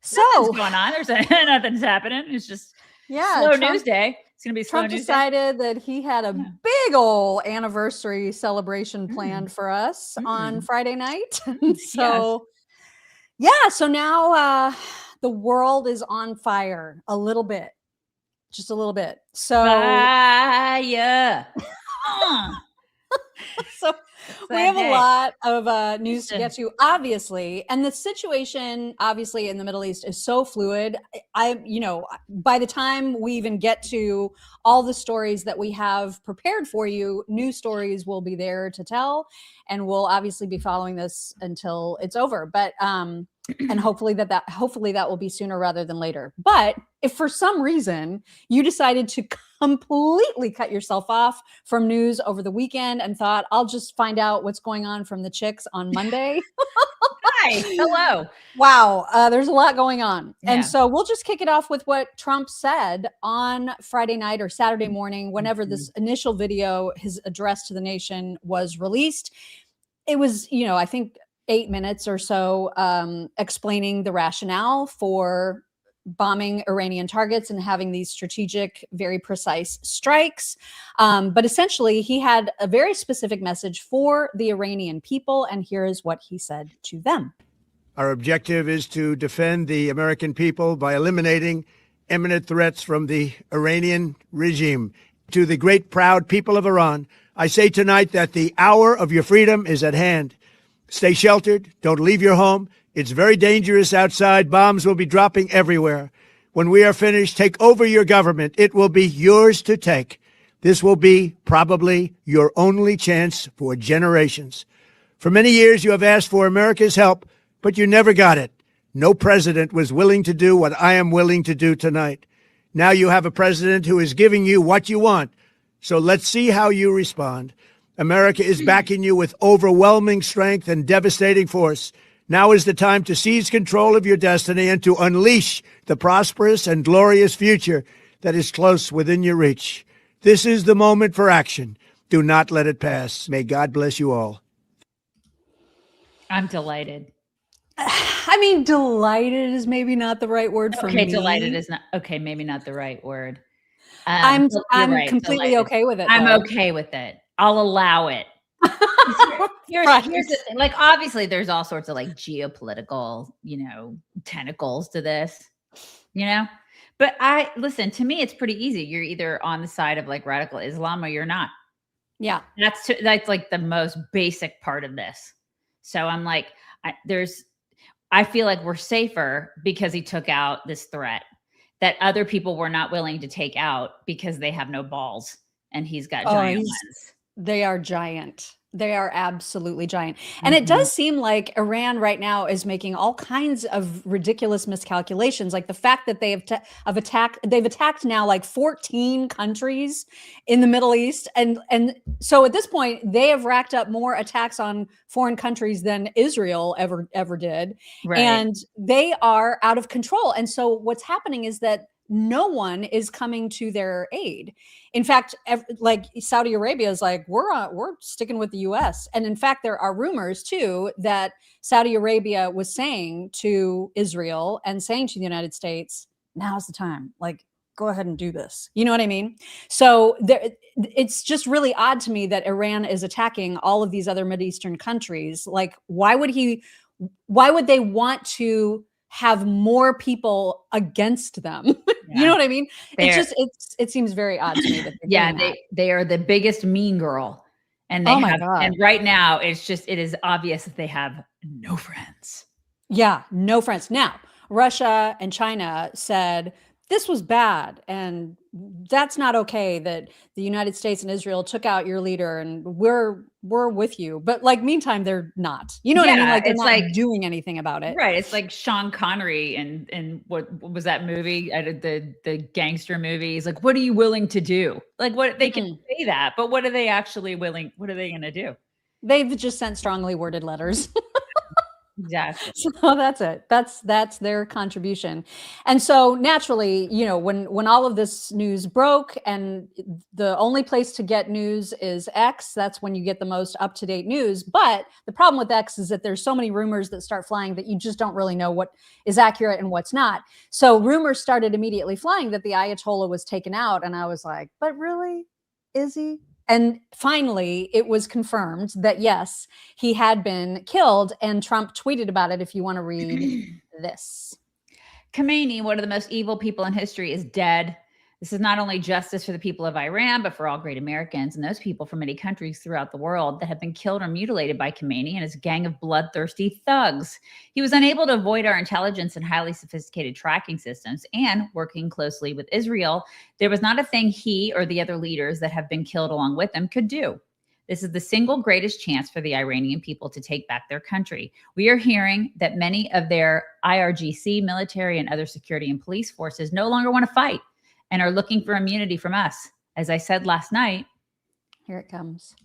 So nothing's going on. There's nothing's happening. It's just slow news day. It's going to be slow Trump news decided that he had a big old anniversary celebration planned for us on Friday night. So, so now the world is on fire a little bit, just a little bit. So, fire. So we have a lot of news to get to, obviously, and the situation, obviously, in the Middle East is so fluid. By the time we even get to all the stories that we have prepared for you, new stories will be there to tell, and we'll obviously be following this until it's over. But and hopefully that will be sooner rather than later. But if for some reason you decided to completely cut yourself off from news over the weekend and thought, I'll just find out what's going on from the chicks on Monday. Hi. Hello. Wow. There's a lot going on. Yeah. And so we'll just kick it off with what Trump said on Friday night or Saturday morning, whenever this initial video, his address to the nation, was released. It was, I think 8 minutes or so, explaining the rationale for bombing Iranian targets and having these strategic, very precise strikes. But essentially, he had a very specific message for the Iranian people, and here is what he said to them. Our objective is to defend the American people by eliminating imminent threats from the Iranian regime. To the great, proud people of Iran, I say tonight that the hour of your freedom is at hand. Stay sheltered. Don't leave your home. It's very dangerous outside. Bombs will be dropping everywhere. When we are finished, take over your government. It will be yours to take. This will be probably your only chance for generations. For many years, you have asked for America's help, but you never got it. No president was willing to do what I am willing to do tonight. Now you have a president who is giving you what you want. So let's see how you respond. America is backing you with overwhelming strength and devastating force. Now is the time to seize control of your destiny and to unleash the prosperous and glorious future that is close within your reach. This is the moment for action. Do not let it pass. May God bless you all. I'm delighted. I mean, delighted is maybe not the right word for me. Okay, delighted is not. Okay, maybe not the right word. I'm completely delighted. Okay with it. I'm okay with it. I'll allow it. Here's the thing. Like, obviously, there's all sorts of like geopolitical, tentacles to this, But listen, to me, it's pretty easy. You're either on the side of like radical Islam or you're not. Yeah, that's like the most basic part of this. So I'm like, I feel like we're safer because he took out this threat that other people were not willing to take out because they have no balls, and he's got giant ones. They are giant. They are absolutely giant. And it does seem like Iran right now is making all kinds of ridiculous miscalculations. Like the fact that they've attacked now like 14 countries in the Middle East. And so at this point, they have racked up more attacks on foreign countries than Israel ever did. Right. And they are out of control. And so what's happening is that no one is coming to their aid. In fact, like Saudi Arabia is like, we're sticking with the US. And in fact, there are rumors too that Saudi Arabia was saying to Israel and saying to the United States, now's the time, like, go ahead and do this. You know what I mean? So it's just really odd to me that Iran is attacking all of these other Mideastern countries. Like, why would they want to have more people against them? Yeah. You know what I mean? It seems very odd to me that they are the biggest mean girl, and and right now it is obvious that they have no friends. Yeah, no friends. Now, Russia and China said this was bad, and that's not okay that the United States and Israel took out your leader, and we're with you. But like, meantime, they're not. You know what I mean? Like, they're not doing anything about it. Right. It's like Sean Connery and what was that movie? The gangster movie. He's like, what are you willing to do? Like, what they can say that, but what are they actually willing? What are they going to do? They've just sent strongly worded letters. Exactly. So that's it. That's their contribution. And so naturally, when all of this news broke and the only place to get news is X, that's when you get the most up-to-date news. But the problem with X is that there's so many rumors that start flying that you just don't really know what is accurate and what's not. So rumors started immediately flying that the Ayatollah was taken out. And I was like, but really? Is he? And finally, it was confirmed that, yes, he had been killed. And Trump tweeted about it, if you want to read this. Khamenei, one of the most evil people in history, is dead. This is not only justice for the people of Iran, but for all great Americans and those people from many countries throughout the world that have been killed or mutilated by Khamenei and his gang of bloodthirsty thugs. He was unable to avoid our intelligence and highly sophisticated tracking systems, and working closely with Israel, there was not a thing he or the other leaders that have been killed along with him could do. This is the single greatest chance for the Iranian people to take back their country. We are hearing that many of their IRGC, military, and other security and police forces no longer want to fight and are looking for immunity from us. As I said last night, here it comes.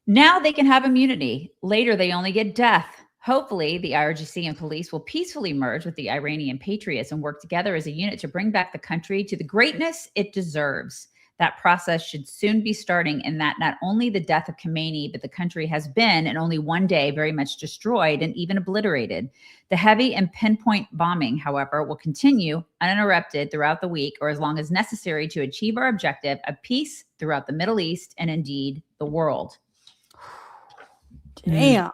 Now they can have immunity. Later, they only get death. Hopefully, the IRGC and police will peacefully merge with the Iranian patriots and work together as a unit to bring back the country to the greatness it deserves. That process should soon be starting, in that not only the death of Khamenei, but the country has been in only one day very much destroyed and even obliterated. The heavy and pinpoint bombing, however, will continue uninterrupted throughout the week, or as long as necessary, to achieve our objective of peace throughout the Middle East and indeed the world. Damn.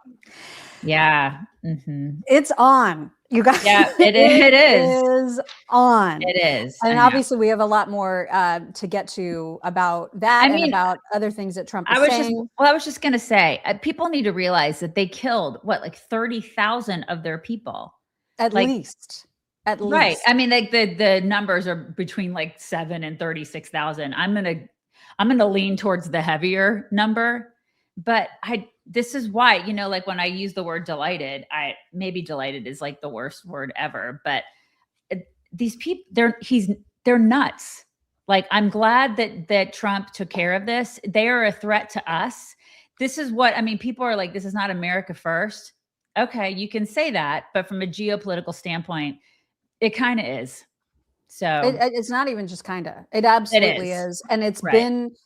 Yeah. Mm-hmm. It's on. You guys, yeah, it is. It is on. It is. And obviously we have a lot more to get to about that and about other things that Trump is saying. I was just going to say, people need to realize that they killed, like 30,000 of their people. At least. Right. I mean, like the numbers are between like 7 and 36,000. I'm going to lean towards the heavier number, but this is why, like when I use the word delighted, maybe delighted is like the worst word ever, but these people, they're nuts. Like, I'm glad that Trump took care of this. They are a threat to us. This is what, people are like, this is not America first. Okay. You can say that, but from a geopolitical standpoint, it kind of is. So it's not even just kind of, it absolutely is. And it's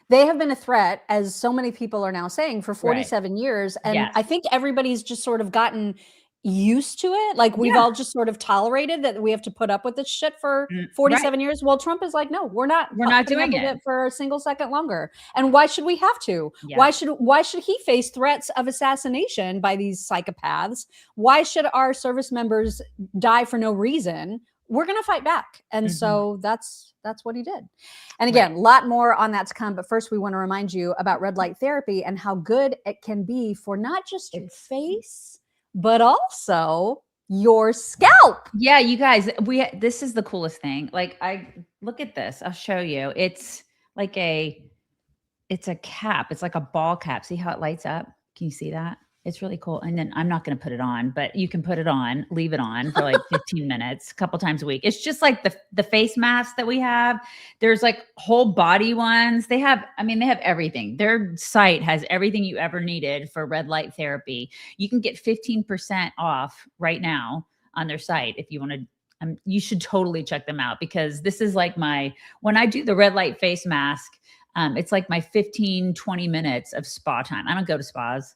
they have been a threat, as so many people are now saying, for 47 years. And I think everybody's just sort of gotten used to it. Like, we've all just sort of tolerated that we have to put up with this shit for 47 years. Well, Trump is like, no, we're not doing it for a single second longer. And why should we have to? Yeah. Why should he face threats of assassination by these psychopaths? Why should our service members die for no reason? We're going to fight back. And so that's what he did. And again, a lot more on that to come. But first, we want to remind you about red light therapy and how good it can be for not just your face, but also your scalp. Yeah, you guys, this is the coolest thing. Like, look at this. I'll show you. It's a cap. It's like a ball cap. See how it lights up? Can you see that? It's really cool. And then I'm not going to put it on, but you can put it on, leave it on for like 15 minutes, a couple times a week. It's just like the face masks that we have. There's like whole body ones. They have everything. Their site has everything you ever needed for red light therapy. You can get 15% off right now on their site if you want to. You should totally check them out, because this is like when I do the red light face mask, it's like my 15, 20 minutes of spa time. I don't go to spas.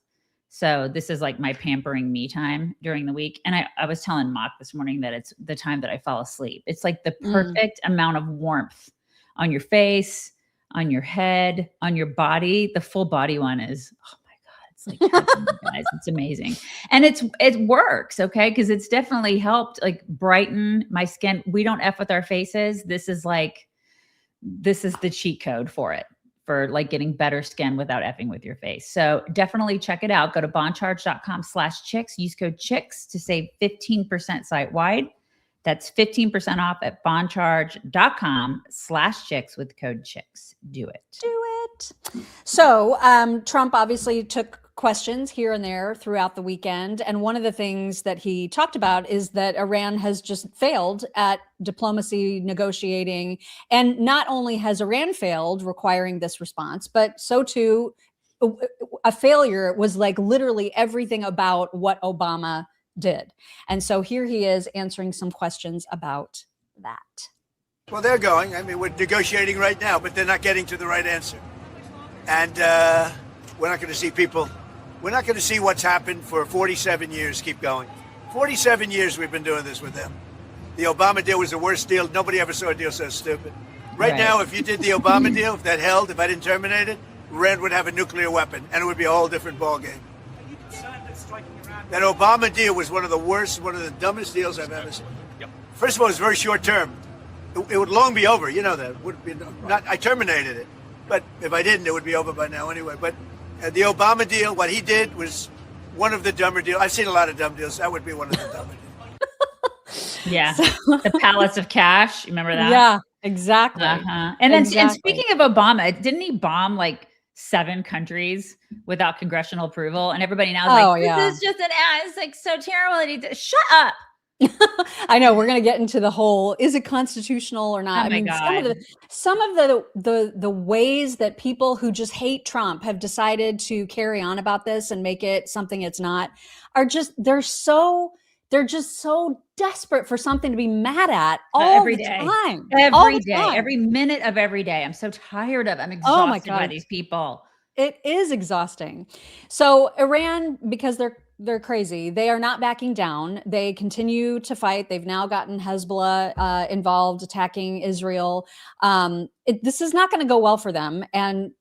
So this is like my pampering me time during the week. And I was telling Mock this morning that it's the time that I fall asleep. It's like the perfect amount of warmth on your face, on your head, on your body. The full body one is, oh my God, it's like, guys, it's amazing. And it works. Okay. Cause it's definitely helped like brighten my skin. We don't F with our faces. This is the cheat code for it, for like getting better skin without effing with your face. So definitely check it out. Go to bondcharge.com/chicks. Use code chicks to save 15% site wide. That's 15% off at bondcharge.com/chicks with code chicks. Do it. Do it. So Trump obviously took questions here and there throughout the weekend. And one of the things that he talked about is that Iran has just failed at diplomacy, negotiating. And not only has Iran failed requiring this response, but so too, a failure was like literally everything about what Obama did. And so here he is answering some questions about that. Well, they're going. I mean, we're negotiating right now, but they're not getting to the right answer. And we're not going to see people. We're not going to see what's happened for 47 years keep going. 47 years we've been doing this with them. The Obama deal was the worst deal. Nobody ever saw a deal so stupid. Right now, if you did the Obama deal, if that held, if I didn't terminate it, Iran would have a nuclear weapon, and it would be a whole different ballgame. That Obama deal was one of the worst, one of the dumbest deals I've ever seen. First of all, it's very short term. It would long be over. You know that. It would be not. I terminated it, but if I didn't, it would be over by now anyway. But the Obama deal, what he did was one of the dumber deals. I've seen a lot of dumb deals. That would be one of the dumber deals. Yeah, the Palace of Cash. Remember that? Yeah, exactly. And then, and speaking of Obama, didn't he bomb like 7 countries without congressional approval? And everybody now is like, this is just an ad. It's like so terrible that he did. Shut up. I know we're going to get into the whole, is it constitutional or not? Oh my God. Some of the ways that people who just hate Trump have decided to carry on about this and make it something it's not are just, they're just so desperate for something to be mad at all the time. Every day, every minute of every day. I'm so tired of, I'm exhausted by these people. It is exhausting. So Iran, because they're crazy, they are not backing down. They continue to fight. They've now gotten Hezbollah involved, attacking Israel. This is not going to go well for them.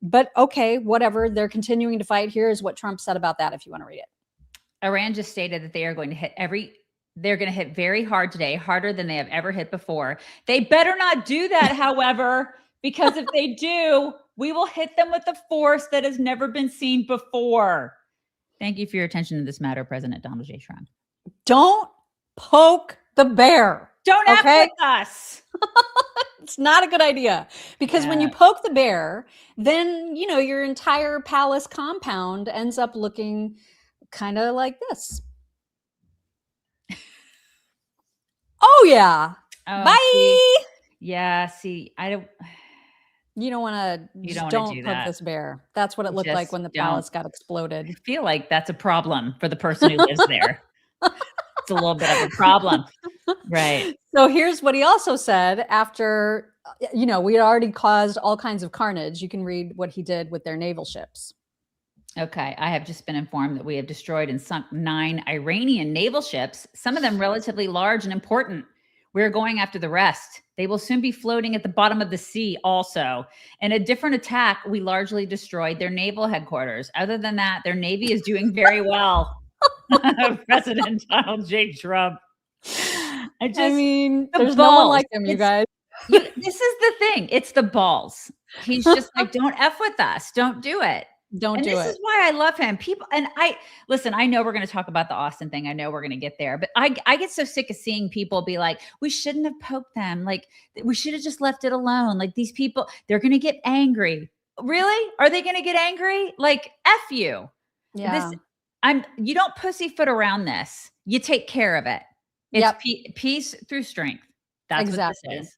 But okay, whatever. They're continuing to fight. Here is what Trump said about that, if you want to read it. Iran just stated that they are going to they're going to hit very hard today, harder than they have ever hit before. They better not do that, however, because if they do, we will hit them with a force that has never been seen before. Thank you for your attention to this matter, President Donald J. Trump. Don't poke the bear. Don't F with us. It's not a good idea, because when you poke the bear, then, your entire palace compound ends up looking kind of like this. Oh yeah. Bye. See, I don't. You don't want to. Don't do poke that. this bear. That's what it looked like when the palace got exploded. I feel like that's a problem for the person who lives there. It's a little bit of a problem, right? So here's what he also said after, we had already caused all kinds of carnage. You can read what he did with their naval ships. Okay, I have just been informed that we have destroyed and sunk 9 Iranian naval ships, some of them relatively large and important. We're going after the rest. They will soon be floating at the bottom of the sea also. In a different attack, we largely destroyed their naval headquarters. Other than that, their Navy is doing very well. President Donald J. Trump. There's no one like him, you guys. This is the thing. It's the balls. He's just like, don't F with us. Don't do it. This is why I love him. People, and I know we're going to talk about the Austin thing. I know we're going to get there, but I get so sick of seeing people be like, we shouldn't have poked them. Like, we should have just left it alone. Like, these people, they're going to get angry. Really? Are they going to get angry? Like, F you. Yeah. You don't pussyfoot around this. You take care of it. It's peace through strength. That's what this is.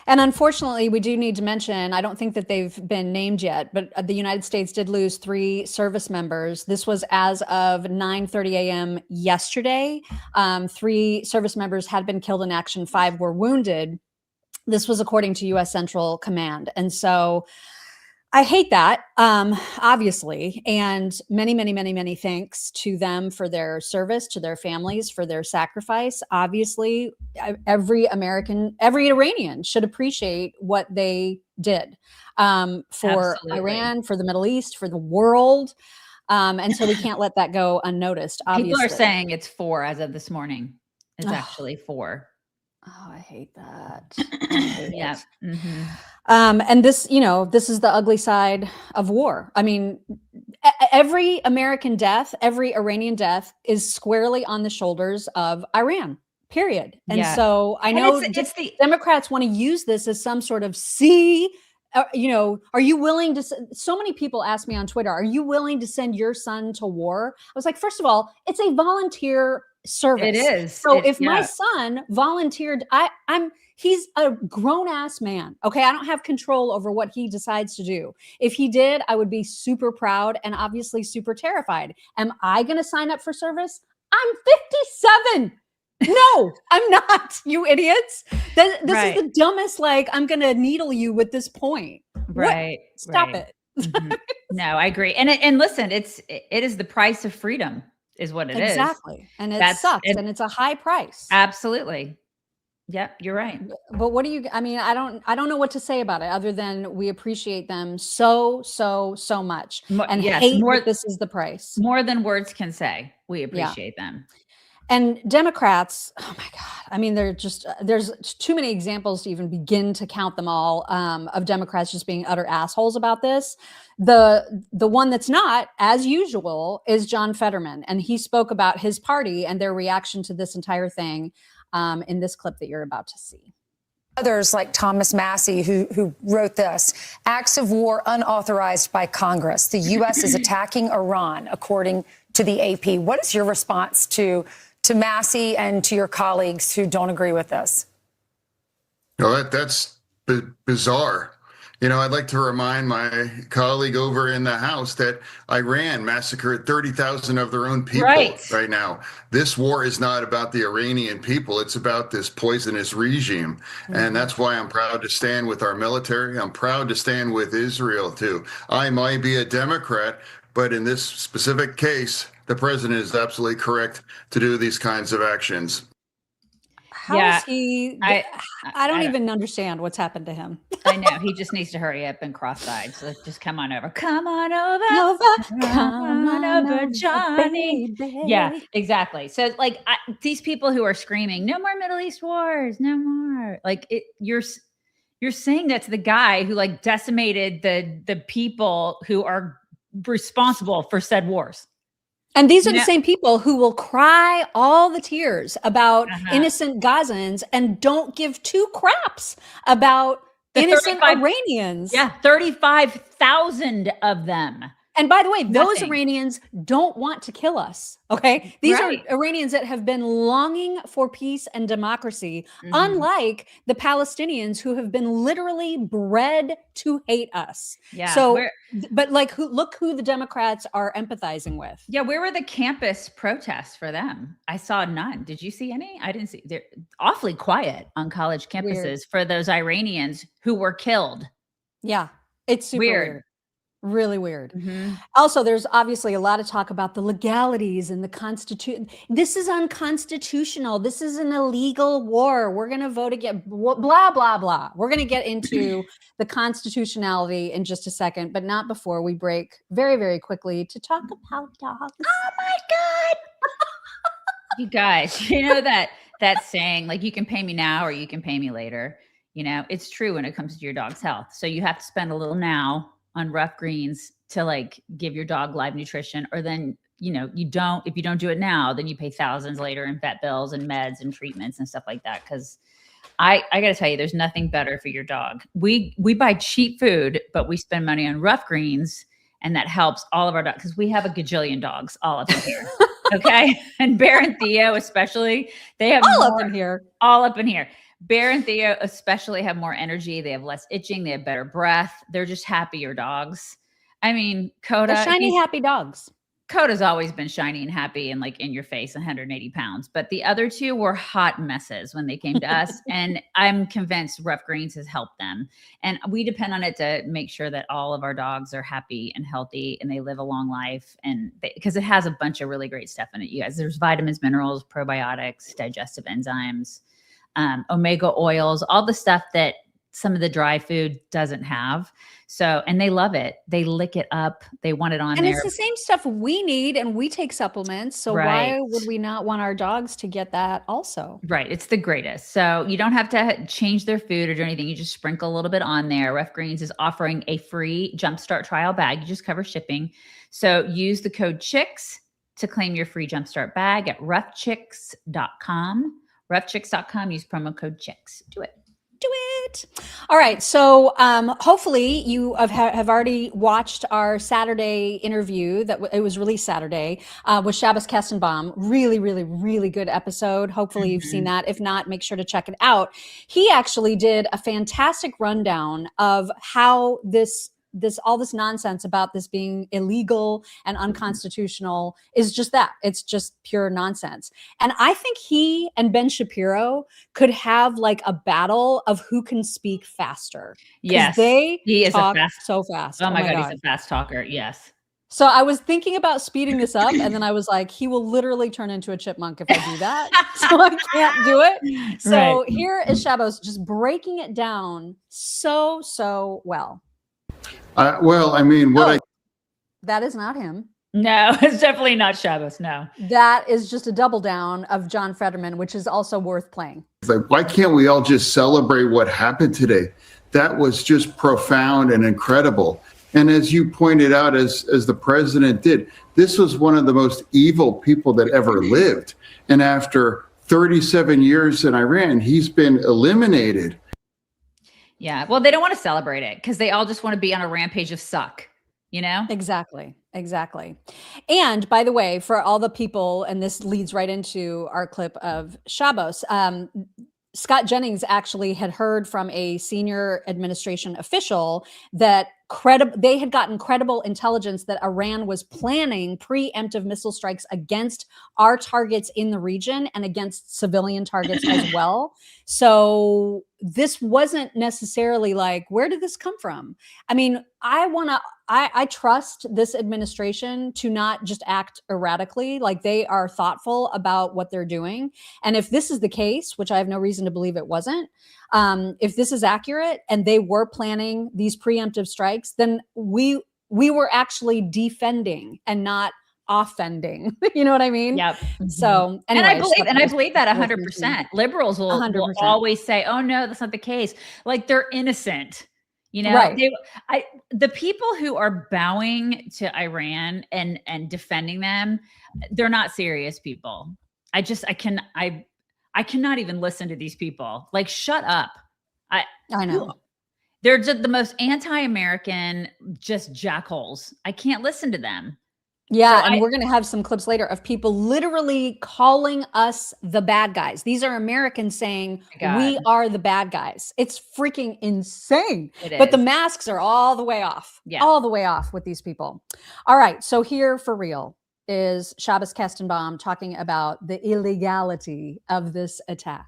And unfortunately, we do need to mention, I don't think that they've been named yet, but the United States did lose 3 service members. This was as of 9:30 a.m. yesterday. 3 service members had been killed in action. 5 were wounded. This was according to U.S. Central Command. And so I hate that, obviously, and many, many, many, many thanks to them for their service, to their families, for their sacrifice. Obviously, every Iranian should appreciate what they did for Iran, for the Middle East, for the world. And so we can't let that go unnoticed, obviously. People are saying it's 4 as of this morning. It's actually 4. Oh, I hate that. I hate it. Mm-hmm. And this, this is the ugly side of war. I mean, every American death, every Iranian death is squarely on the shoulders of Iran, period. And so I know it's the Democrats want to use this as some sort of are you willing to, so many people ask me on Twitter, are you willing to send your son to war? I was like, first of all, it's a volunteer service. It is. So if my son volunteered, he's a grown ass man. Okay. I don't have control over what he decides to do. If he did, I would be super proud and obviously super terrified. Am I going to sign up for service? I'm 57. No, I'm not, you idiots. This is the dumbest, like, I'm going to needle you with this point. Right. What? Stop it. Mm-hmm. No, I agree. And listen, it is the price of freedom is what it is. Exactly. And it sucks. And it's a high price. Absolutely. Yep, you're right. But what do you, I mean, I don't know what to say about it other than we appreciate them so much and hate that this is the price. More than words can say. We appreciate them. And Democrats, oh my God. I mean, there's too many examples to even begin to count them all, of Democrats just being utter assholes about this. The one that's not, as usual, is John Fetterman. And he spoke about his party and their reaction to this entire thing in this clip that you're about to see. Others like Thomas Massie, who wrote this, acts of war unauthorized by Congress. The U.S. is attacking Iran, according to the AP. What is your response to Massie and to your colleagues who don't agree with this? No, that's bizarre. I'd like to remind my colleague over in the House that Iran massacred 30,000 of their own people right now. This war is not about the Iranian people. It's about this poisonous regime. And that's why I'm proud to stand with our military. I'm proud to stand with Israel, too. I might be a Democrat, but in this specific case, the president is absolutely correct to do these kinds of actions. How is he? I don't even understand what's happened to him. I know. He just needs to hurry up and cross sides. So just come on over. Come on over. Come on over, Johnny. Baby. Yeah, exactly. So like these people who are screaming, no more Middle East wars, no more. Like you're saying that to the guy who like decimated the people who are responsible for said wars. And these are the same people who will cry all the tears about innocent Gazans and don't give two craps about innocent Iranians. Yeah, 35,000 of them. And by the way, those Iranians don't want to kill us. Okay. These are Iranians that have been longing for peace and democracy, unlike the Palestinians who have been literally bred to hate us. Yeah. So, but like, look who the Democrats are empathizing with. Yeah. Where were the campus protests for them? I saw none. Did you see any? I didn't see. They're awfully quiet on college campuses for those Iranians who were killed. Yeah. It's super weird. Really weird. Also, there's obviously a lot of talk about the legalities and the Constitution. This is unconstitutional. This is an illegal war. We're going to vote again, blah, blah, blah. We're going to get into the constitutionality in just a second, but not before we break very, very quickly to talk about dogs. Oh my God. You guys, you know that saying, like, you can pay me now or you can pay me later. It's true when it comes to your dog's health. So you have to spend a little now on rough greens to like give your dog live nutrition, or then, if you don't do it now, then you pay thousands later in vet bills and meds and treatments and stuff like that. Cause I gotta tell you, there's nothing better for your dog. We buy cheap food, but we spend money on rough greens, and that helps all of our dogs. Cause we have a gajillion dogs all up in here. Okay. And Bear and Theo, especially, they have all up in here. Bear and Theo especially have more energy. They have less itching. They have better breath. They're just happier dogs. I mean, Coda. They're shiny, happy dogs. Coda's always been shiny and happy and like in your face, 180 pounds. But the other two were hot messes when they came to us. And I'm convinced Rough Greens has helped them. And we depend on it to make sure that all of our dogs are happy and healthy and they live a long life. And because it has a bunch of really great stuff in it, you guys. There's vitamins, minerals, probiotics, digestive enzymes, omega oils, all the stuff that some of the dry food doesn't have. So, and they love it. They lick it up. They want it on there. And it's the same stuff we need, and we take supplements. So why would we not want our dogs to get that also? Right. It's the greatest. So you don't have to change their food or do anything. You just sprinkle a little bit on there. Rough Greens is offering a free Jumpstart trial bag. You just cover shipping. So use the code CHICKS to claim your free Jumpstart bag at roughchicks.com. Roughchicks.com. Use promo code CHICKS. Do it. All right. So hopefully you have already watched our Saturday interview that it was released Saturday with Shabbos Kestenbaum. Really, really, really good episode. Hopefully you've seen that. If not, make sure to check it out. He actually did a fantastic rundown of how this all this nonsense about this being illegal and unconstitutional is just that. It's just pure nonsense. And I think he and Ben Shapiro could have like a battle of who can speak faster. Yes, he is so fast. Oh my God, he's a fast talker. Yes. So I was thinking about speeding this up, and then I was like, he will literally turn into a chipmunk if I do that. So I can't do it. So Here is Shabos just breaking it down so well. Well, I mean, that is not him. No, it's definitely not Shabos. No. That is just a double down of John Fetterman, which is also worth playing. Like, why can't we all just celebrate what happened today? That was just profound and incredible. And as you pointed out, as the president did, this was one of the most evil people that ever lived. And after 37 years in Iran, he's been eliminated. Yeah, well, they don't want to celebrate it because they all just want to be on a rampage of suck, you know? Exactly. And by the way, for all the people, and this leads right into our clip of Shabos, Scott Jennings actually had heard from a senior administration official that they had gotten credible intelligence that Iran was planning preemptive missile strikes against our targets in the region and against civilian targets as well. So this wasn't necessarily like, where did this come from? I mean, I trust this administration to not just act erratically. Like, they are thoughtful about what they're doing. And if this is the case, which I have no reason to believe it wasn't, if this is accurate and they were planning these preemptive strikes, then we were actually defending and not offending. You know what I mean? Yep. So anyway, and I believe that 100%. Liberals will always say, "Oh no, that's not the case." Like, they're innocent. You know, right. The people who are bowing to Iran and defending them, they're not serious people. I cannot even listen to these people. Like, shut up. I know. They're just the most anti-American, just jackholes. I can't listen to them. Yeah, and we're going to have some clips later of people literally calling us the bad guys. These are Americans saying we are the bad guys. It's freaking insane. But the masks are all the way off. Yeah. All the way off with these people. All right, so here for real is Shabos Kestenbaum talking about the illegality of this attack.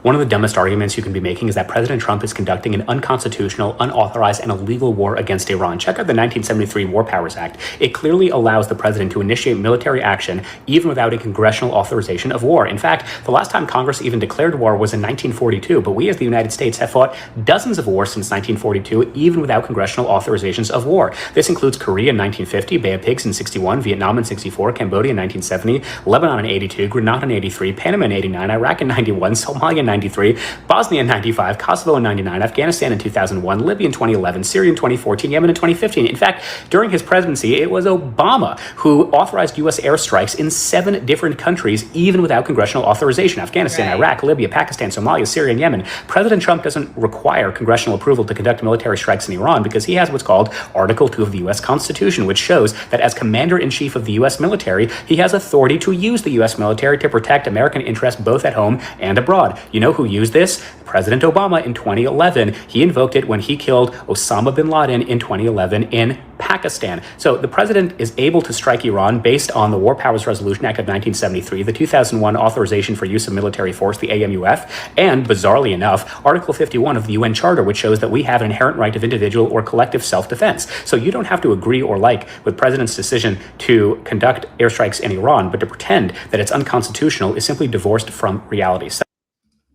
One of the dumbest arguments you can be making is that President Trump is conducting an unconstitutional, unauthorized, and illegal war against Iran. Check out the 1973 War Powers Act. It clearly allows the president to initiate military action even without a congressional authorization of war. In fact, the last time Congress even declared war was in 1942, but we as the United States have fought dozens of wars since 1942, even without congressional authorizations of war. This includes Korea in 1950, Bay of Pigs in 61, Vietnam in 64, Cambodia in 1970, Lebanon in 82, Grenada in 83, Panama in 89, Iraq in 91, Somalia in 93, Bosnia in 95, Kosovo in 99, Afghanistan in 2001, Libya in 2011, Syria in 2014, Yemen in 2015. In fact, during his presidency, it was Obama who authorized U.S. airstrikes in 7 different countries, even without congressional authorization: Afghanistan, Iraq, Libya, Pakistan, Somalia, Syria, and Yemen. President Trump doesn't require congressional approval to conduct military strikes in Iran because he has what's called Article 2 of the U.S. Constitution, which shows that as commander-in-chief of the U.S. military, he has authority to use the U.S. military to protect American interests both at home and abroad. You know who used this? President Obama in 2011. He invoked it when he killed Osama bin Laden in 2011 in Pakistan. So the president is able to strike Iran based on the War Powers Resolution Act of 1973, the 2001 Authorization for Use of Military Force, the AMUF, and bizarrely enough, Article 51 of the UN Charter, which shows that we have an inherent right of individual or collective self-defense. So you don't have to agree or like with president's decision to conduct airstrikes in Iran, but to pretend that it's unconstitutional is simply divorced from reality. So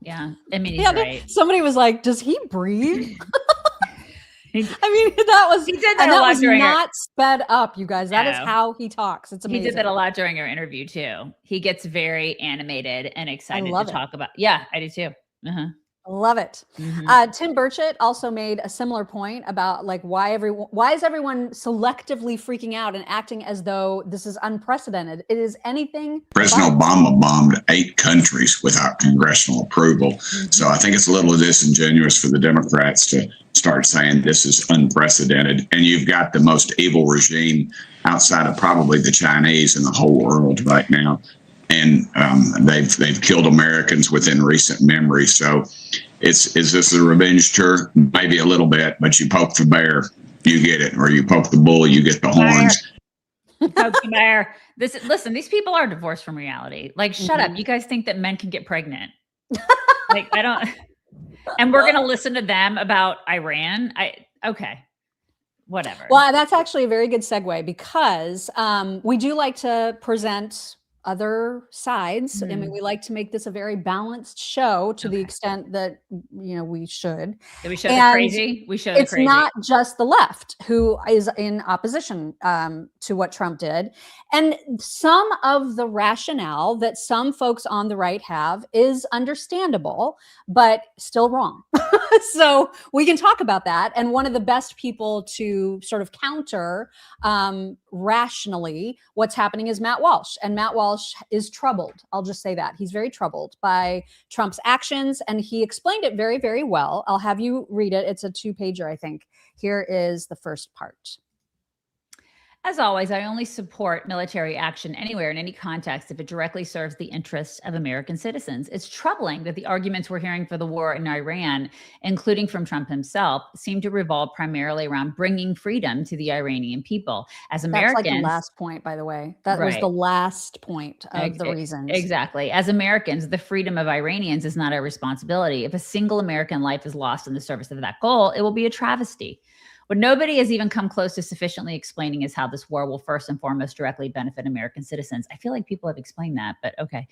yeah, I mean, he's right. Somebody was like, "Does he breathe?" I mean, he did that a lot during not sped up, you guys. That is how he talks. It's amazing. He did that a lot during our interview too. He gets very animated and excited to talk about. Yeah, I do too. Love it. Tim Burchett also made a similar point about like why is everyone selectively freaking out and acting as though this is unprecedented? It is anything. President Obama bombed 8 countries without congressional approval. So I think it's a little disingenuous for the Democrats to start saying this is unprecedented. And you've got the most evil regime outside of probably the Chinese in the whole world right now. And they've killed Americans within recent memory. So is this a revenge tour? Maybe a little bit, but you poke the bear you get it. Or you poke the bull, you get the horns. Poke the bear. Listen, these people are divorced from reality. Like, shut up. You guys think that men can get pregnant? Like, I don't. And we're going to listen to them about Iran. Okay. Whatever. Well, that's actually a very good segue, because we do like to present other sides. I mean, we like to make this a very balanced show to the extent that, we should. Did we show the crazy? We show the crazy. It's not just the left who is in opposition to what Trump did. And some of the rationale that some folks on the right have is understandable, but still wrong. So we can talk about that. And one of the best people to sort of counter rationally what's happening is Matt Walsh. And Matt Walsh is troubled. I'll just say that. He's very troubled by Trump's actions. And he explained it very, very well. I'll have you read it. It's a 2-pager, I think. Here is the first part. As always, I only support military action anywhere in any context if it directly serves the interests of American citizens. It's troubling that the arguments we're hearing for the war in Iran, including from Trump himself, seem to revolve primarily around bringing freedom to the Iranian people. As Americans, that's like the last point, by the way. That was the last point of the reasons. Exactly. As Americans, the freedom of Iranians is not our responsibility. If a single American life is lost in the service of that goal, it will be a travesty. What nobody has even come close to sufficiently explaining is how this war will first and foremost directly benefit American citizens. I feel like people have explained that, but okay.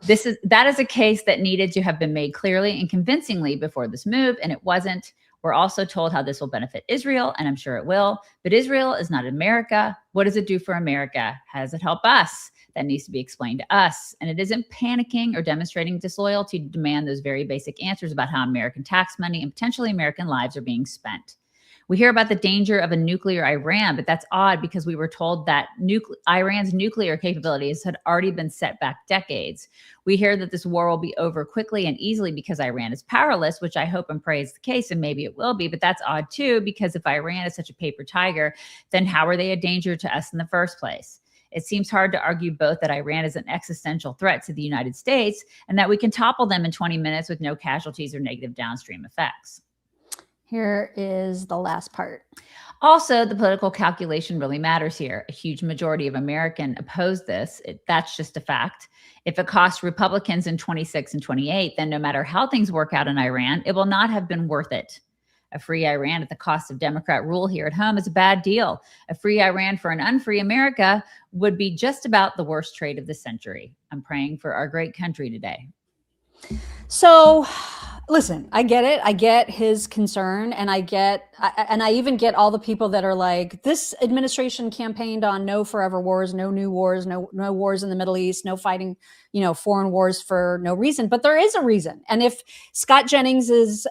That is a case that needed to have been made clearly and convincingly before this move, and it wasn't. We're also told how this will benefit Israel, and I'm sure it will, but Israel is not America. What does it do for America? How does it help us? That needs to be explained to us. And it isn't panicking or demonstrating disloyalty to demand those very basic answers about how American tax money and potentially American lives are being spent. We hear about the danger of a nuclear Iran, but that's odd because we were told that Iran's nuclear capabilities had already been set back decades. We hear that this war will be over quickly and easily because Iran is powerless, which I hope and pray is the case, and maybe it will be, but that's odd too, because if Iran is such a paper tiger, then how are they a danger to us in the first place? It seems hard to argue both that Iran is an existential threat to the United States and that we can topple them in 20 minutes with no casualties or negative downstream effects. Here is the last part. Also, the political calculation really matters here. A huge majority of Americans oppose this. That's just a fact. If it costs Republicans in 26 and 28, then no matter how things work out in Iran, it will not have been worth it. A free Iran at the cost of Democrat rule here at home is a bad deal. A free Iran for an unfree America would be just about the worst trade of the century. I'm praying for our great country today. So, listen, I get it. I get his concern, and I even get all the people that are like, this administration campaigned on no forever wars, no new wars, no wars in the Middle East, no fighting, foreign wars for no reason. But there is a reason. And if Scott Jennings's,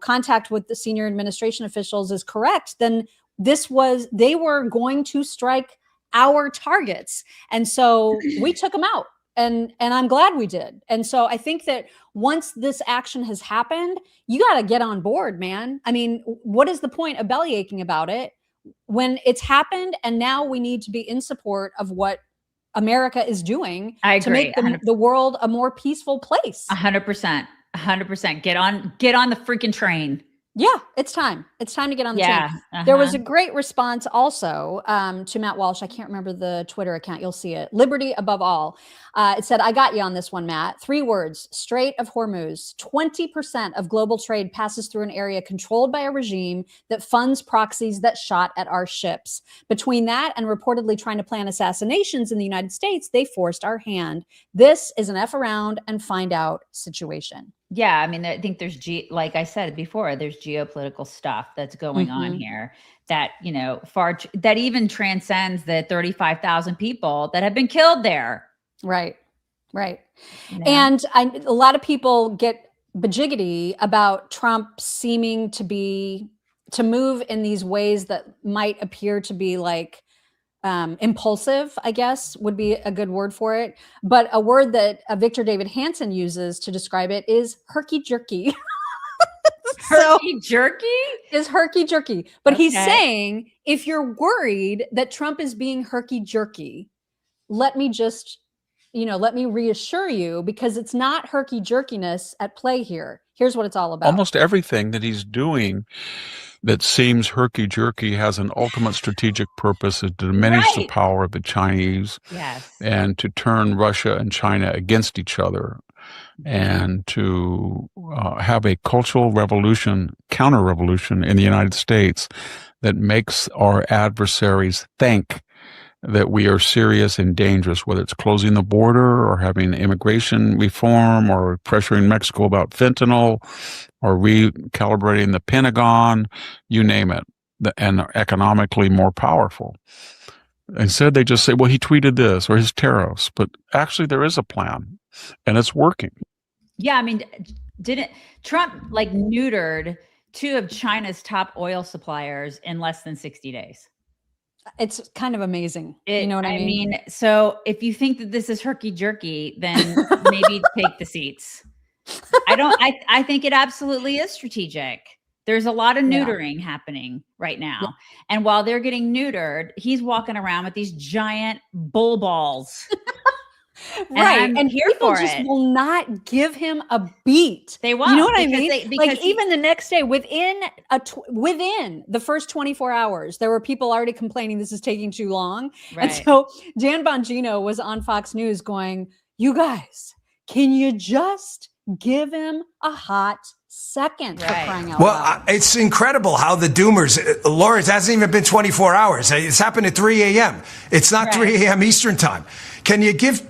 contact with the senior administration officials is correct, then they were going to strike our targets. And so we took them out. And I'm glad we did. And so I think that once this action has happened, you got to get on board, man. I mean, what is the point of bellyaching about it when it's happened? And now we need to be in support of what America is doing to make the world a more peaceful place. 100%. 100%. Get on the freaking train. Yeah, it's time. It's time to get on the train. There was a great response also to Matt Walsh. I can't remember the Twitter account. You'll see it. Liberty above all. It said, I got you on this one, Matt. 3 words, Strait of Hormuz. 20% of global trade passes through an area controlled by a regime that funds proxies that shot at our ships. Between that and reportedly trying to plan assassinations in the United States, they forced our hand. This is an F around and find out situation. Yeah, I mean, I think there's, like I said before, there's geopolitical stuff that's going on here that, that even transcends the 35,000 people that have been killed there. Right. And a lot of people get bejiggity about Trump seeming to move in these ways that might appear to be like, impulsive, I guess, would be a good word for it. But a word that Victor David Hansen uses to describe it is herky-jerky. Herky-jerky? Is herky-jerky. But he's saying, if you're worried that Trump is being herky-jerky, let me reassure you, because it's not herky-jerkiness at play here. Here's what it's all about. Almost everything that he's doing that seems herky-jerky has an ultimate strategic purpose, is to diminish the power of the Chinese and to turn Russia and China against each other, and to have a cultural revolution, counter-revolution in the United States that makes our adversaries think that we are serious and dangerous, whether it's closing the border or having immigration reform or pressuring Mexico about fentanyl or recalibrating the Pentagon, you name it, and are economically more powerful. Instead, they just say, well, he tweeted this or his tariffs, but actually there is a plan and it's working. Yeah, I mean, didn't Trump neutered 2 of China's top oil suppliers in less than 60 days? It's kind of amazing. You know what I mean? So if you think that this is herky-jerky, then maybe take the seats. I think it absolutely is strategic. There's a lot of neutering happening right now. Yeah. And while they're getting neutered, he's walking around with these giant bull balls. And people just will not give him a beat. They won't. You know what I mean? Even the next day, within the first 24 hours, there were people already complaining this is taking too long. Right. And so Dan Bongino was on Fox News going, "You guys, can you just give him a hot second for crying out loud?" It's incredible how the doomers, Laura, it hasn't even been 24 hours. It's happened at 3 a.m. It's not 3 a.m. Eastern time. Can you give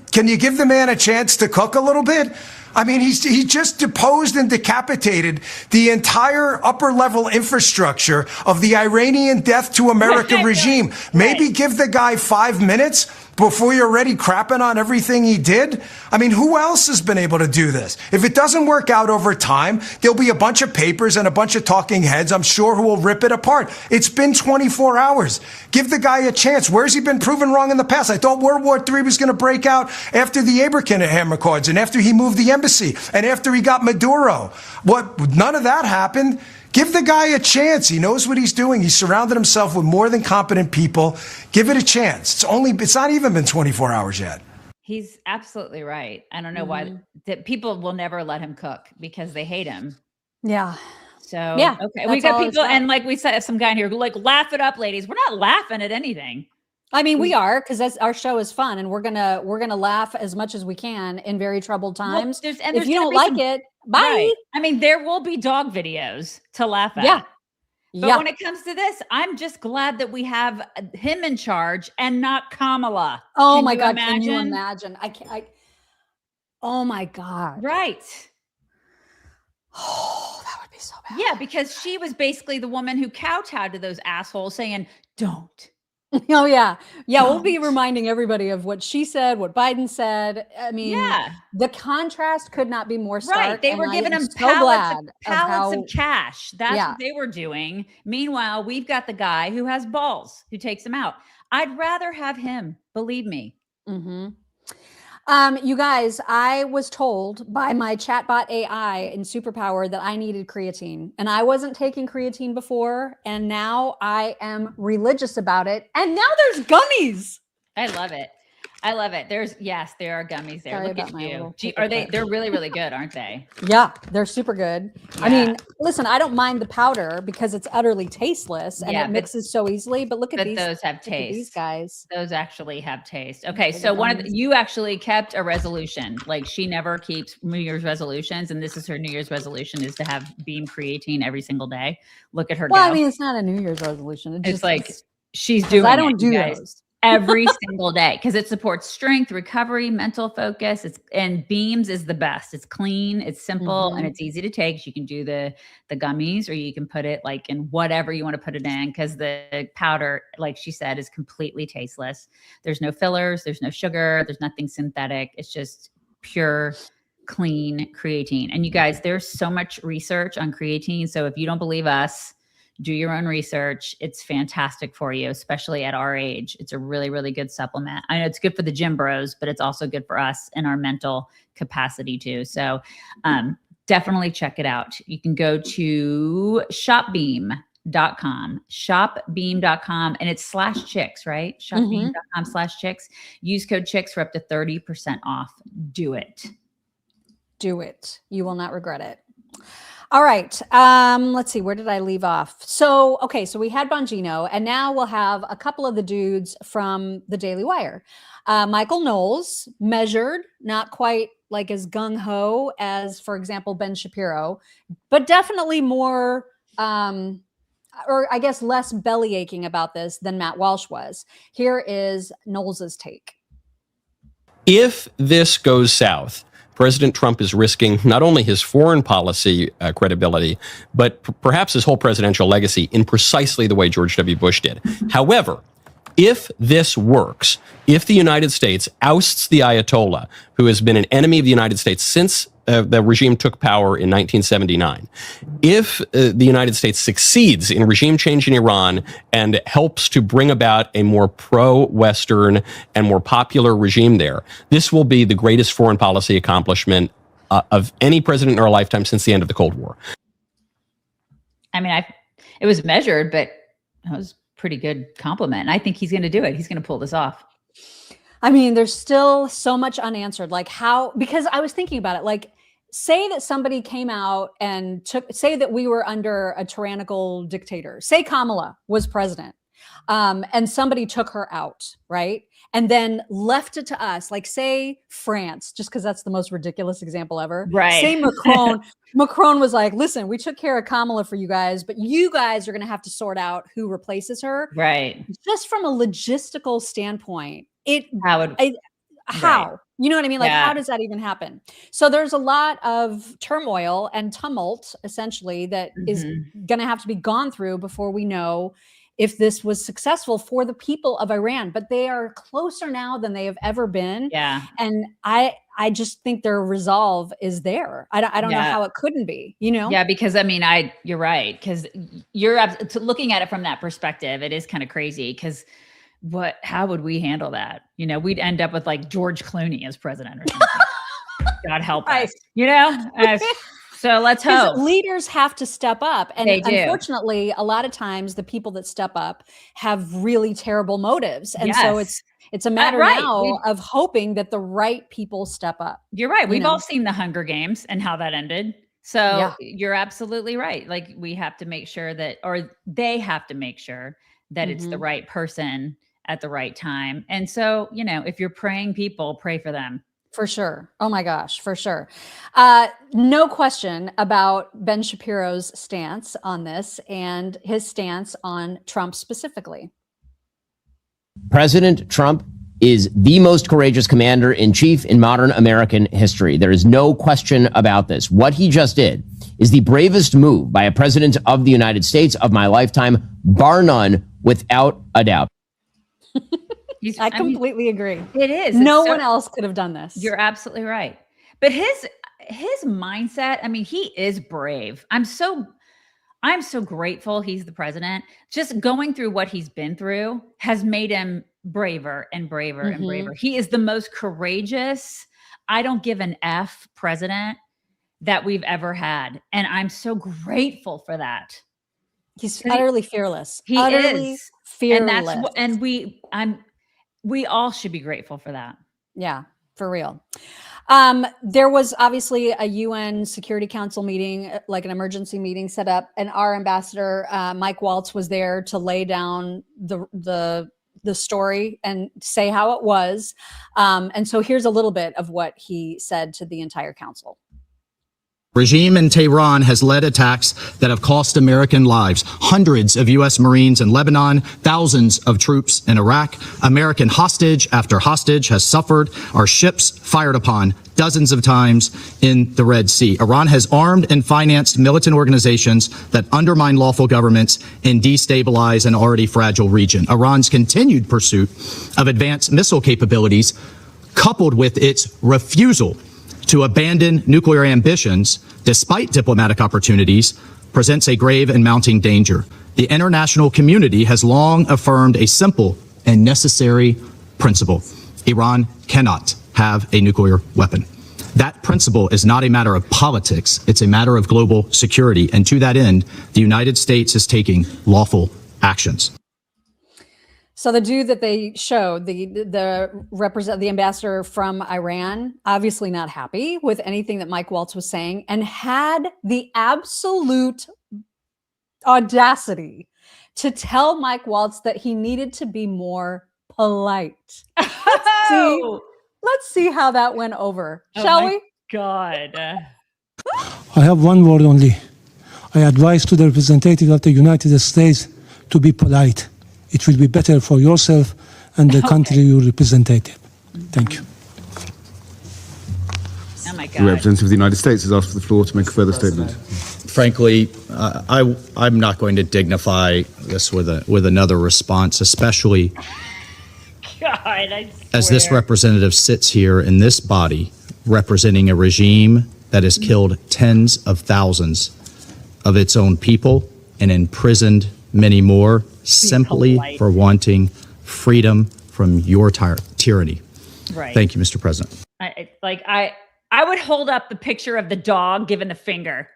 the man a chance to cook a little bit? I mean, he just deposed and decapitated the entire upper level infrastructure of the Iranian death to America regime. Maybe give the guy 5 minutes before you're already crapping on everything he did. I mean, who else has been able to do this? If it doesn't work out over time, there'll be a bunch of papers and a bunch of talking heads, I'm sure, who will rip it apart. It's been 24 hours. Give the guy a chance. Where's he been proven wrong in the past? I thought World War III was going to break out after the Abraham Accords and after he moved the embassy and after he got Maduro. None of that happened. Give the guy a chance. He knows what he's doing. He's surrounded himself with more than competent people. Give it a chance. It's not even been 24 hours yet. He's absolutely right. I don't know why people will never let him cook because they hate him. Yeah. So, okay. We got people, and like we said, some guy in here, laugh it up, ladies. We're not laughing at anything. I mean, we are, because our show is fun, and we're gonna laugh as much as we can in very troubled times. Well, if you don't like it, bye. Right. I mean, there will be dog videos to laugh at. But when it comes to this, I'm just glad that we have him in charge and not Kamala. Oh my God! Can you imagine? I can't. Oh my God! Right. Oh, that would be so bad. Yeah, because she was basically the woman who kowtowed to those assholes, saying, "Don't." Oh yeah. We'll be reminding everybody of what she said, what Biden said. I mean, the contrast could not be more stark. Right. They were giving him pallets of cash. That's what they were doing. Meanwhile, we've got the guy who has balls, who takes him out. I'd rather have him, believe me. Mm-hmm. You guys, I was told by my chatbot AI in Superpower that I needed creatine, and I wasn't taking creatine before, and now I am religious about it. And now there's gummies. I love it. There are gummies there. Sorry, look at you. They're really, really good, aren't they? Yeah, they're super good. Yeah. I mean, listen, I don't mind the powder because it's utterly tasteless and it mixes so easily. But look at these. Those have taste. These guys. Those actually have taste. Okay, so you actually kept a resolution. Like, she never keeps New Year's resolutions, and this is her New Year's resolution, is to have Beam creatine every single day. Look at her. Well, I mean, it's not a New Year's resolution. It's like she's doing. I don't do those. Every single day, because it supports strength, recovery, mental focus. And Beams is the best. It's clean, it's simple, and it's easy to take. You can do the gummies, or you can put it in whatever you want to put it in, because the powder, like she said, is completely tasteless. There's no fillers, there's no sugar, there's nothing synthetic. It's just pure, clean creatine. And you guys, there's so much research on creatine. So if you don't believe us, do your own research. It's fantastic for you, especially at our age. It's a really, really good supplement. I know it's good for the gym bros, but it's also good for us and our mental capacity too. So definitely check it out. You can go to shopbeam.com, and it's /chicks, right? Shopbeam.com/chicks. Use code chicks for up to 30% off. Do it. Do it. You will not regret it. All right. Let's see. Where did I leave off? So we had Bongino, and now we'll have a couple of the dudes from the Daily Wire. Michael Knowles, measured, not quite like as gung-ho as, for example, Ben Shapiro, but definitely more, or I guess less belly aching about this than Matt Walsh was. Here is Knowles's take. If this goes south, President Trump is risking not only his foreign policy credibility, but perhaps his whole presidential legacy in precisely the way George W. Bush did. However, if this works, if the United States ousts the Ayatollah, who has been an enemy of the United States since the regime took power in 1979, if the United States succeeds in regime change in Iran and helps to bring about a more pro-Western and more popular regime there, this will be the greatest foreign policy accomplishment of any president in our lifetime since the end of the Cold War. I mean, it was measured, but it was pretty good compliment. I think he's going to do it. He's going to pull this off. I mean, there's still so much unanswered. Like how, because I was thinking about it, like say that somebody came out and say that we were under a tyrannical dictator, say Kamala was president, and somebody took her out, right? And then left it to us, like say France, just because that's the most ridiculous example ever. Right. Say Macron, Macron was like, listen, we took care of Kamala for you guys, but you guys are going to have to sort out who replaces her. Right. Just from a logistical standpoint, how? Right. You know what I mean? Like, how does that even happen? So there's a lot of turmoil and tumult, essentially, that is going to have to be gone through before we know if this was successful for the people of Iran. But they are closer now than they have ever been. Yeah. And I just think their resolve is there. I don't know how it couldn't be, you know? Yeah, because I mean, you're right. Because you're looking at it from that perspective, it is kind of crazy because how would we handle that? You know, we'd end up with like George Clooney as president or something. God help us, you know? So let's hope. Leaders have to step up. And unfortunately, a lot of times the people that step up have really terrible motives. And so it's a matter now of hoping that the right people step up. You're right. We've all seen the Hunger Games and how that ended. So you're absolutely right. Like we have to make sure that, or they have to make sure that it's the right person at the right time. And so, you know, if you're praying people, pray for them. For sure. Oh my gosh, for sure. No question about Ben Shapiro's stance on this and his stance on Trump specifically. President Trump is the most courageous commander in chief in modern American history. There is no question about this. What he just did is the bravest move by a president of the United States of my lifetime, bar none, without a doubt. I completely agree. It is. No one else could have done this. You're absolutely right. But his mindset, I mean, he is brave. I'm so grateful he's the president. Just going through what he's been through has made him braver and braver and braver. He is the most courageous, I don't give an F president that we've ever had. And I'm so grateful for that. He's utterly fearless. He is fearless. And we all should be grateful for that. Yeah, for real. There was obviously a UN Security Council meeting, like an emergency meeting set up, and our ambassador, Mike Waltz, was there to lay down the story and say how it was. And so here's a little bit of what he said to the entire council. Regime in Tehran has led attacks that have cost American lives. Hundreds of U.S. Marines in Lebanon, thousands of troops in Iraq. American hostage after hostage has suffered. Our ships fired upon dozens of times in the Red Sea. Iran has armed and financed militant organizations that undermine lawful governments and destabilize an already fragile region. Iran's continued pursuit of advanced missile capabilities, coupled with its refusal to abandon nuclear ambitions, despite diplomatic opportunities, presents a grave and mounting danger. The international community has long affirmed a simple and necessary principle. Iran cannot have a nuclear weapon. That principle is not a matter of politics, it's a matter of global security. And to that end, the United States is taking lawful actions. So the dude that they showed, the ambassador from Iran, obviously not happy with anything that Mike Waltz was saying, and had the absolute audacity to tell Mike Waltz that he needed to be more polite. Let's see how that went over, shall we? God. I have one word only. I advise to the representative of the United States to be polite. It will be better for yourself and the country you represent. Thank you. Oh my God. The representative of the United States has asked for the floor to make a further statement. Frankly, I'm not going to dignify this with another response, especially God, as this representative sits here in this body representing a regime that has killed tens of thousands of its own people and imprisoned many more simply for wanting freedom from your tyranny. Right. Thank you, Mr. President. I would hold up the picture of the dog giving the finger.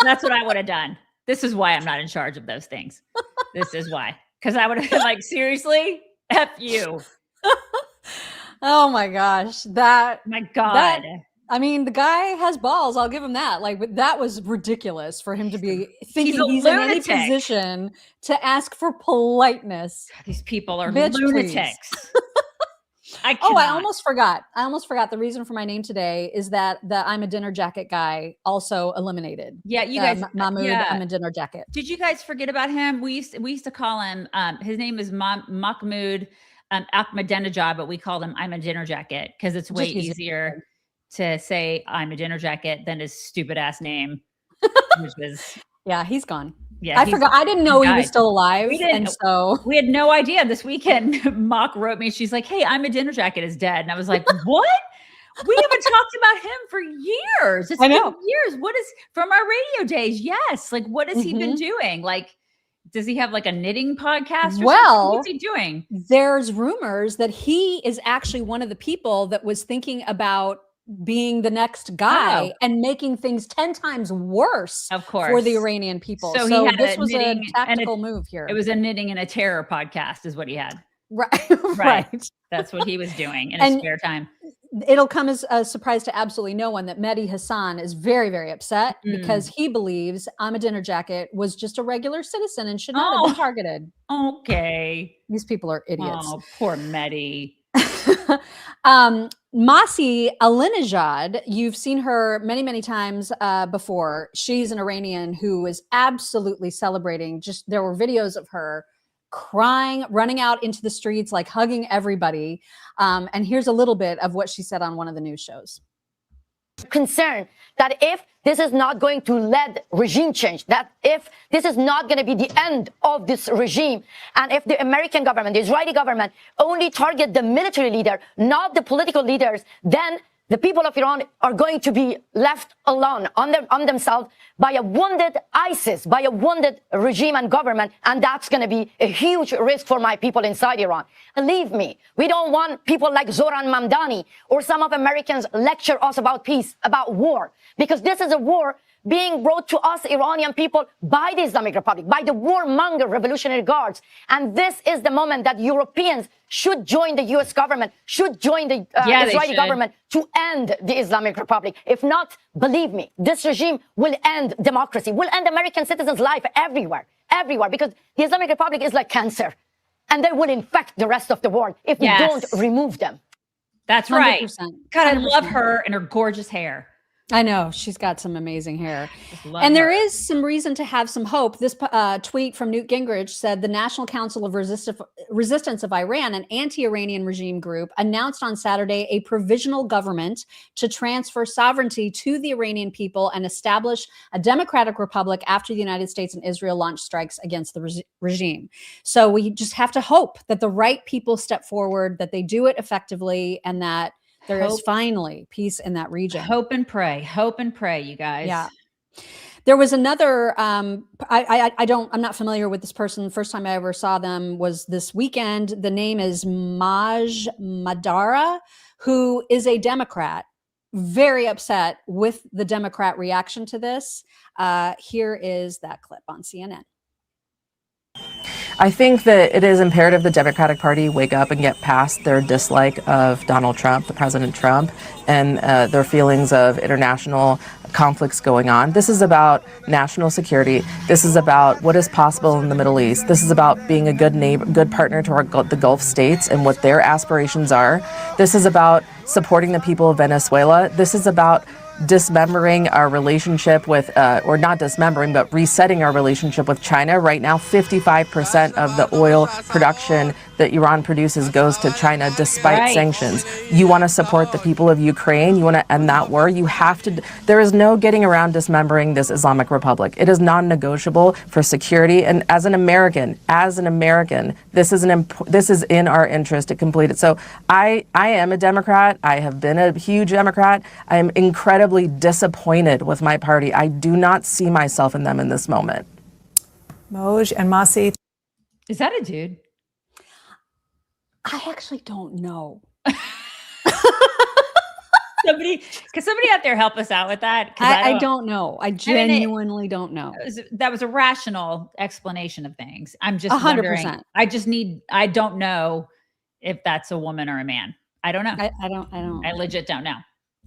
That's what I would have done. This is why I'm not in charge of those things. This is why. Because I would have been like, seriously? F you. Oh my gosh. My God. I mean, the guy has balls. I'll give him that. Like, that was ridiculous for him to be thinking he's in any position to ask for politeness. These people are lunatics. I almost forgot. The reason for my name today is that the I'm a dinner jacket guy also eliminated. Yeah, you guys. Mahmoud, I'm a dinner jacket. Did you guys forget about him? We used to call him. His name is Mahmoud Ahmadinejad, but we called him I'm a dinner jacket because it's way easier to say I'm a dinner jacket than his stupid ass name, which was he's gone. Yeah, I forgot. I didn't know he was still alive, and so we had no idea. This weekend, Mock wrote me. She's like, "Hey, I'm a dinner jacket is dead," and I was like, "What? We haven't talked about him for years. It's been years. What is from our radio days? Yes. Like, what has he been doing? Like, does he have like a knitting podcast? Or something? What's he doing? There's rumors that he is actually one of the people that was thinking about being the next guy and making things 10 times worse, of course, for the Iranian people. So this was a tactical move here. It was a knitting and a terror podcast is what he had. Right. Right. That's what he was doing in his spare time. It'll come as a surprise to absolutely no one that Mehdi Hassan is very, very upset because he believes I'm a dinner jacket was just a regular citizen and should not have been targeted. Okay. These people are idiots. Oh, poor Mehdi. Masih Alinejad, you've seen her many, many times before. She's an Iranian who is absolutely celebrating. There were videos of her crying, running out into the streets, like hugging everybody. And here's a little bit of what she said on one of the news shows. Concerned that if this is not going to lead regime change, that if this is not going to be the end of this regime, and if the American government, the Israeli government, only target the military leader, not the political leaders, then the people of Iran are going to be left alone on themselves by a wounded ISIS, by a wounded regime and government, and that's going to be a huge risk for my people inside Iran. Believe me, we don't want people like Zoran Mamdani or some of Americans lecture us about peace, about war, because this is a war being brought to us Iranian people by the Islamic Republic, by the warmonger Revolutionary Guards. And this is the moment that Europeans should join the US government, should join the Israeli government to end the Islamic Republic. If not, believe me, this regime will end democracy, will end American citizens' life everywhere, because the Islamic Republic is like cancer and they will infect the rest of the world if we don't remove them. That's 100%. Right. God, I love her and her gorgeous hair. I know. She's got some amazing hair. And there is some reason to have some hope. This tweet from Newt Gingrich said the National Council of Resistance of Iran, an anti-Iranian regime group, announced on Saturday a provisional government to transfer sovereignty to the Iranian people and establish a democratic republic after the United States and Israel launched strikes against the regime. So we just have to hope that the right people step forward, that they do it effectively, and that there is finally peace in that region. Hope and pray, you guys. Yeah. There was another, I'm not familiar with this person. First time I ever saw them was this weekend. The name is Maj Madara, who is a Democrat, very upset with the Democrat reaction to this. Here is that clip on CNN. I think that it is imperative the Democratic Party wake up and get past their dislike of Donald Trump, the President Trump, and their feelings of international conflicts going on. This is about national security. This is about what is possible in the Middle East. This is about being a good neighbor, good partner to the Gulf states and what their aspirations are. This is about supporting the people of Venezuela. This is about dismembering our relationship with, or not dismembering, but resetting our relationship with China. Right now, 55% of the oil production that Iran produces goes to China despite sanctions. You want to support the people of Ukraine, you want to end that war, you have to, there is no getting around dismembering this Islamic Republic. It is non-negotiable for security, and as an American, this is in our interest to complete it. So I am a Democrat. I have been a huge Democrat. I am incredibly disappointed with my party. I do not see myself in them in this moment. Moj and Massie. Is that a dude? I actually don't know. Could somebody out there help us out with that? I don't know. I genuinely don't know. That was a rational explanation of things. I'm just 100%. I don't know if that's a woman or a man. I don't know. I don't. I legit don't know.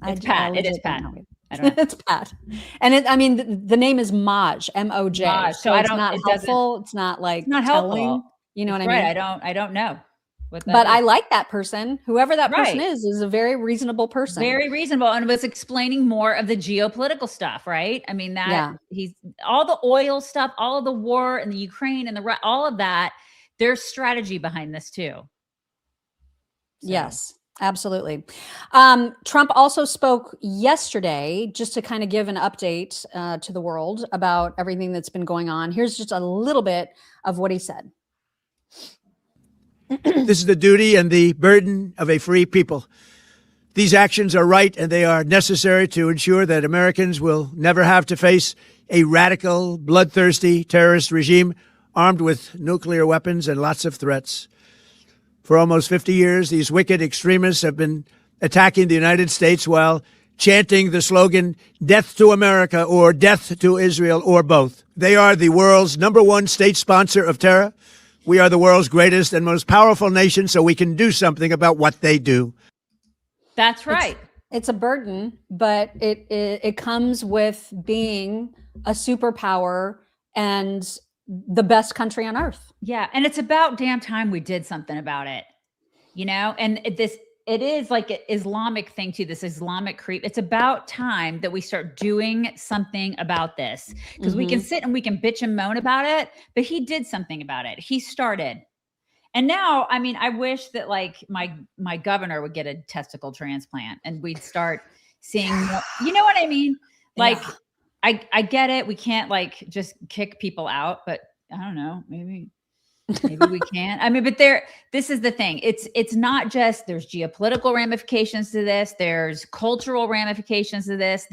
It's Pat. It is Pat. I don't know. It's Pat. And the name is Maj, M-O-J. Maj, so it's not helpful. It's not like not telling. Helpful. You know what I right. mean? I don't know. But I like that person. Whoever that person is a very reasonable person. Very reasonable, and was explaining more of the geopolitical stuff, right? I mean, he's all the oil stuff, all of the war in the Ukraine and all of that. There's strategy behind this too. So. Yes, absolutely. Trump also spoke yesterday, just to kind of give an update to the world about everything that's been going on. Here's just a little bit of what he said. This is the duty and the burden of a free people. These actions are right and they are necessary to ensure that Americans will never have to face a radical, bloodthirsty terrorist regime armed with nuclear weapons and lots of threats. For almost 50 years, these wicked extremists have been attacking the United States while chanting the slogan, "Death to America" or "Death to Israel" or both. They are the world's #1 state sponsor of terror. We are the world's greatest and most powerful nation, so we can do something about what they do. That's right. It's a burden, but it comes with being a superpower and the best country on earth. Yeah, and it's about damn time we did something about it, you know? And it is like an Islamic thing too, this Islamic creep. It's about time that we start doing something about this, because we can sit and we can bitch and moan about it, but he did something about it. He started. And now, I mean, I wish that like my governor would get a testicle transplant and we'd start seeing more, you know what I mean? Like, I get it. We can't like just kick people out, but I don't know, maybe we can. I mean, but this is the thing. It's not just, there's geopolitical ramifications to this. There's cultural ramifications to this.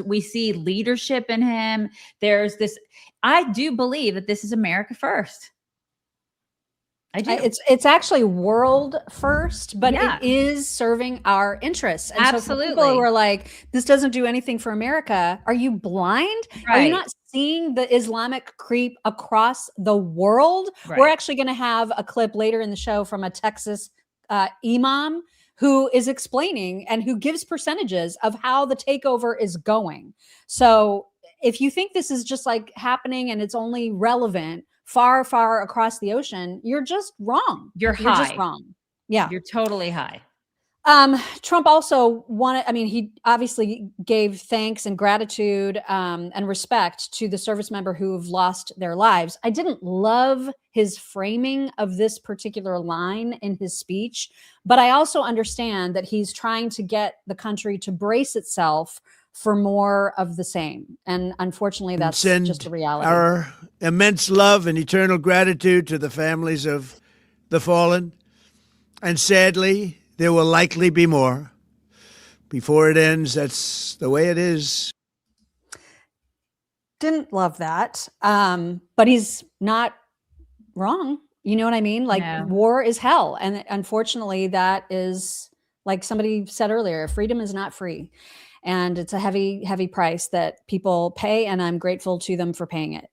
We see leadership in him. There's this, I do believe that this is America first. I do. It's actually world first, but it is serving our interests. And absolutely. So for people who are like, this doesn't do anything for America, are you blind? Right. Are you not seeing the Islamic creep across the world? Right. We're actually going to have a clip later in the show from a Texas imam who is explaining and who gives percentages of how the takeover is going. So if you think this is just like happening and it's only relevant far, far across the ocean, you're just wrong. You're just wrong. Yeah. You're totally high. Trump also he obviously gave thanks and gratitude and respect to the service member who have lost their lives. I didn't love his framing of this particular line in his speech, but I also understand that he's trying to get the country to brace itself for more of the same. And unfortunately, that's just a reality. Our immense love and eternal gratitude to the families of the fallen. And sadly, there will likely be more. Before it ends, that's the way it is. Didn't love that. But he's not wrong. You know what I mean? Like, war is hell. And unfortunately, that is, like somebody said earlier, freedom is not free. And it's a heavy, heavy price that people pay, and I'm grateful to them for paying it.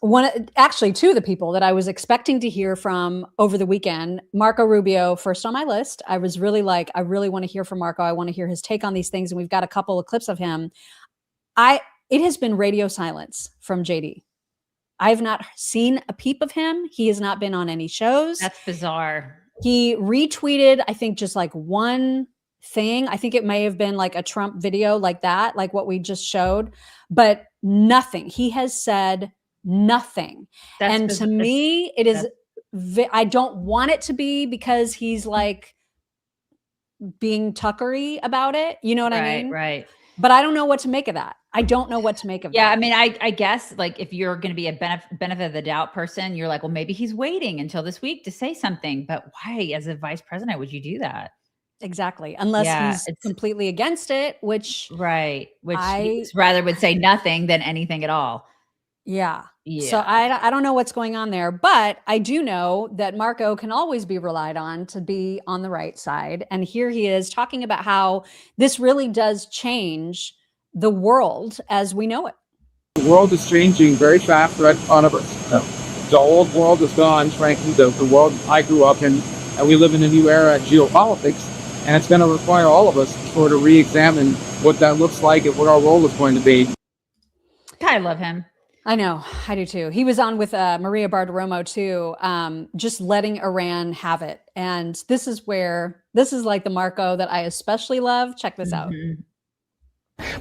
two of the people that I was expecting to hear from over the weekend, Marco Rubio, first on my list. I was really like, I really want to hear from Marco. I want to hear his take on these things. And we've got a couple of clips of him. It has been radio silence from JD. I have not seen a peep of him. He has not been on any shows. That's bizarre. He retweeted, I think, just like one thing. I think it may have been like a Trump video like that, like what we just showed, but nothing. He has said nothing. And to me, it is, I don't want it to be because he's like being Tuckery about it. You know what I mean? Right. But I don't know what to make of that. I don't know what to make of that. Yeah, I mean, I guess like if you're going to be a benefit of the doubt person, you're like, well, maybe he's waiting until this week to say something. But why, as a vice president, would you do that? Exactly. Unless he's completely against it, which he rather would say nothing than anything at all. Yeah. So I don't know what's going on there, but I do know that Marco can always be relied on to be on the right side. And here he is talking about how this really does change the world as we know it. The world is changing very fast right in front of us. The old world is gone, frankly, the world I grew up in, and we live in a new era of geopolitics, and it's going to require all of us to sort of re-examine what that looks like and what our role is going to be. I love him. I know, I do too. He was on with Maria Bartiromo too, just letting Iran have it. And this is like the Marco that I especially love. Check this out.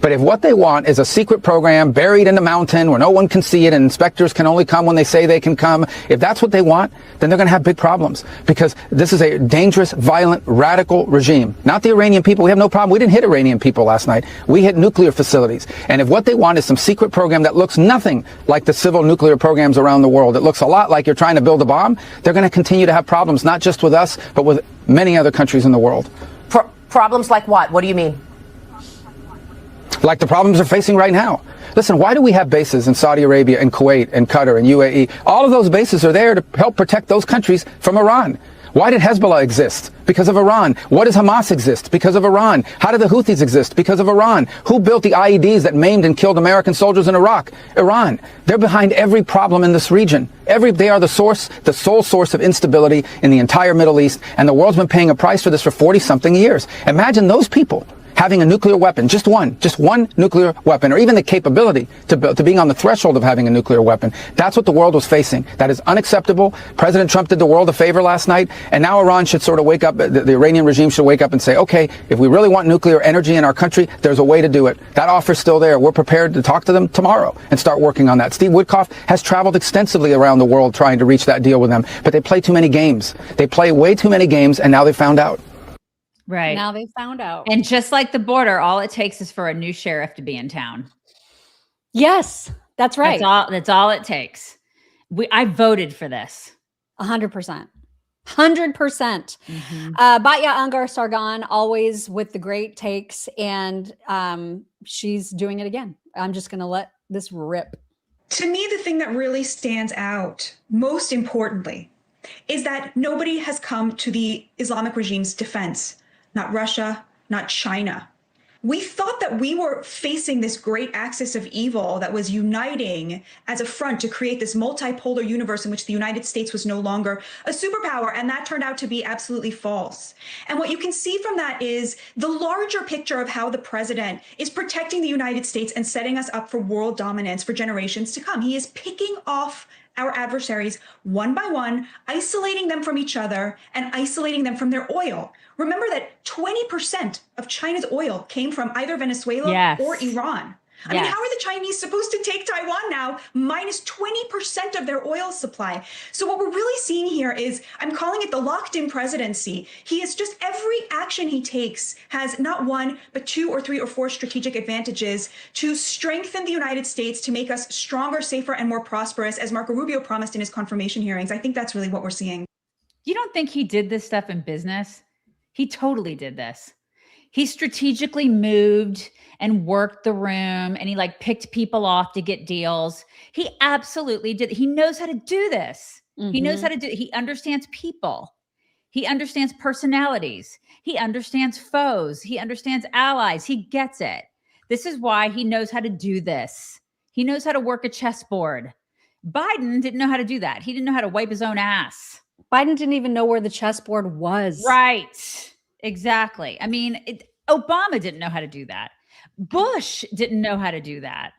But if what they want is a secret program buried in the mountain where no one can see it and inspectors can only come when they say they can come, if that's what they want, then they're going to have big problems, because this is a dangerous, violent, radical regime. Not the Iranian people. We have no problem. We didn't hit Iranian people last night. We hit nuclear facilities. And if what they want is some secret program that looks nothing like the civil nuclear programs around the world, it looks a lot like you're trying to build a bomb, they're going to continue to have problems, not just with us, but with many other countries in the world. Problems like what? What do you mean? Like the problems they're facing right now. Listen, why do we have bases in Saudi Arabia and Kuwait and Qatar and UAE? All of those bases are there to help protect those countries from Iran. Why did Hezbollah exist? Because of Iran. What does Hamas exist? Because of Iran. How did the Houthis exist? Because of Iran. Who built the IEDs that maimed and killed American soldiers in Iraq? Iran. They're behind every problem in this region. They are the sole source of instability in the entire Middle East, and the world's been paying a price for this for 40-something years. Imagine those people having a nuclear weapon, just one nuclear weapon, or even the capability to being on the threshold of having a nuclear weapon. That's what the world was facing. That is unacceptable. President Trump did the world a favor last night, and now Iran should sort of wake up, the Iranian regime should wake up and say, okay, if we really want nuclear energy in our country, there's a way to do it. That offer's still there. We're prepared to talk to them tomorrow and start working on that. Steve Witkoff has traveled extensively around the world trying to reach that deal with them, but they play too many games. They play way too many games, and now they found out. Right. Now they found out. And just like the border, all it takes is for a new sheriff to be in town. Yes, that's right. That's all it takes. I voted for this. 100%. 100%. Batya Angar Sargon, always with the great takes, and she's doing it again. I'm just going to let this rip. To me, the thing that really stands out, most importantly, is that nobody has come to the Islamic regime's defense. Not Russia, not China. We thought that we were facing this great axis of evil that was uniting as a front to create this multipolar universe in which the United States was no longer a superpower, and that turned out to be absolutely false. And what you can see from that is the larger picture of how the president is protecting the United States and setting us up for world dominance for generations to come. He is picking off our adversaries one by one, isolating them from each other and isolating them from their oil. Remember that 20% of China's oil came from either Venezuela or Iran. I mean, how are the Chinese supposed to take Taiwan now, minus 20% of their oil supply? So what we're really seeing here is, I'm calling it the locked-in presidency. He is just, every action he takes has not one, but 2 or 3 or 4 strategic advantages to strengthen the United States, to make us stronger, safer, and more prosperous, as Marco Rubio promised in his confirmation hearings. I think that's really what we're seeing. You don't think he did this stuff in business? He totally did this. He strategically moved and worked the room, and he like picked people off to get deals. He absolutely did. He knows how to do this. He knows how to do it. He understands people. He understands personalities. He understands foes. He understands allies. He gets it. This is why he knows how to do this. He knows how to work a chessboard. Biden didn't know how to do that. He didn't know how to wipe his own ass. Biden didn't even know where the chessboard was. Right. Exactly. I mean, Obama didn't know how to do that. Bush didn't know how to do that.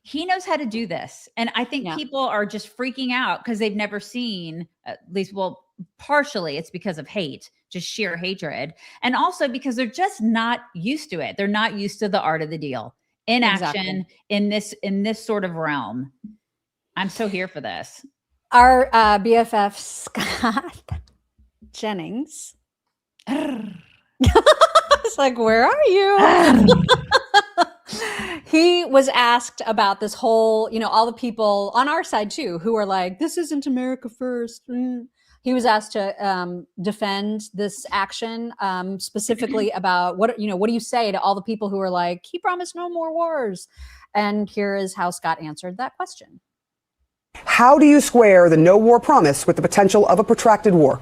He knows how to do this. And I think people are just freaking out because they've never seen, at least, well, partially it's because of hate, just sheer hatred. And also because they're just not used to it. They're not used to the art of the deal in action in this sort of realm. I'm so here for this. Our BFF Scott Jennings. It's like, where are you? He was asked about this whole, all the people on our side too, who are like, this isn't America first. He was asked to defend this action, specifically about what do you say to all the people who are like, he promised no more wars? And here is how Scott answered that question. How do you square the no war promise with the potential of a protracted war?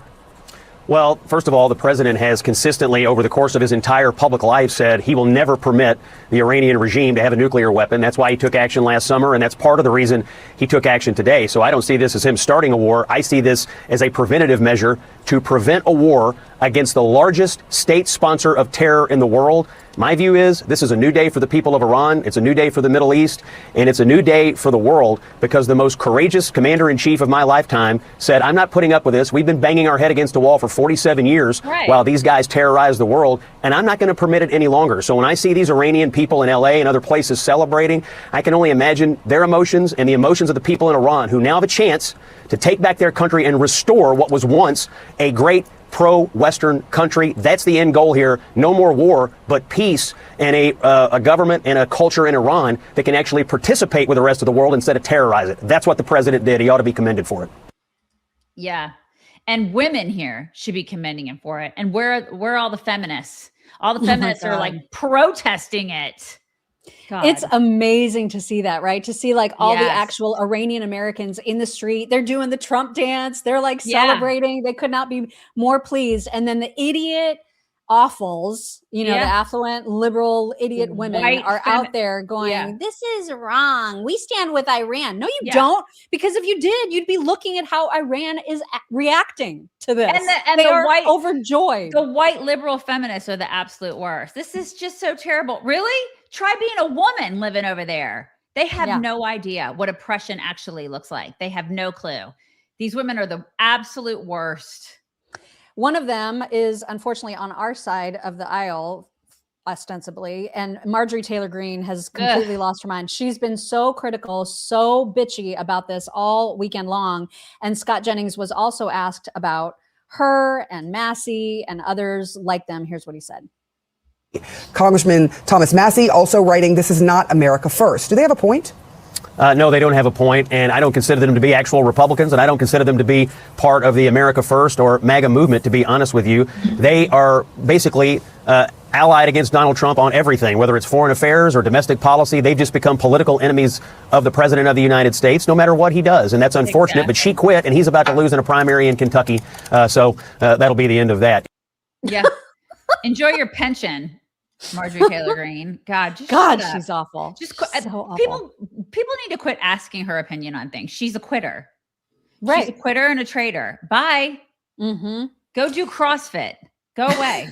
Well, first of all, the president has consistently, over the course of his entire public life, said he will never permit the Iranian regime to have a nuclear weapon. That's why he took action last summer, and that's part of the reason he took action today. So I don't see this as him starting a war. I see this as a preventative measure to prevent a war against the largest state sponsor of terror in the world. My view is this is a new day for the people of Iran. It's a new day for the Middle East, and it's a new day for the world because the most courageous commander-in-chief of my lifetime said, I'm not putting up with this. We've been banging our head against a wall for 47 years while these guys terrorize the world, and I'm not going to permit it any longer. So when I see these Iranian people in LA and other places celebrating, I can only imagine their emotions and the emotions of the people in Iran who now have a chance to take back their country and restore what was once a great pro-Western country. That's the end goal here. No more war, but peace and a government and a culture in Iran that can actually participate with the rest of the world instead of terrorize it. That's what the president did. He ought to be commended for it. Yeah. And women here should be commending him for it. And where are all the feminists? All the feminists are like protesting it. God. It's amazing to see that, right? To see like all the actual Iranian Americans in the street. They're doing the Trump dance. They're like celebrating. They could not be more pleased. And then the idiot awfuls, the affluent, liberal, idiot women are out there going, this is wrong. We stand with Iran. No, you don't. Because if you did, you'd be looking at how Iran is reacting to this. And they the are white, overjoyed. The white liberal feminists are the absolute worst. This is just so terrible. Really? Try being a woman living over there. They have no idea what oppression actually looks like. They have no clue. These women are the absolute worst. One of them is unfortunately on our side of the aisle, ostensibly, and Marjorie Taylor Greene has completely lost her mind. She's been so critical, so bitchy about this all weekend long. And Scott Jennings was also asked about her and Massie and others like them. Here's what he said. Congressman Thomas Massie also writing, this is not America first. Do they have a point? No, they don't have a point, and I don't consider them to be actual Republicans, and I don't consider them to be part of the America First or MAGA movement, to be honest with you. They are basically allied against Donald Trump on everything, whether it's foreign affairs or domestic policy. They've just become political enemies of the president of the United States, no matter what he does, and that's unfortunate, but she quit, and he's about to lose in a primary in Kentucky, so that'll be the end of that. Yeah. Enjoy your pension, Marjorie Taylor Greene. God, she's awful. Just so awful. People need to quit asking her opinion on things. She's a quitter. Right. She's a quitter and a traitor. Bye. Mm-hmm. Go do CrossFit. Go away.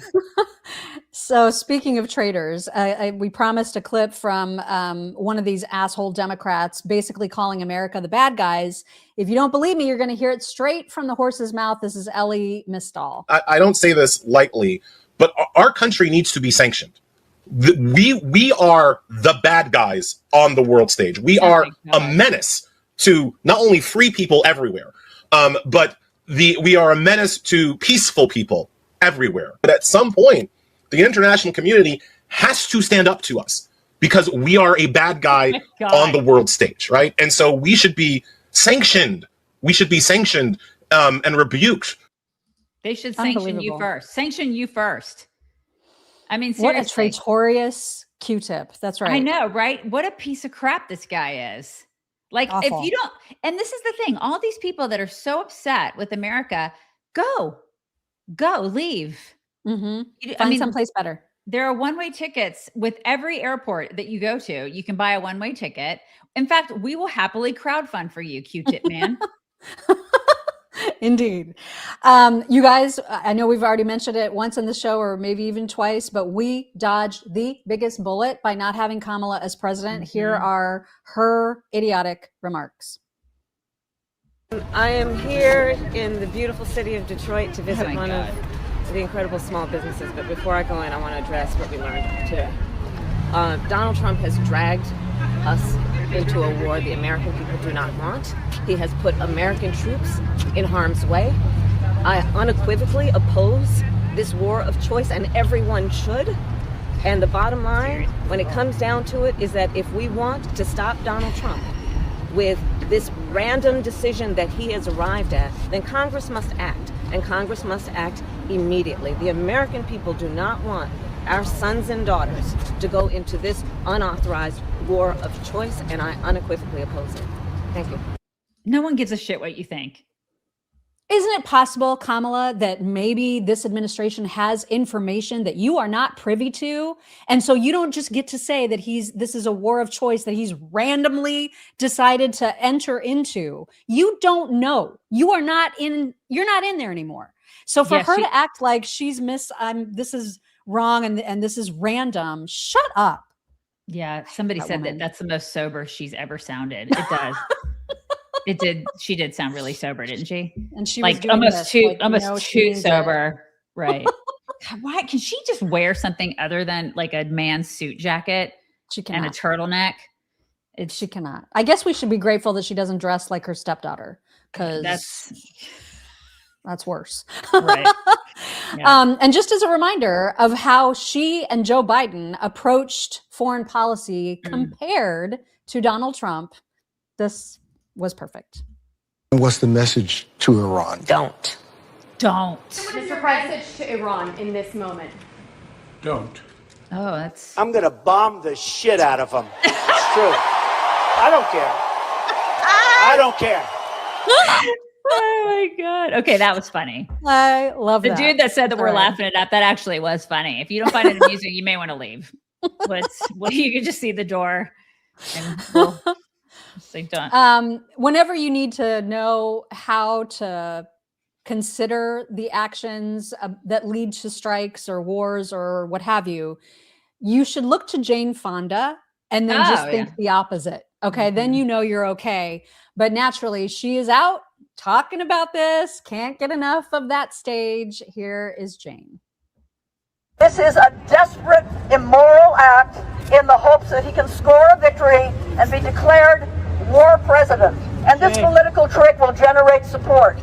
So speaking of traitors, we promised a clip from one of these asshole Democrats basically calling America the bad guys. If you don't believe me, you're going to hear it straight from the horse's mouth. This is Ellie Mistal. I don't say this lightly, but our country needs to be sanctioned. We are the bad guys on the world stage. We are a menace to not only free people everywhere, but we are a menace to peaceful people everywhere. But at some point, the international community has to stand up to us because we are a bad guy on the world stage, right? And so we should be sanctioned. We should be sanctioned and rebuked. They should sanction you first. Sanction you first. I mean, seriously. What a traitorous Q-tip. That's right. I know, right? What a piece of crap this guy is. Like, awful. If you don't, and this is the thing, all these people that are so upset with America, go, leave. Mm-hmm. Find someplace better. There are one-way tickets with every airport that you go to. You can buy a one-way ticket, In fact, we will happily crowdfund for you, Q-tip man. Indeed. You guys, I know we've already mentioned it once in the show or maybe even twice, but we dodged the biggest bullet by not having Kamala as president. Here are her idiotic remarks. I am here in the beautiful city of Detroit to visit one of the incredible small businesses. But before I go in, I want to address what we learned today. Donald Trump has dragged us into a war the American people do not want. He has put American troops in harm's way. I unequivocally oppose this war of choice, and everyone should. And the bottom line, when it comes down to it, is that if we want to stop Donald Trump with this random decision that he has arrived at, then Congress must act, and Congress must act immediately. The American people do not want our sons and daughters to go into this unauthorized war of choice, and I unequivocally oppose it. Thank you. No one gives a shit what you think. Isn't it possible, Kamala, that maybe this administration has information that you are not privy to? And so you don't just get to say that this is a war of choice that he's randomly decided to enter into. You don't know. You're not in there anymore. So for her to act like she's this is wrong and this is random, shut up. Yeah, somebody said that that's the most sober she's ever sounded. It does. It did. She did sound really sober, didn't she? And she like was almost too too sober. Right. Why can she just wear something other than like a man's suit jacket and a turtleneck? She cannot. I guess we should be grateful that she doesn't dress like her stepdaughter, because that's worse. Right. Yeah. And just as a reminder of how she and Joe Biden approached foreign policy compared to Donald Trump, this was perfect. What's the message to Iran? Don't. Mr. President, to Iran in this moment. Don't. Oh, that's. I'm going to bomb the shit out of them. It's true. I don't care. I don't care. Oh my God. Okay, that was funny. I love the dude that said that we're laughing it up. That actually was funny. If you don't find it amusing, you may want to leave. You can just see the door. And whenever you need to know how to consider the actions that lead to strikes or wars or what have you, you should look to Jane Fonda and then think the opposite. Okay, then you know you're okay. But naturally, she is out talking about this, can't get enough of that stage. Here is Jane. This is a desperate, immoral act in the hopes that he can score a victory and be declared war president. And this political trick will generate support.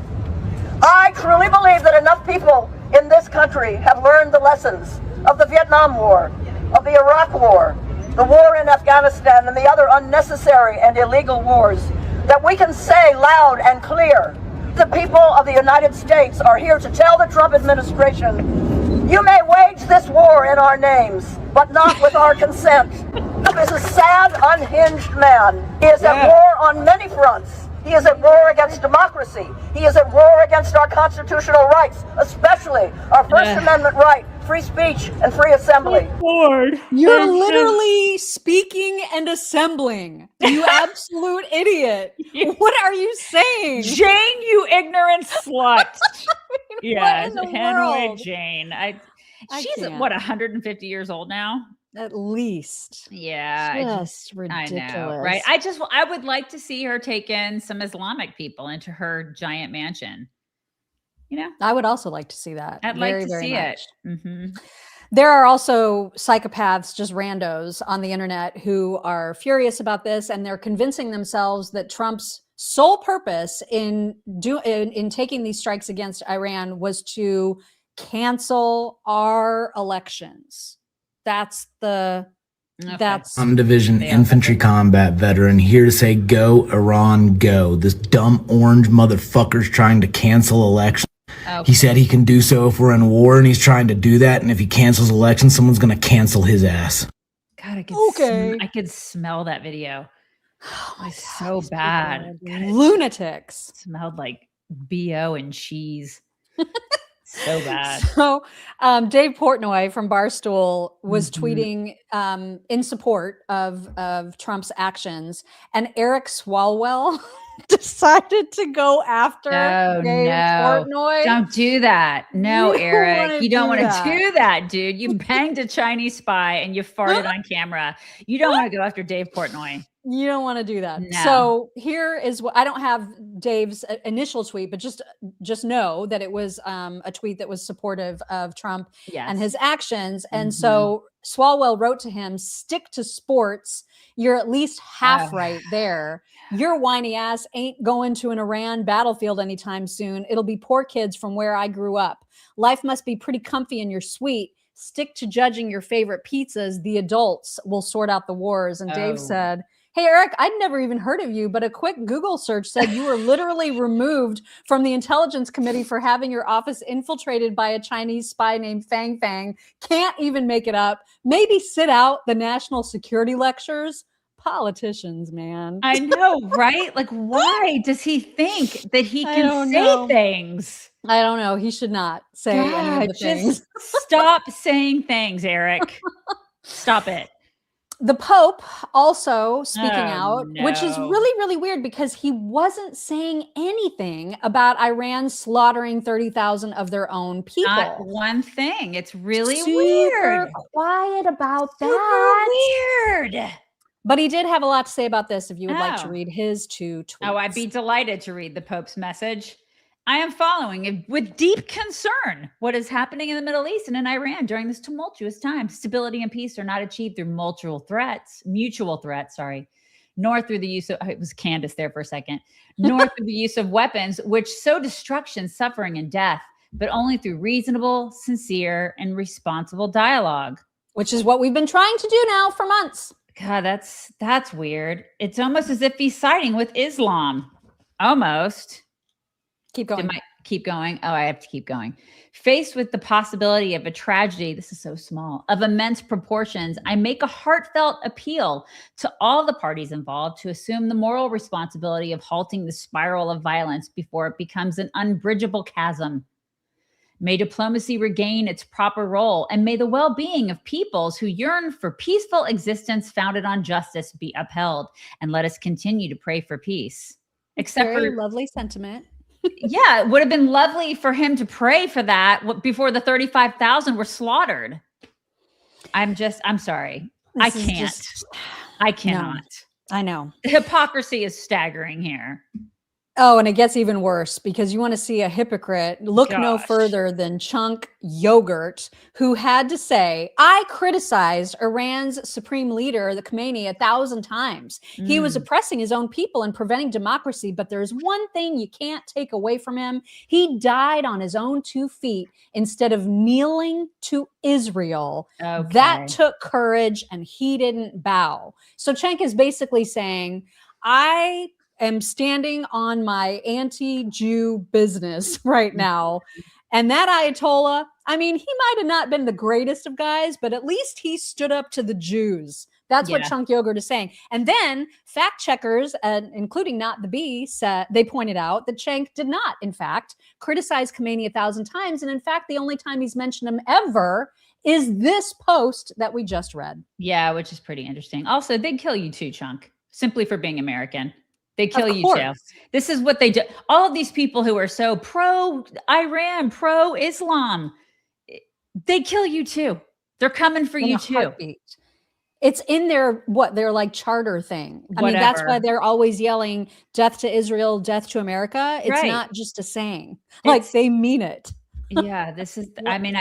I truly believe that enough people in this country have learned the lessons of the Vietnam War, of the Iraq War, the war in Afghanistan, and the other unnecessary and illegal wars, that we can say loud and clear, the people of the United States are here to tell the Trump administration, you may wage this war in our names, but not with our consent. Trump is a sad, unhinged man. He is at war on many fronts. He is at war against democracy. He is at war against our constitutional rights, especially our First Amendment right, free speech, and free assembly. Lord, you're literally speaking and assembling. You absolute idiot. What are you saying? Jane, you ignorant slut. Yes, hand away Jane. She's what, 150 years old now? At least. Yeah. Just ridiculous. I know, right? I would like to see her take in some Islamic people into her giant mansion. You know? I would also like to see that. I'd like to see it. Mm-hmm. There are also psychopaths, just randos on the internet who are furious about this, and they're convincing themselves that Trump's sole purpose in taking these strikes against Iran was to cancel our elections. That's I'm Division Infantry Combat Veteran, here to say go Iran go. This dumb orange motherfucker's trying to cancel elections. Okay. He said he can do so if we're in war, and he's trying to do that, and if he cancels elections, someone's gonna cancel his ass. God, I could smell that video. Oh my God, so bad. Lunatics. Smelled like BO and cheese. So bad. So Dave Portnoy from Barstool was tweeting in support of Trump's actions, and Eric Swalwell decided to go after Dave Portnoy. Don't do that. No, You Eric, wanna you don't do want to that. do that, dude. You banged a Chinese spy and you farted on camera. You don't want to go after Dave Portnoy. You don't want to do that. No. So here is what I don't have Dave's initial tweet, but just know that it was a tweet that was supportive of Trump and his actions. And so Swalwell wrote to him, "Stick to sports. You're at least half right there. Your whiny ass ain't going to an Iran battlefield anytime soon. It'll be poor kids from where I grew up. Life must be pretty comfy in your suite. Stick to judging your favorite pizzas. The adults will sort out the wars." And Dave said, "Hey, Eric, I'd never even heard of you, but a quick Google search said you were literally removed from the Intelligence Committee for having your office infiltrated by a Chinese spy named Fang Fang. Can't even make it up. Maybe sit out the national security lectures." Politicians, man. I know, right? Like, why does he think that he can say things? I don't know. He should not say any of the things. Stop saying things, Eric. Stop it. The Pope also speaking out, which is really, really weird because he wasn't saying anything about Iran slaughtering 30,000 of their own people. Not one thing. It's really Super weird. quiet about that. Weird. But he did have a lot to say about this if you would like to read his two tweets. Oh, I'd be delighted to read the Pope's message. "I am following with deep concern what is happening in the Middle East and in Iran during this tumultuous time. Stability and peace are not achieved through mutual threats, nor through the use of," it was Candace there for a second, "nor through the use of weapons, which sow destruction, suffering, and death, but only through reasonable, sincere, and responsible dialogue." Which is what we've been trying to do now for months. God, that's weird. It's almost as if he's siding with Islam. Almost. Keep going. Keep going. Oh, I have to keep going. "Faced with the possibility of a tragedy," this is so small, "of immense proportions, I make a heartfelt appeal to all the parties involved to assume the moral responsibility of halting the spiral of violence before it becomes an unbridgeable chasm. May diplomacy regain its proper role, and may the well-being of peoples who yearn for peaceful existence founded on justice be upheld. And let us continue to pray for peace." Except Very for lovely sentiment. Yeah, it would have been lovely for him to pray for that before the 35,000 were slaughtered. I'm sorry. I cannot. No, I know. The hypocrisy is staggering here. Oh, and it gets even worse because you want to see a hypocrite. Look no further than Cenk Uygur, who had to say, "I criticized Iran's supreme leader, the Khamenei, 1,000 times. He was oppressing his own people and preventing democracy, but there's one thing you can't take away from him. He died on his own 2 feet instead of kneeling to Israel. Okay. That took courage and he didn't bow." So Cenk is basically saying, I am standing on my anti-Jew business right now. And that Ayatollah, I mean, he might have not been the greatest of guys, but at least he stood up to the Jews. That's what Cenk Uygur is saying. And then fact checkers, including Not the Bee, they pointed out that Cenk did not, in fact, criticize Khamenei 1,000 times. And in fact, the only time he's mentioned him ever is this post that we just read. Yeah, which is pretty interesting. Also, they'd kill you too, Cenk, simply for being American. They kill you too. This is what they do. All of these people who are so pro-Iran, pro-Islam, they kill you too. They're coming for you too. Heartbeat. It's in their like charter thing. I mean, that's why they're always yelling death to Israel, death to America. It's not just a saying. Like they mean it. Yeah, this is, I mean,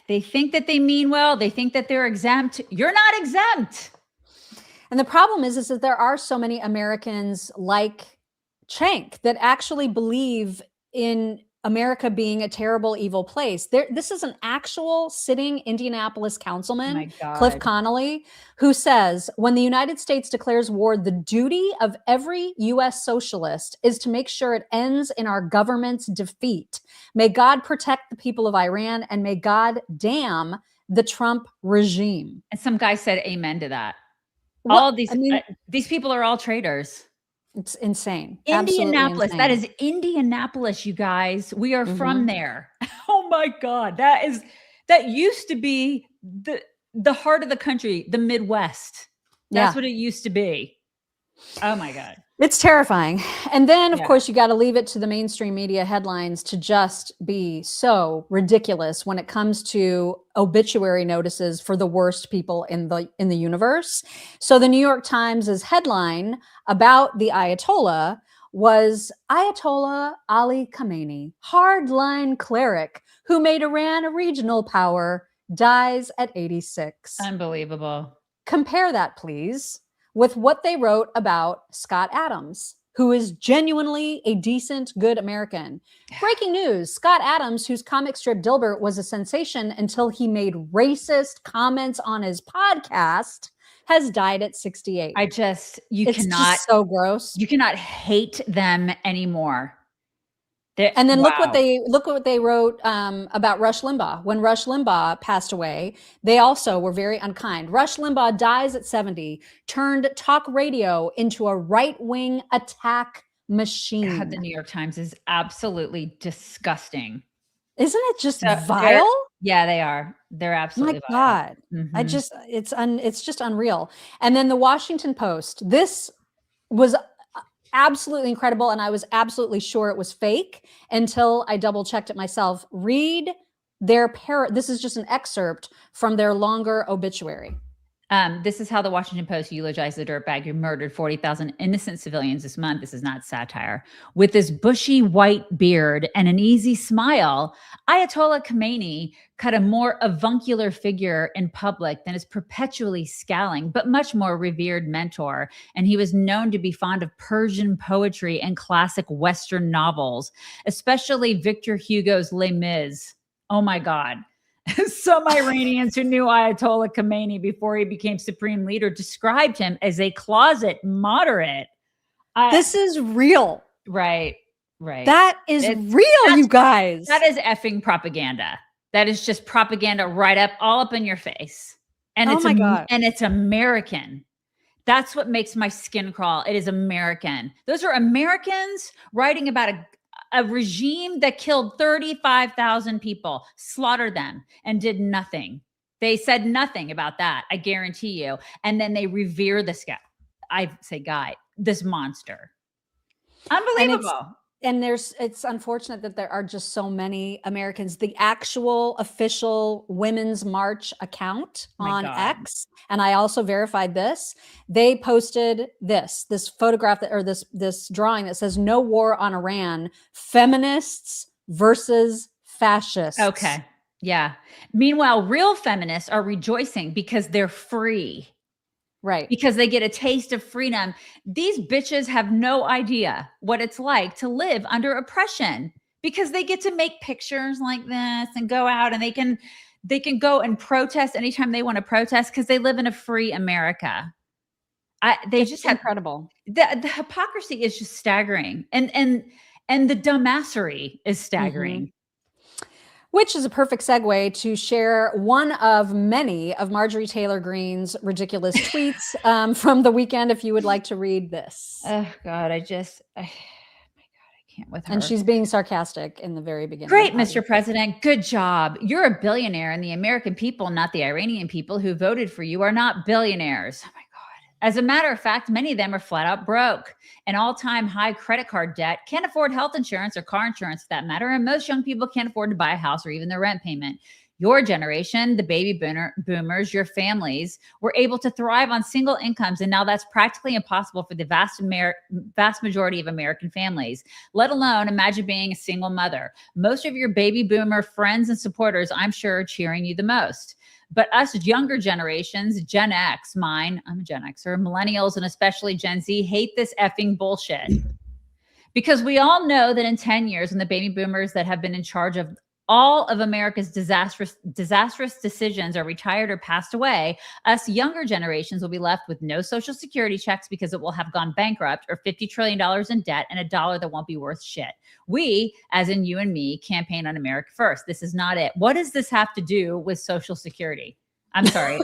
they think that they mean well. They think that they're exempt. You're not exempt. And the problem is that there are so many Americans like Cenk that actually believe in America being a terrible, evil place. This is an actual sitting Indianapolis councilman, Cliff Connolly, who says, "When the United States declares war, the duty of every U.S. socialist is to make sure it ends in our government's defeat. May God protect the people of Iran and may God damn the Trump regime." And some guy said amen to that. Well, all these, these people are all traitors. It's insane. Indianapolis. Insane. That is Indianapolis, you guys. We are from there. Oh Oh my God. That used to be the heart of the country, the Midwest. That's what it used to be. Oh my God. It's terrifying. And then, of course, you got to leave it to the mainstream media headlines to just be so ridiculous when it comes to obituary notices for the worst people in the universe. So the New York Times' headline about the Ayatollah was Ayatollah Ali Khamenei, hardline cleric who made Iran a regional power, dies at 86. Unbelievable. Compare that, please, with what they wrote about Scott Adams, who is genuinely a decent, good American. Breaking news, Scott Adams, whose comic strip Dilbert was a sensation until he made racist comments on his podcast, has died at 68. It's just so gross. You cannot hate them anymore. And then look what they wrote about Rush Limbaugh. When Rush Limbaugh passed away, they also were very unkind. Rush Limbaugh dies at 70, turned talk radio into a right-wing attack machine. God, the New York Times is absolutely disgusting. Isn't it just vile? Yeah, they are. They're absolutely vile. My God. It's just unreal. And then the Washington Post, this was absolutely incredible. And I was absolutely sure it was fake until I double checked it myself. Read their this is just an excerpt from their longer obituary. This is how the Washington Post eulogized the dirtbag who murdered 40,000 innocent civilians this month. This is not satire. With his bushy white beard and an easy smile, Ayatollah Khamenei cut a more avuncular figure in public than his perpetually scowling, but much more revered mentor. And he was known to be fond of Persian poetry and classic Western novels, especially Victor Hugo's Les Mis. Oh my God. Some Iranians who knew Ayatollah Khamenei before he became supreme leader described him as a closet moderate. This is real. Right. That is real, you guys. That is effing propaganda. That is just propaganda all up in your face. And it's American. That's what makes my skin crawl. It is American. Those are Americans writing about a regime that killed 35,000 people, slaughtered them, and did nothing. They said nothing about that, I guarantee you. And then they revere this guy, this monster. Unbelievable. And it's unfortunate that there are just so many Americans. The actual official Women's March account on X, and I also verified this, they posted this photograph this drawing that says "No war on Iran, feminists versus fascists." Okay. Yeah. Meanwhile, real feminists are rejoicing because they're free. Right. Because they get a taste of freedom. These bitches have no idea what it's like to live under oppression because they get to make pictures like this and go out and they can go and protest anytime they want to protest because they live in a free America. It's just incredible. The hypocrisy is just staggering. And the dumbassery is staggering. Mm-hmm. Which is a perfect segue to share one of many of Marjorie Taylor Greene's ridiculous tweets from the weekend, if you would like to read this. Oh, God, I can't with her. And she's being sarcastic in the very beginning. Great, Mr. President. Good job. You're a billionaire, and the American people, not the Iranian people who voted for you, are not billionaires. Oh, my God. As a matter of fact, many of them are flat out broke. An all-time high credit card debt, can't afford health insurance or car insurance for that matter, and most young people can't afford to buy a house or even their rent payment. Your generation, the baby boomers, your families, were able to thrive on single incomes, and now that's practically impossible for the vast majority of American families, let alone imagine being a single mother. Most of your baby boomer friends and supporters, I'm sure, are cheering you the most. But us younger generations, Gen X, I'm a Gen Xer, millennials, and especially Gen Z, hate this effing bullshit. Because we all know that in 10 years, when the baby boomers that have been in charge of all of America's disastrous decisions are retired or passed away, us younger generations will be left with no social security checks because it will have gone bankrupt, or $50 trillion in debt and a dollar that won't be worth shit. We, as in you and me, campaign on America First. This is not it. What does this have to do with social security? I'm sorry.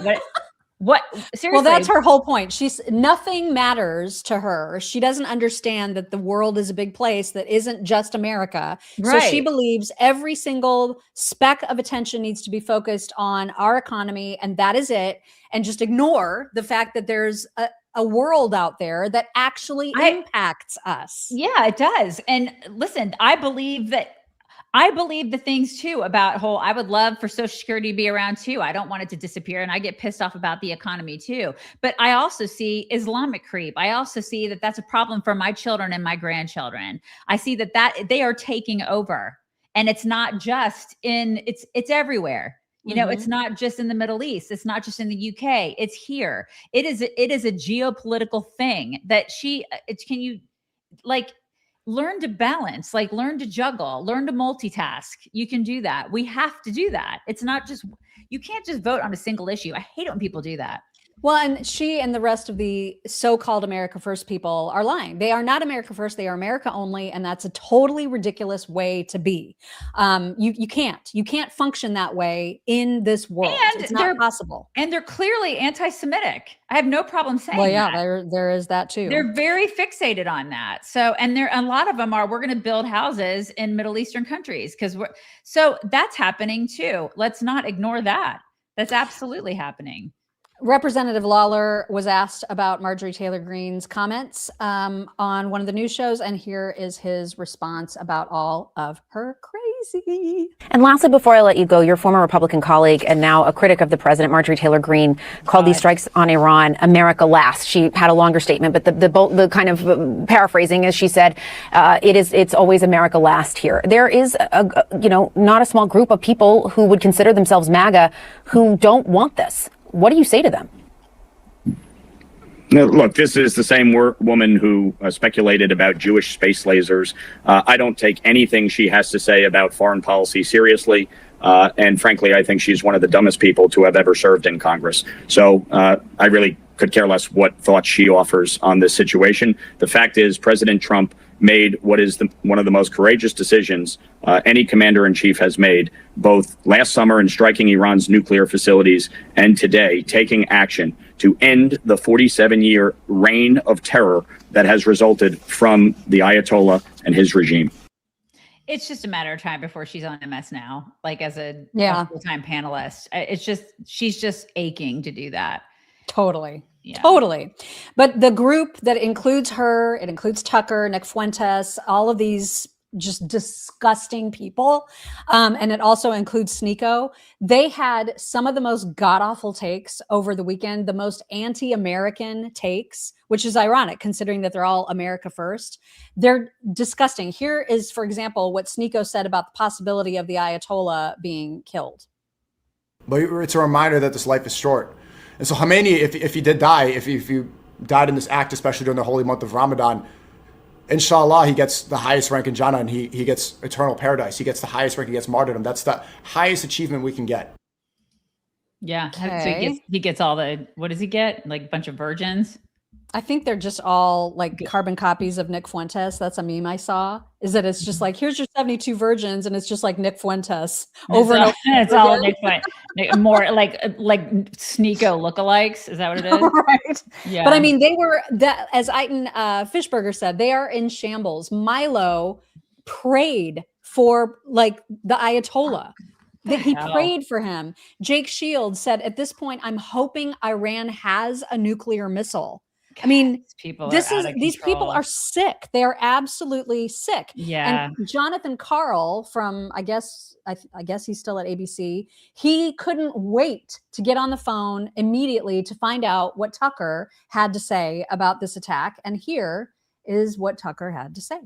What? Seriously. Well, that's her whole point. Nothing matters to her. She doesn't understand that the world is a big place that isn't just America. Right. So she believes every single speck of attention needs to be focused on our economy, and that is it. And just ignore the fact that there's a world out there that actually impacts us. Yeah, it does. And listen, I believe the things too about I would love for Social Security to be around too. I don't want it to disappear. And I get pissed off about the economy too. But I also see Islamic creep. I also see that that's a problem for my children and my grandchildren. I see that they are taking over, and it's not just it's everywhere. You know, it's not just in the Middle East. It's not just in the UK. It's here. It is a geopolitical thing that can you learn to balance, learn to juggle, learn to multitask. You can do that. We have to do that. It's not just, you can't just vote on a single issue. I hate it when people do that. Well, and she and the rest of the so-called America First people are lying. They are not America First. They are America only. And that's a totally ridiculous way to be. You can't function that way in this world. And it's not possible. And they're clearly anti-Semitic. I have no problem saying that. Well, yeah, there is that too. They're very fixated on that. So, and a lot of them we're going to build houses in Middle Eastern countries so that's happening too. Let's not ignore that. That's absolutely happening. Representative Lawler was asked about Marjorie Taylor Greene's comments on one of the news shows, and here is his response about all of her crazy. And lastly, before I let you go, your former Republican colleague and now a critic of the president, Marjorie Taylor Greene, called these strikes on Iran America last. She had a longer statement, but the kind of paraphrasing is she said, it's always America last here. There is not a small group of people who would consider themselves MAGA who don't want this. What do you say to them? No, look, this is the same woman who speculated about Jewish space lasers. I don't take anything she has to say about foreign policy seriously. And frankly, I think she's one of the dumbest people to have ever served in Congress. So I really could care less what thoughts she offers on this situation. The fact is, President Trump made what is one of the most courageous decisions any commander-in-chief has made, both last summer in striking Iran's nuclear facilities and today taking action to end the 47-year reign of terror that has resulted from the Ayatollah and his regime. It's just a matter of time before she's on MS Now, as a full-time panelist. She's just aching to do that. Totally. Yeah. Totally. But the group that includes her, it includes Tucker, Nick Fuentes, all of these just disgusting people. And it also includes Sneeko. They had some of the most god-awful takes over the weekend, the most anti-American takes, which is ironic considering that they're all America first. They're disgusting. Here is, for example, what Sneeko said about the possibility of the Ayatollah being killed. But it's a reminder that this life is short. And so Khamenei, if he did die, if he died in this act, especially during the holy month of Ramadan, inshallah, he gets the highest rank in Jannah and he gets eternal paradise. He gets the highest rank, he gets martyrdom. That's the highest achievement we can get. Yeah. Okay. So he gets all what does he get? A bunch of virgins? I think they're just all carbon copies of Nick Fuentes. That's a meme I saw. Is that it's just here's your 72 virgins, and it's just Nick Fuentes over and over. It's all Nick Fuentes. More like Sneeko lookalikes. Is that what it is? Right. Yeah. But I mean, they were that, as Eitan Fishberger said, they are in shambles. Milo prayed for the Ayatollah. That he prayed for him. Jake Shields said, at this point, I'm hoping Iran has a nuclear missile. I mean, these people are sick. They are absolutely sick. Yeah. And Jonathan Karl from, I guess he's still at ABC. He couldn't wait to get on the phone immediately to find out what Tucker had to say about this attack. And here is what Tucker had to say.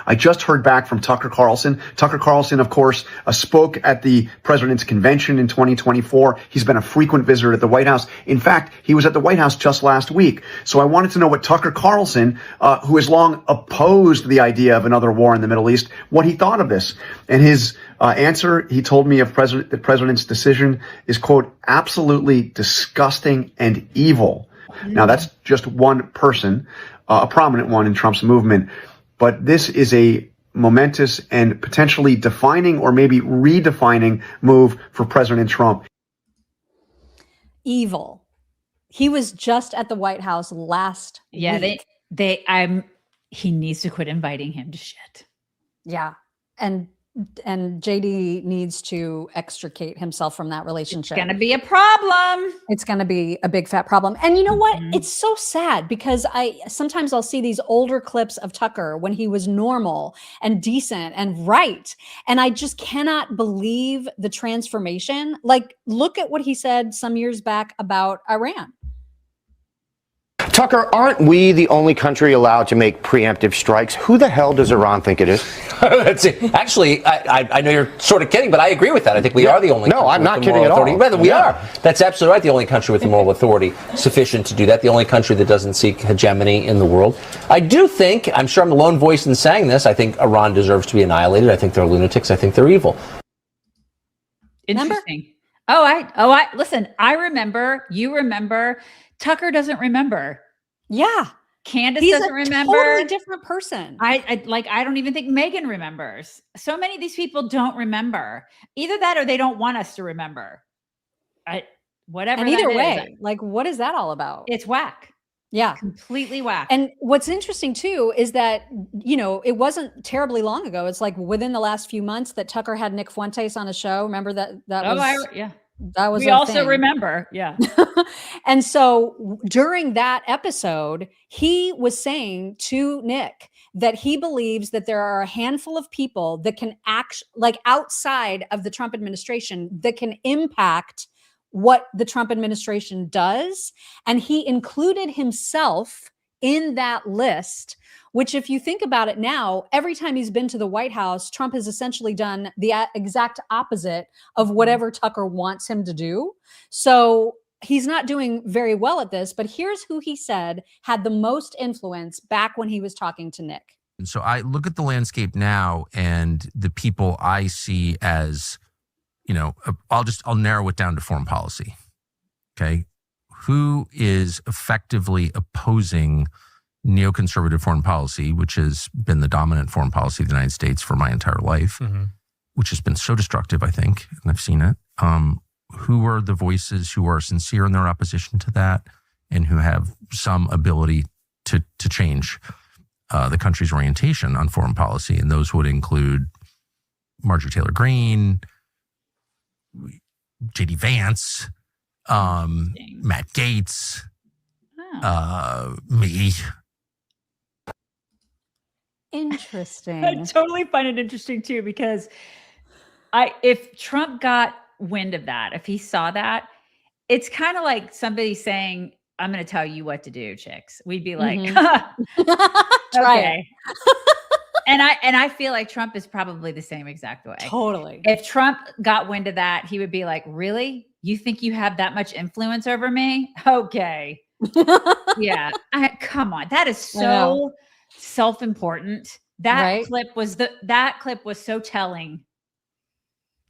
I just heard back from Tucker Carlson. Tucker Carlson, of course, spoke at the president's convention in 2024. He's been a frequent visitor at the White House. In fact, he was at the White House just last week. So I wanted to know what Tucker Carlson, who has long opposed the idea of another war in the Middle East, what he thought of this. And his answer, he told me, of the president's decision is, quote, absolutely disgusting and evil. Now, that's just one person, a prominent one in Trump's movement. But this is a momentous and potentially defining or maybe redefining move for President Trump. evil. He was just at the White House last week. He needs to quit inviting him to shit. Yeah. And JD needs to extricate himself from that relationship. It's going to be a problem. It's going to be a big fat problem. And you know what? It's so sad because sometimes I'll see these older clips of Tucker when he was normal and decent and right. And I just cannot believe the transformation. Like, look at what he said some years back about Iran. Tucker, aren't we the only country allowed to make preemptive strikes? Who the hell does Iran think it is? That's it. Actually, I know you're sort of kidding, but I agree with that. I think we are the only country. No, I'm not kidding at all. Rather, we are. That's absolutely right. The only country with the moral authority sufficient to do that. The only country that doesn't seek hegemony in the world. I do think, I'm sure I'm the lone voice in saying this, I think Iran deserves to be annihilated. I think they're lunatics. I think they're evil. Interesting. Listen, I remember, you remember, Tucker doesn't remember. Yeah. Candace doesn't remember. He's a totally different person. I don't even think Megan remembers. So many of these people don't remember. Either that or they don't want us to remember. Whatever. And either way, like, what is that all about? It's whack. Yeah. Completely whack. And what's interesting too is that, you know, it wasn't terribly long ago. It's like within the last few months that Tucker had Nick Fuentes on a show. Remember that was we also remember. Yeah. And so during that episode, he was saying to Nick that he believes that there are a handful of people that can act like outside of the Trump administration that can impact what the Trump administration does. And he included himself in that list, which, if you think about it now, every time he's been to the White House, Trump has essentially done the exact opposite of whatever Tucker wants him to do. So he's not doing very well at this, but here's who he said had the most influence back when he was talking to Nick. And so I look at the landscape now and the people I see as, you know, I'll narrow it down to foreign policy. Okay. Who is effectively opposing neoconservative foreign policy, which has been the dominant foreign policy of the United States for my entire life, which has been so destructive, I think, and I've seen it. Who are the voices who are sincere in their opposition to that and who have some ability to change the country's orientation on foreign policy? And those would include Marjorie Taylor Greene, J.D. Vance, Matt Gaetz, me. Interesting. I totally find it interesting too, because if Trump got wind of that, if he saw that, it's kind of like somebody saying, I'm going to tell you what to do, chicks. We'd be like, okay. And I feel like Trump is probably the same exact way. Totally. If Trump got wind of that, he would be like, really? You think you have that much influence over me? Okay. Yeah. Come on. That is so self-important. That clip was so telling.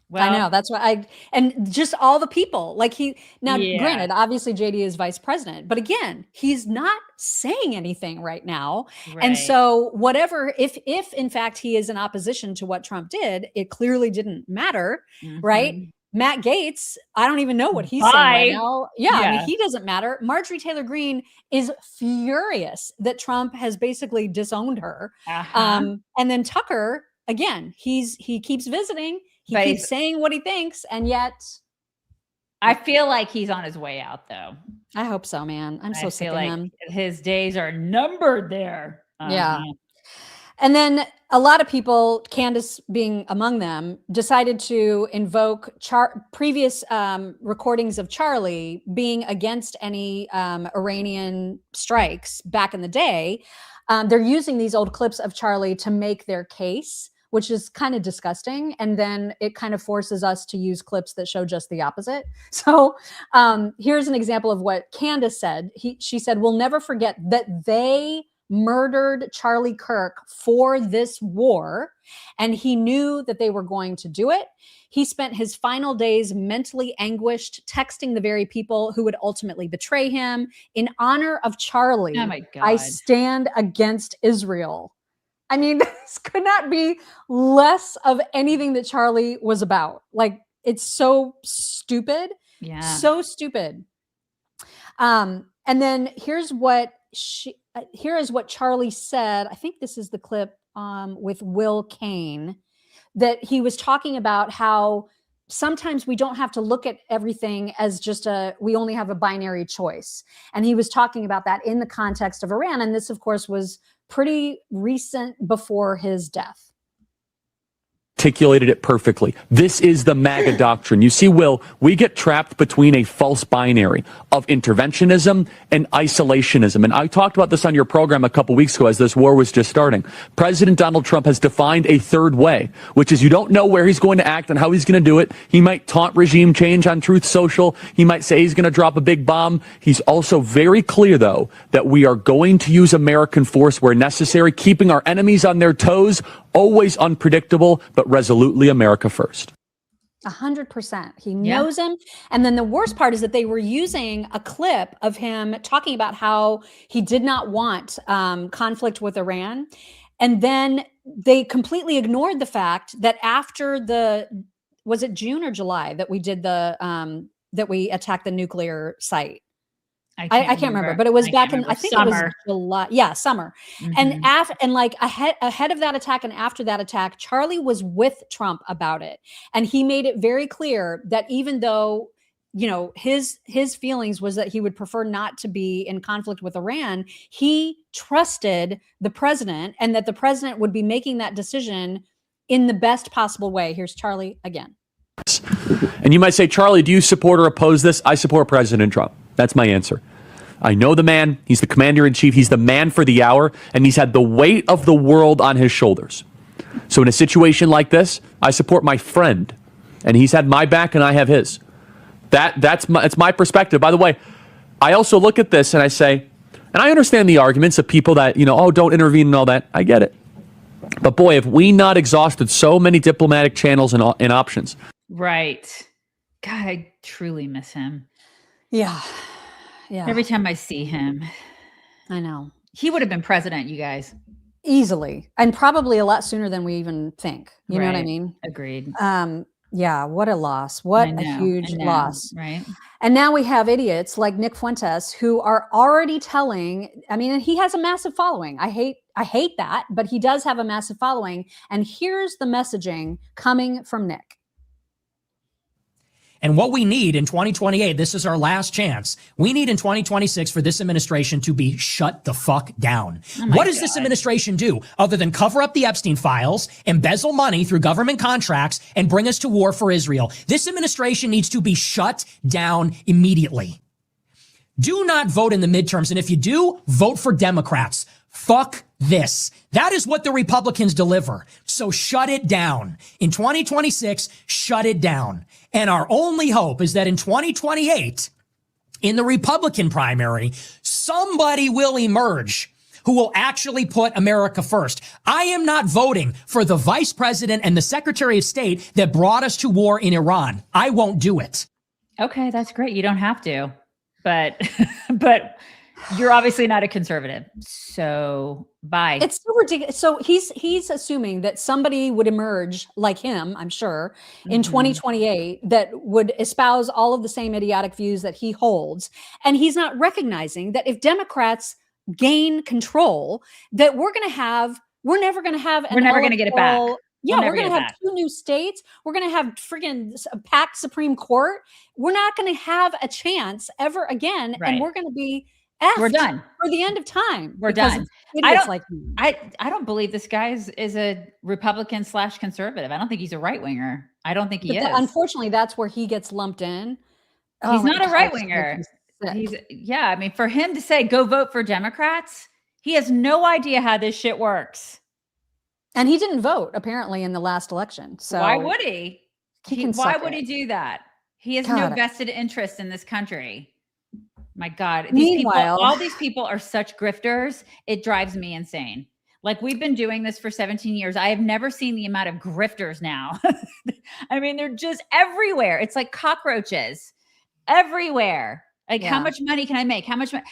Well, I know. That's why and just all the people like granted, obviously JD is vice president, but again, he's not saying anything right now. Right. And so whatever, if in fact he is in opposition to what Trump did, it clearly didn't matter. Right. Matt Gaetz, I don't even know what he's saying right now. I mean, he doesn't matter. Marjorie Taylor Greene is furious that Trump has basically disowned her. And then Tucker, again, he keeps visiting. He keeps saying what he thinks, and yet I feel like he's on his way out, though. I hope so, man. I'm so sick of him. His days are numbered there. Yeah. And then a lot of people, Candace being among them, decided to invoke previous recordings of Charlie being against any Iranian strikes back in the day. They're using these old clips of Charlie to make their case, which is kind of disgusting. And then it kind of forces us to use clips that show just the opposite. So here's an example of what Candace said. She said, we'll never forget that they murdered Charlie Kirk for this war, and he knew that they were going to do it. He spent his final days mentally anguished, texting the very people who would ultimately betray him. In honor of Charlie, oh my God, I stand against Israel. I mean, this could not be less of anything that Charlie was about. Like, it's so stupid. Yeah. So stupid. And then here is what Charlie said. I think this is the clip with Will Kane, that he was talking about how sometimes we don't have to look at everything as just we only have a binary choice. And he was talking about that in the context of Iran. And this, of course, was pretty recent before his death. Articulated it perfectly. This is the MAGA doctrine. You see, Will, we get trapped between a false binary of interventionism and isolationism. And I talked about this on your program a couple weeks ago as this war was just starting. President Donald Trump has defined a third way, which is you don't know where he's going to act and how he's going to do it. He might taunt regime change on Truth Social. He might say he's going to drop a big bomb. He's also very clear, though, that we are going to use American force where necessary, keeping our enemies on their toes, always unpredictable, but resolutely America first. 100%. He knows him. And then the worst part is that they were using a clip of him talking about how he did not want conflict with Iran. And then they completely ignored the fact that after was it June or July that we did that we attacked the nuclear site? I can't remember, but it was back in, I think it was July. Yeah, summer. And ahead of that attack and after that attack, Charlie was with Trump about it. And he made it very clear that even though, his feelings was that he would prefer not to be in conflict with Iran, he trusted the president and that the president would be making that decision in the best possible way. Here's Charlie again. And you might say, Charlie, do you support or oppose this? I support President Trump. That's my answer. I know the man. He's the commander in chief. He's the man for the hour, and he's had the weight of the world on his shoulders. So in a situation like this, I support my friend, and he's had my back and I have his. That's my perspective. By the way, I also look at this and I say, and I understand the arguments of people that, don't intervene and all that. I get it. But boy, have we not exhausted so many diplomatic channels and options. Right. God, I truly miss him. Yeah. Every time I see him, I know. He would have been president, you guys. Easily. And probably a lot sooner than we even think. You know what I mean? Agreed. Yeah, what a loss. What a huge loss. Right. And now we have idiots like Nick Fuentes who are already telling, and he has a massive following. I hate that, but he does have a massive following. And here's the messaging coming from Nick. And what we need in 2028, this is our last chance. We need in 2026 for this administration to be shut the fuck down. What does this administration do other than cover up the Epstein files, embezzle money through government contracts, and bring us to war for Israel? This administration needs to be shut down immediately. Do not vote in the midterms. And if you do, vote for Democrats. Fuck this. That is what the Republicans deliver. So shut it down. In 2026, shut it down. And our only hope is that in 2028, in the Republican primary, somebody will emerge who will actually put America first. I am not voting for the vice president and the secretary of state that brought us to war in Iran. I won't do it. Okay, that's great. You don't have to, but you're obviously not a conservative. So bye. It's so ridiculous. So he's assuming that somebody would emerge like him, I'm sure, in 2028 that would espouse all of the same idiotic views that he holds. And he's not recognizing that if Democrats gain control, that we're never going to get it back. Yeah, we're going to have 2 new states. We're going to have friggin' a packed Supreme Court. We're not going to have a chance ever again. Right. And we're going to be we're done for the end of time. We're done. I don't believe this guy is a Republican / conservative. I don't think he's a right winger. I don't think he is. Unfortunately, that's where he gets lumped in. He's not a right winger. I mean, for him to say go vote for Democrats, he has no idea how this shit works. And he didn't vote apparently in the last election. So why would he? Why would he do that? He has no vested interest in this country. My God. All these people are such grifters. It drives me insane. Like, we've been doing this for 17 years. I have never seen the amount of grifters now. I mean, they're just everywhere. It's like cockroaches everywhere. Like, how much money can I make? How much money?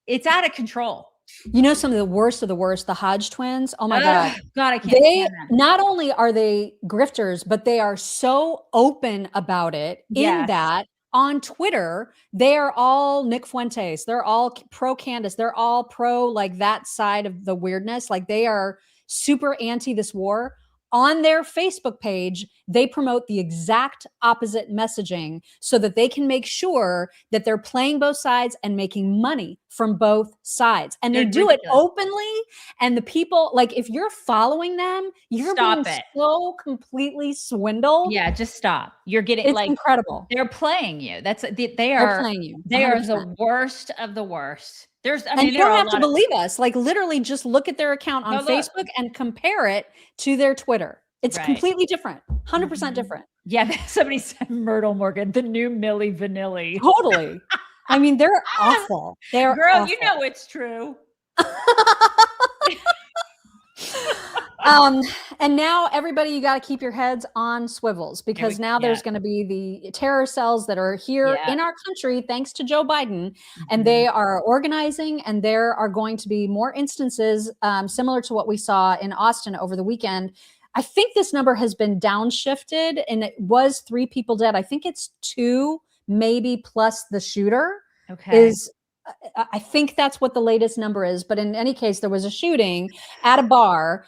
It's out of control. You know, some of the worst, the Hodge twins. Oh my God. God, I can't stand them. Not only are they grifters, but they are so open about it in that on Twitter, they are all Nick Fuentes. They're all pro Candace. They're all pro like that side of the weirdness. Like they are super anti this war. On their Facebook page, they promote the exact opposite messaging so that they can make sure that they're playing both sides and making money from both sides. And they do it openly. And the people, like, if you're following them, you're being so completely swindled. Yeah, just stop. You're getting it's incredible. They're playing you. They're playing you. 100%. They are the worst of the worst. And you don't have to believe us. Like literally just look at their account on Facebook and compare it to their Twitter. It's completely different. 100% different. Yeah. Somebody said Myrtle Morgan, the new Milli Vanilli. Totally. I mean, they're awful. They're Girl, awful. you know it's true. And now everybody, you got to keep your heads on swivels because now there's going to be the terror cells that are here in our country, thanks to Joe Biden, and they are organizing, and there are going to be more instances similar to what we saw in Austin over the weekend. I think this number has been downshifted, and it was 3 people dead. I think it's 2, maybe plus the shooter. I think that's what the latest number is. But in any case, there was a shooting at a bar.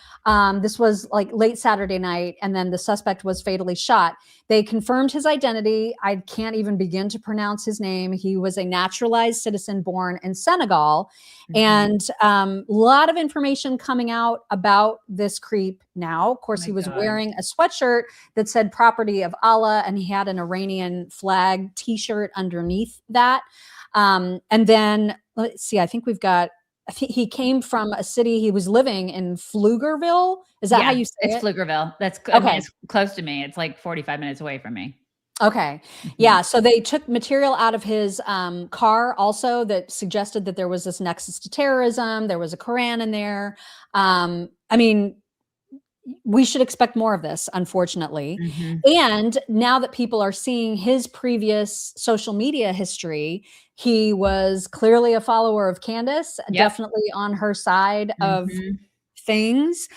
This was like late Saturday night, and then the suspect was fatally shot. They confirmed his identity. I can't even begin to pronounce his name. He was a naturalized citizen born in Senegal. And a lot of information coming out about this creep now. Of course, he was wearing a sweatshirt that said property of Allah, and he had an Iranian flag t-shirt underneath that. And then let's see, I think he came from a city, he was living in Pflugerville. Is that how you say it? It's Pflugerville. That's okay. I mean, it's close to me. It's like 45 minutes away from me. Okay. Yeah. So they took material out of his car also that suggested that there was this nexus to terrorism. There was a Quran in there. I mean, we should expect more of this, unfortunately. And now that people are seeing his previous social media history, he was clearly a follower of Candace, definitely on her side of things.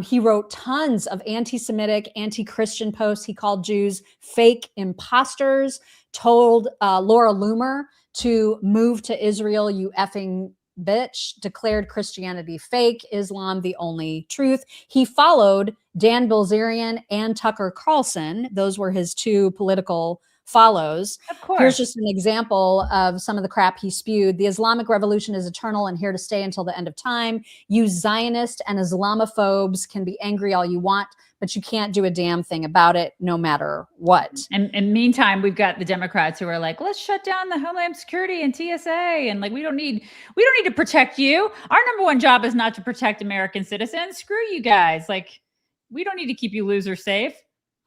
He wrote tons of anti-Semitic, anti-Christian posts. He called Jews fake imposters, told Laura Loomer to move to Israel, you effing bitch, declared Christianity fake, Islam the only truth. He followed Dan Bilzerian and Tucker Carlson. Those were his 2 political follows. Of course. Here's just an example of some of the crap he spewed. The Islamic Revolution is eternal and here to stay until the end of time. You Zionist and Islamophobes can be angry all you want, but you can't do a damn thing about it no matter what. And meantime, we've got the Democrats who are like, let's shut down the Homeland Security and TSA. And like, we don't need to protect you. Our number one job is not to protect American citizens. Screw you guys. Like, we don't need to keep you losers safe.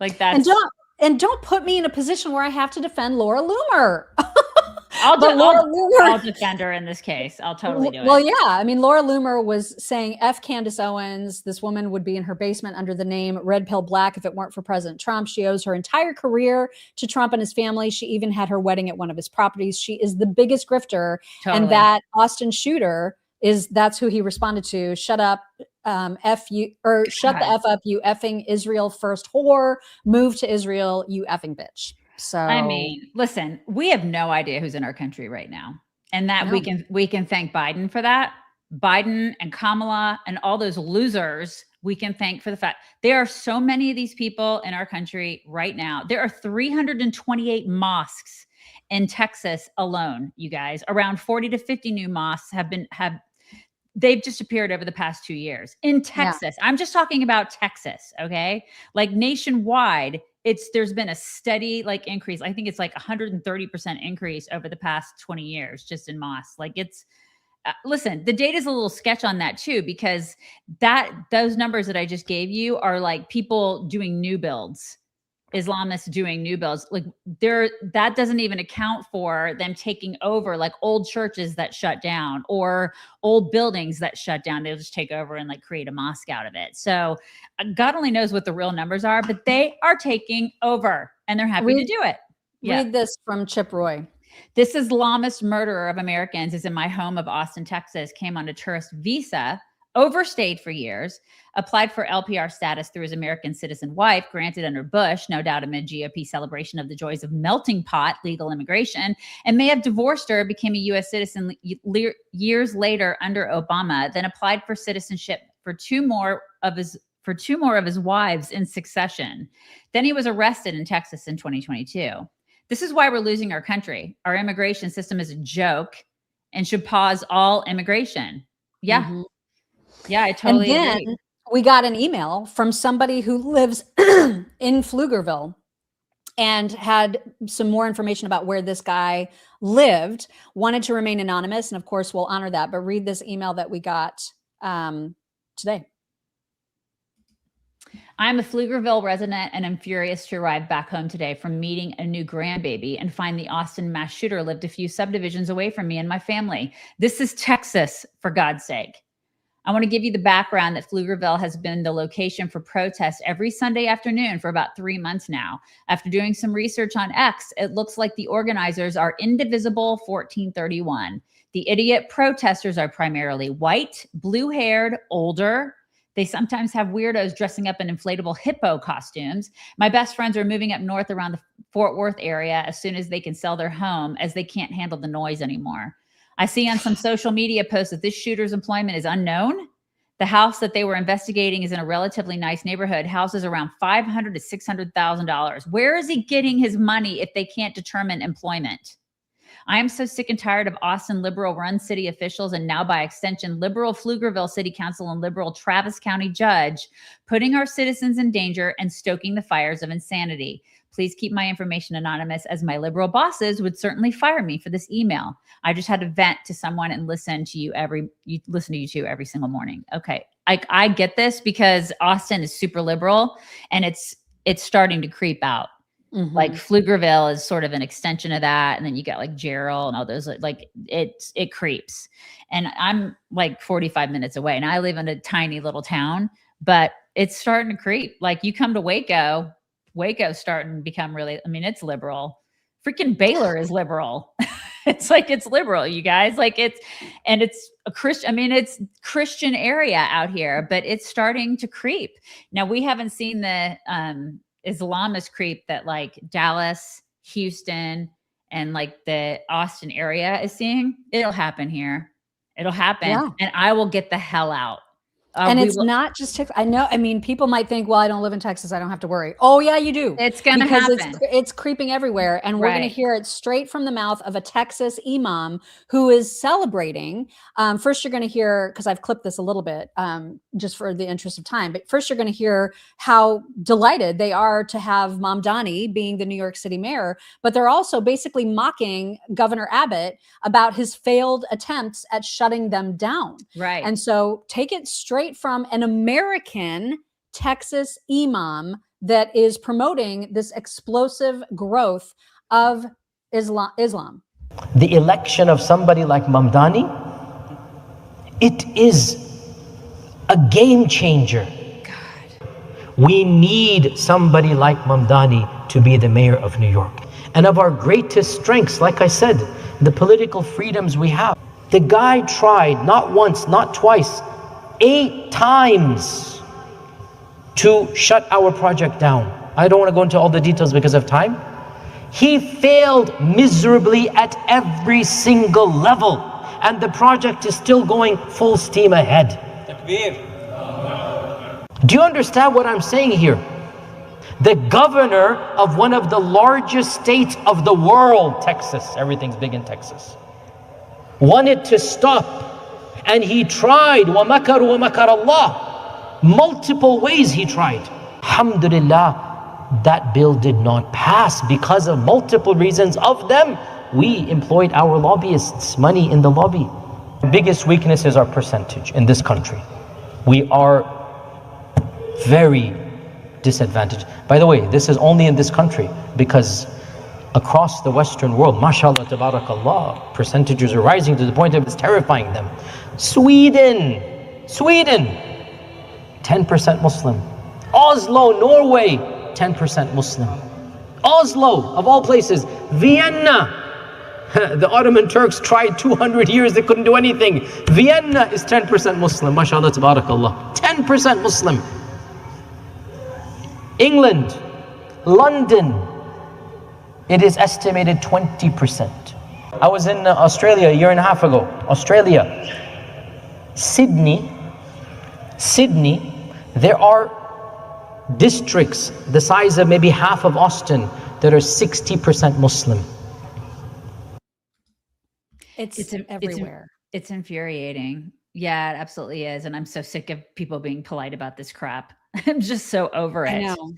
Like that. And don't put me in a position where I have to defend Laura Loomer. I'll defend her in this case. I'll totally do it. Well, yeah. I mean, Laura Loomer was saying F Candace Owens. This woman would be in her basement under the name Red Pill Black if it weren't for President Trump. She owes her entire career to Trump and his family. She even had her wedding at one of his properties. She is the biggest grifter. Totally. And that Austin shooter that's who he responded to. Shut up. F you, or shut the F up, you effing Israel first whore. Move to Israel, you effing bitch. So I mean, listen, we have no idea who's in our country right now. And that we can thank Biden for that. Biden and Kamala and all those losers, we can thank for the fact there are so many of these people in our country right now. There are 328 mosques in Texas alone, you guys. Around 40 to 50 new mosques they've just appeared over the past 2 years in Texas. I'm just talking about Texas. Okay. Like nationwide, there's been a steady like increase. I think it's like 130% increase over the past 20 years, just in mosques. Like listen, the data's a little sketch on that too, because those numbers that I just gave you are like people doing new builds. Islamists doing new builds, like that doesn't even account for them taking over like old churches that shut down or old buildings that shut down. They'll just take over and like create a mosque out of it. So God only knows what the real numbers are, but they are taking over and they're happy to do it. Read this from Chip Roy. This Islamist murderer of Americans is in my home of Austin, Texas, came on a tourist visa, overstayed for years, applied for LPR status through his American citizen wife, granted under Bush, no doubt amid GOP celebration of the joys of melting pot legal immigration, and may have divorced her, became a U.S. citizen years later under Obama, then applied for citizenship for two more of his wives in succession. Then he was arrested in Texas in 2022. This is why we're losing our country. Our immigration system is a joke and should pause all immigration. Yeah. Mm-hmm. Yeah, I totally agree. We got an email from somebody who lives in Pflugerville and had some more information about where this guy lived, wanted to remain anonymous. And of course, we'll honor that. But read this email that we got today. I'm a Pflugerville resident and I'm furious to arrive back home today from meeting a new grandbaby and find the Austin mass shooter lived a few subdivisions away from me and my family. This is Texas, for God's sake. I want to give you the background that Pflugerville has been the location for protests every Sunday afternoon for about 3 months now. After doing some research on X, it looks like the organizers are Indivisible 1431. The idiot protesters are primarily white, blue-haired, older. They sometimes have weirdos dressing up in inflatable hippo costumes. My best friends are moving up north around the Fort Worth area as soon as they can sell their home, as they can't handle the noise anymore. I see on some social media posts that this shooter's employment is unknown. The house that they were investigating is in a relatively nice neighborhood, houses around $500,000 to $600,000. Where is he getting his money if they can't determine employment? I am so sick and tired of Austin liberal-run city officials and now by extension, liberal Pflugerville City Council and liberal Travis County judge putting our citizens in danger and stoking the fires of insanity. Please keep my information anonymous, as my liberal bosses would certainly fire me for this email. I just had to vent to someone and listen to you two every single morning. Okay, I get this because Austin is super liberal and it's starting to creep out. Mm-hmm. Like Pflugerville is sort of an extension of that, and then you got like Gerald and all those. Like it creeps. And I'm like 45 minutes away, and I live in a tiny little town, but it's starting to creep. Like you come to Waco. Waco's starting to become really, I mean, it's liberal. Freaking Baylor is liberal. It's liberal, you guys. It's a Christian, I mean, it's Christian area out here, but it's starting to creep. Now, we haven't seen the Islamist creep that like Dallas, Houston, and like the Austin area is seeing. It'll happen here. It'll happen. Yeah. And I will get the hell out. And it's not just Texas. I know. I mean, people might think, well, I don't live in Texas, I don't have to worry. Oh, yeah, you do. It's going to happen. It's creeping everywhere. And we're going to hear it straight from the mouth of a Texas imam who is celebrating. First, you're going to hear, because I've clipped this a little bit, just for the interest of time. But first, you're going to hear how delighted they are to have Mamdani being the New York City mayor. But they're also basically mocking Governor Abbott about his failed attempts at shutting them down. Right. And so take it straight from an American Texas imam that is promoting this explosive growth of Islam. The election of somebody like Mamdani, it is a game changer. God. We need somebody like Mamdani to be the mayor of New York. And of our greatest strengths, like I said, the political freedoms we have. The guy tried not once, not twice, 8 times to shut our project down. I don't want to go into all the details because of time. He failed miserably at every single level, and the project is still going full steam ahead. Do you understand what I'm saying here? The governor of one of the largest states of the world, Texas, everything's big in Texas, wanted to stop. And he tried, وَمَكَرُوا وَمَكَرَ اللَّهُ. Multiple ways he tried. Alhamdulillah, that bill did not pass because of multiple reasons. Of them, we employed our lobbyists, money in the lobby. The biggest weakness is our percentage in this country. We are very disadvantaged. By the way, this is only in this country because across the Western world, mashallah, tabarakallah, percentages are rising to the point of it's terrifying them. Sweden, 10% Muslim. Oslo, Norway, 10% Muslim. Oslo, of all places, Vienna, The Ottoman Turks tried 200 years, they couldn't do anything. Vienna is 10% Muslim. MashaAllah, tabarakallah. 10% Muslim. England, London, it is estimated 20%. I was in Australia a year and a half ago. Australia, Sydney, there are districts the size of maybe half of Austin that are 60% Muslim. It's everywhere. It's infuriating. Yeah, it absolutely is. And I'm so sick of people being polite about this crap. I'm just so over it. I know.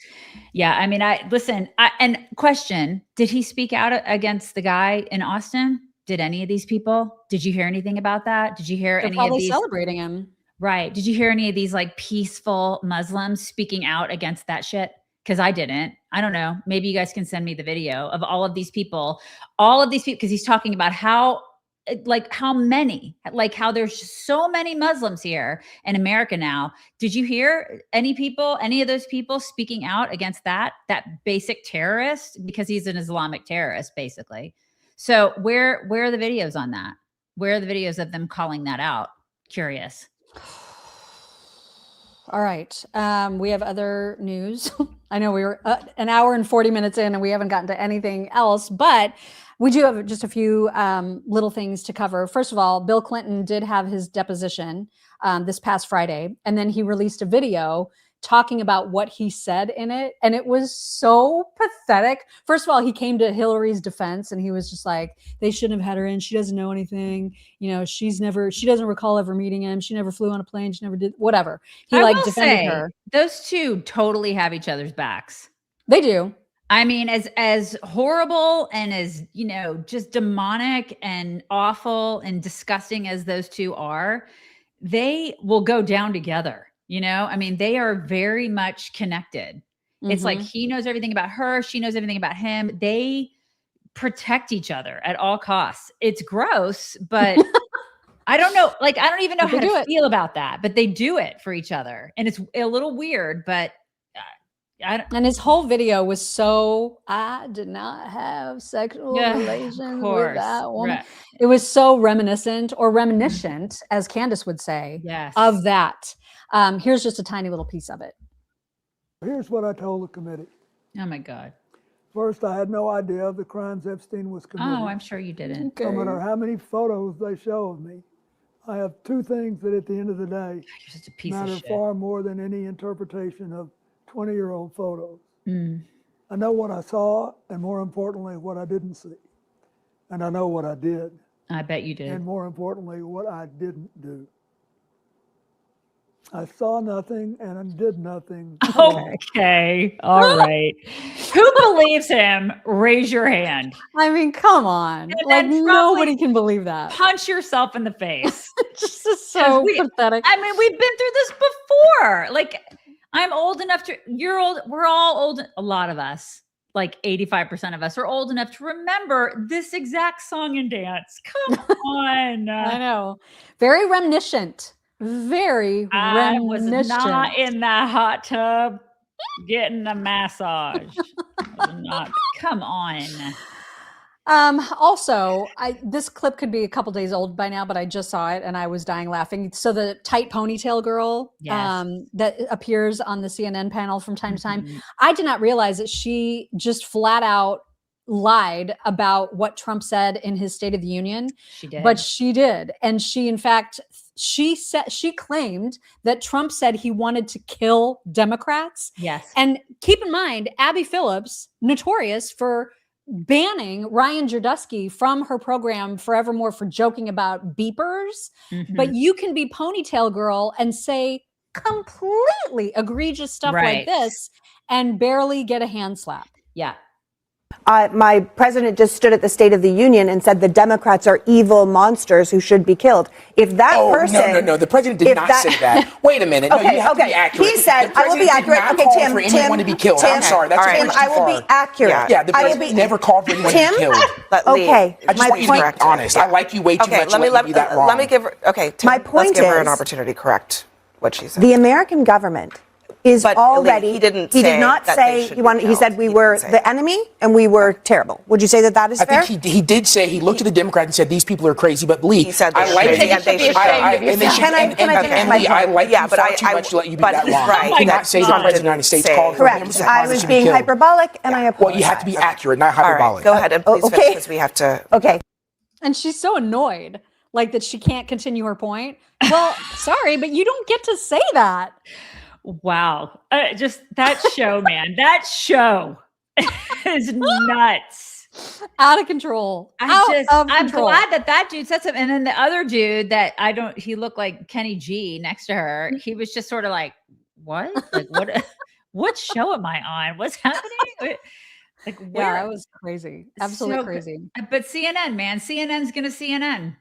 Yeah. I mean, and question, did he speak out against the guy in Austin? Did any of these people? Did you hear anything about that? Did you hear any of these? Celebrating him. Right. Did you hear any of these like peaceful Muslims speaking out against that shit? Because I didn't. I don't know. Maybe you guys can send me the video of all of these people, because he's talking about how there's so many Muslims here in America now. Did you hear any of those people speaking out against that basic terrorist? Because he's an Islamic terrorist, basically. So where are the videos on that? Where are the videos of them calling that out? Curious. All right. We have other news. I know we were an hour and 40 minutes in and we haven't gotten to anything else, but we do have just a few little things to cover. First of all, Bill Clinton did have his deposition this past Friday, and then he released a video talking about what he said in it. And it was so pathetic. First of all, he came to Hillary's defense and he was just like, they shouldn't have had her in. She doesn't know anything. You know, she doesn't recall ever meeting him. She never flew on a plane. She never did whatever. He defended her. Those two totally have each other's backs. They do. I mean, as horrible and as, just demonic and awful and disgusting as those two are, they will go down together. I mean, they are very much connected. Mm-hmm. It's like he knows everything about her. She knows everything about him. They protect each other at all costs. It's gross, but I don't know. I don't even know how to feel about that, but they do it for each other. And it's a little weird, but and his whole video was I did not have sexual relations with that woman. Right. It was so reminiscent, as Candace would say, of that. Here's just a tiny little piece of it. Here's what I told the committee. Oh my God. First, I had no idea of the crimes Epstein was committing. Oh, I'm sure you didn't. Okay. No matter how many photos they show of me, I have two things that at the end of the day matter far more than any interpretation of 20-year-old photos. I know what I saw, and more importantly, what I didn't see. And I know what I did. I bet you did. And more importantly, what I didn't do. I saw nothing and I did nothing. Okay. All right. Who believes him? Raise your hand. I mean, come on. Nobody can believe that. Punch yourself in the face. This is so pathetic. I mean, we've been through this before. I'm old enough you're old. We're all old. A lot of us, 85% of us are old enough to remember this exact song and dance. Come on. I know. Very reminiscent. Very I reminiscent. was not in that hot tub getting a massage. Come on. Also, this clip could be a couple days old by now, but I just saw it and I was dying laughing. So the tight ponytail girl that appears on the CNN panel from time to time, I did not realize that she just flat out lied about what Trump said in his State of the Union. She did. But she did. And she, in fact, she claimed that Trump said he wanted to kill Democrats. Yes. And keep in mind, Abby Phillips, notorious for banning Ryan Girdusky from her program forevermore for joking about beepers. Mm-hmm. But you can be ponytail girl and say completely egregious stuff like this and barely get a hand slap. Yeah. My president just stood at the State of the Union and said the Democrats are evil monsters who should be killed. If that person... No. The president did not say that. Wait a minute. Okay, no, you have to be accurate. He said, I will be accurate. Okay, Tim. For anyone to be killed. I'm sorry. That's Tim, I will be accurate. Yeah, the president never called for anyone to be killed. Okay. I just want you to be honest. I like you way too much to let you be that wrong. Let me give her... Okay, Tim, my point let's give her an is- opportunity to correct what she said. The American government is But already. he didn't He say did not that they say should he be wanted. He killed. said we were the enemy and we were terrible. Would you say that that is I fair? think he did say, he looked at the Democrats and said, these people are crazy. But Lee, He said I like they should be ashamed of yourself. Can I finish my Lee, I point? like Yeah, you but far too much to let you be but that he's wrong. right. You cannot That say the Trump president of the didn't United States say- called for Correct. members of I Congress was to be being killed. hyperbolic, and I apologize. Well, you have to be accurate, not All hyperbolic. right, go ahead and please okay. finish because we have to. Okay. And she's so annoyed, like that she can't continue her point. Well, sorry, but you don't get to say that. Wow. Just that show, man. That show is nuts. Out of control. I'm glad that dude said something. And then the other dude that he looked like Kenny G next to her. He was just sort of like, what? Like, what show am I on? What's happening? Like, where? Yeah, that was crazy. Absolutely crazy. But CNN, man, CNN's going to CNN.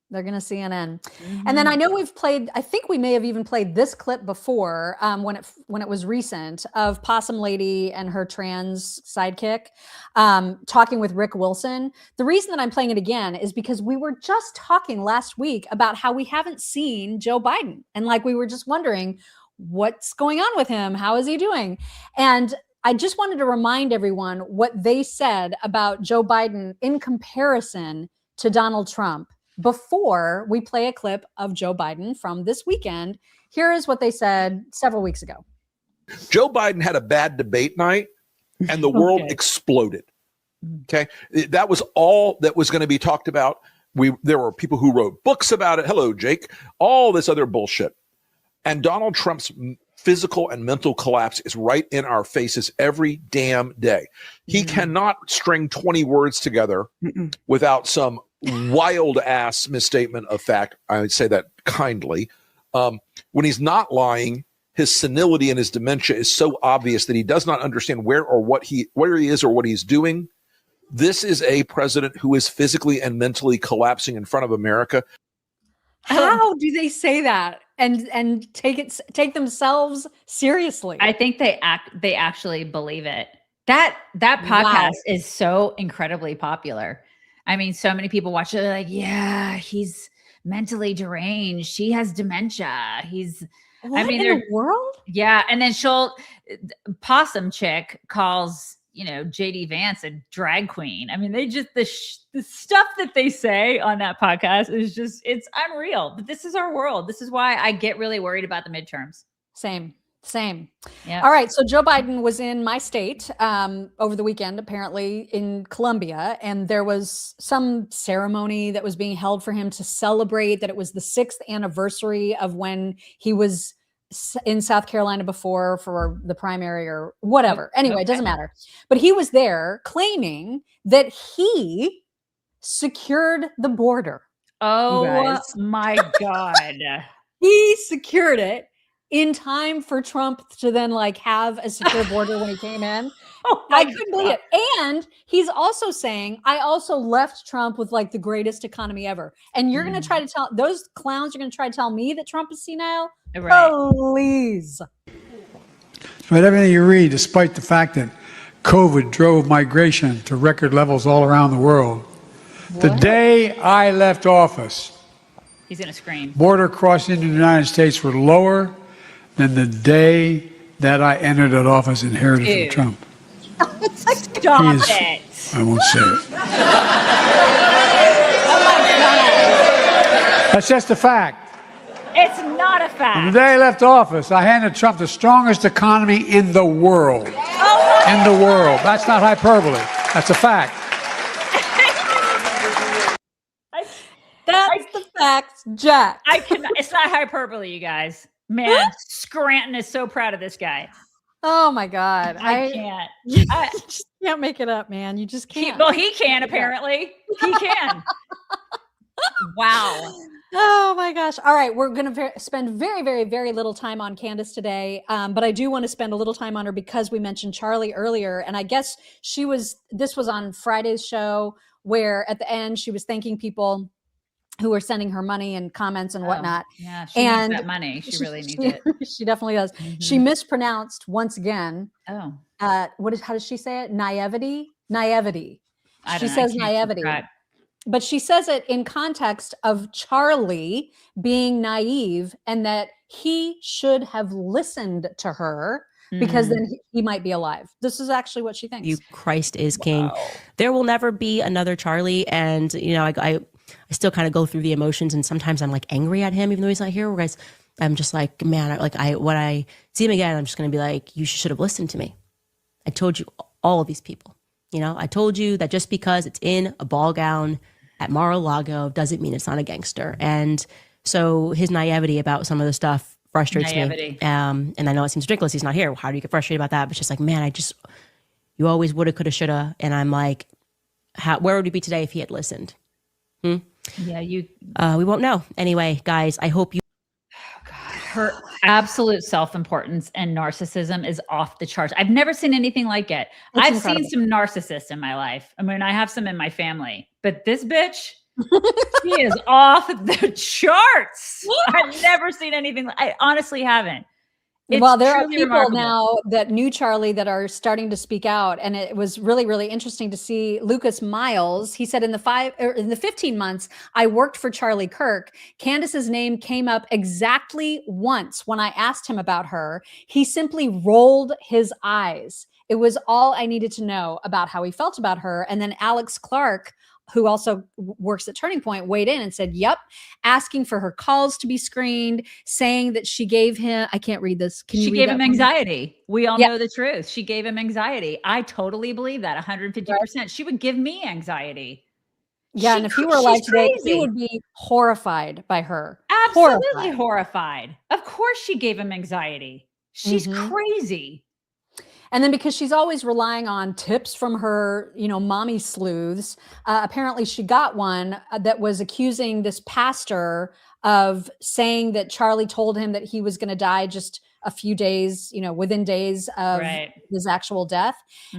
They're going to CNN. And then I know I think we may have even played this clip before when it was recent of Possum Lady and her trans sidekick talking with Rick Wilson. The reason that I'm playing it again is because we were just talking last week about how we haven't seen Joe Biden. And like, we were just wondering what's going on with him. How is he doing? And I just wanted to remind everyone what they said about Joe Biden in comparison to Donald Trump before we play a clip of Joe Biden from this weekend. Here is what they said several weeks ago. Joe Biden had a bad debate night and the world exploded. Okay. That was all that was going to be talked about. There were people who wrote books about it. Hello, Jake. All this other bullshit. And Donald Trump's physical and mental collapse is right in our faces every damn day. He cannot string 20 words together without some wild ass misstatement of fact. I would say that kindly. When he's not lying, his senility and his dementia is so obvious that he does not understand where he is or what he's doing. This is a president who is physically and mentally collapsing in front of America. How do they say that and take themselves seriously? I think they actually believe it. That podcast is so incredibly popular. I mean, so many people watch it. They're like, yeah, he's mentally deranged. He has dementia. What in the world? Yeah. And then Possum Chick calls, JD Vance a drag queen. I mean, they just, the stuff that they say on that podcast is just, it's unreal. But this is our world. This is why I get really worried about the midterms. Same. Yeah. All right. So Joe Biden was in my state over the weekend, apparently in Columbia, and there was some ceremony that was being held for him to celebrate that it was the 6th anniversary of when he was in South Carolina before for the primary or whatever. Anyway, it doesn't matter. But he was there claiming that he secured the border. Oh my God. He secured it in time for Trump to then have a secure border when he came in. I couldn't believe it. And he's also saying, I also left Trump with the greatest economy ever. And you're going to try to tell those clowns, you're going to try to tell me that Trump is senile? Right. Please. But everything you read, despite the fact that COVID drove migration to record levels all around the world, the day I left office, he's going to scream. Border crossing into the United States were lower than the day that I entered that office inherited from Trump. Stop it. I won't say it. That's just a fact. It's not a fact. The day I left office, I handed Trump the strongest economy in the world. In the world. That's not hyperbole. That's a fact. That's the facts, Jack. It's not hyperbole, you guys. Man, Scranton is so proud of this guy. Oh my God. I can't. You just can't make it up, man. You just can't. He can, apparently. He can. Wow. Oh my gosh. All right. We're going to spend very, very, very little time on Candace today. But I do want to spend a little time on her because we mentioned Charlie earlier. And I guess this was on Friday's show where at the end she was thanking people who were sending her money and comments and whatnot. Yeah, she needs that money. She really needs it. She definitely does. She mispronounced once again. Oh. How does she say it? Naivety. She says naivety. But she says it in context of Charlie being naive and that he should have listened to her because then he might be alive. This is actually what she thinks. Christ is king. There will never be another Charlie. And, you know, I still kind of go through the emotions, and sometimes I'm like angry at him, even though he's not here. Whereas I'm just like, man, when I see him again, I'm just going to be like, you should have listened to me. I told you all of these people, you know, I told you that just because it's in a ball gown at Mar-a-Lago doesn't mean it's not a gangster. And so his naivety about some of the stuff frustrates me. And I know it seems ridiculous. He's not here. How do you get frustrated about that? But it's just like, man, you always woulda, coulda, shoulda. And I'm like, where would we be today if he had listened? Yeah, we won't know. Anyway, guys, I hope you. Her absolute self-importance and narcissism is off the charts. I've never seen anything like it. I've seen some narcissists in my life. I mean, I have some in my family, but this bitch, she is off the charts. I've never seen anything. I honestly haven't. Well, there are people now that knew Charlie that are starting to speak out. And it was really, really interesting to see Lucas Miles. He said in the 15 months I worked for Charlie Kirk, Candace's name came up exactly once when I asked him about her. He simply rolled his eyes. It was all I needed to know about how he felt about her. And then Alex Clark, who also works at Turning Point, weighed in and said, yep, asking for her calls to be screened, saying that she gave him, I can't read this. Can you read She gave that him one? anxiety. We all know the truth. She gave him anxiety. I totally believe that 150%. She would give me anxiety. Yeah, and if he were alive today, he would be horrified by her. Absolutely horrified. Of course she gave him anxiety. She's crazy. And then because she's always relying on tips from her, you know, mommy sleuths, apparently she got one that was accusing this pastor of saying that Charlie told him that he was going to die just a few days, you know, within days of his actual death.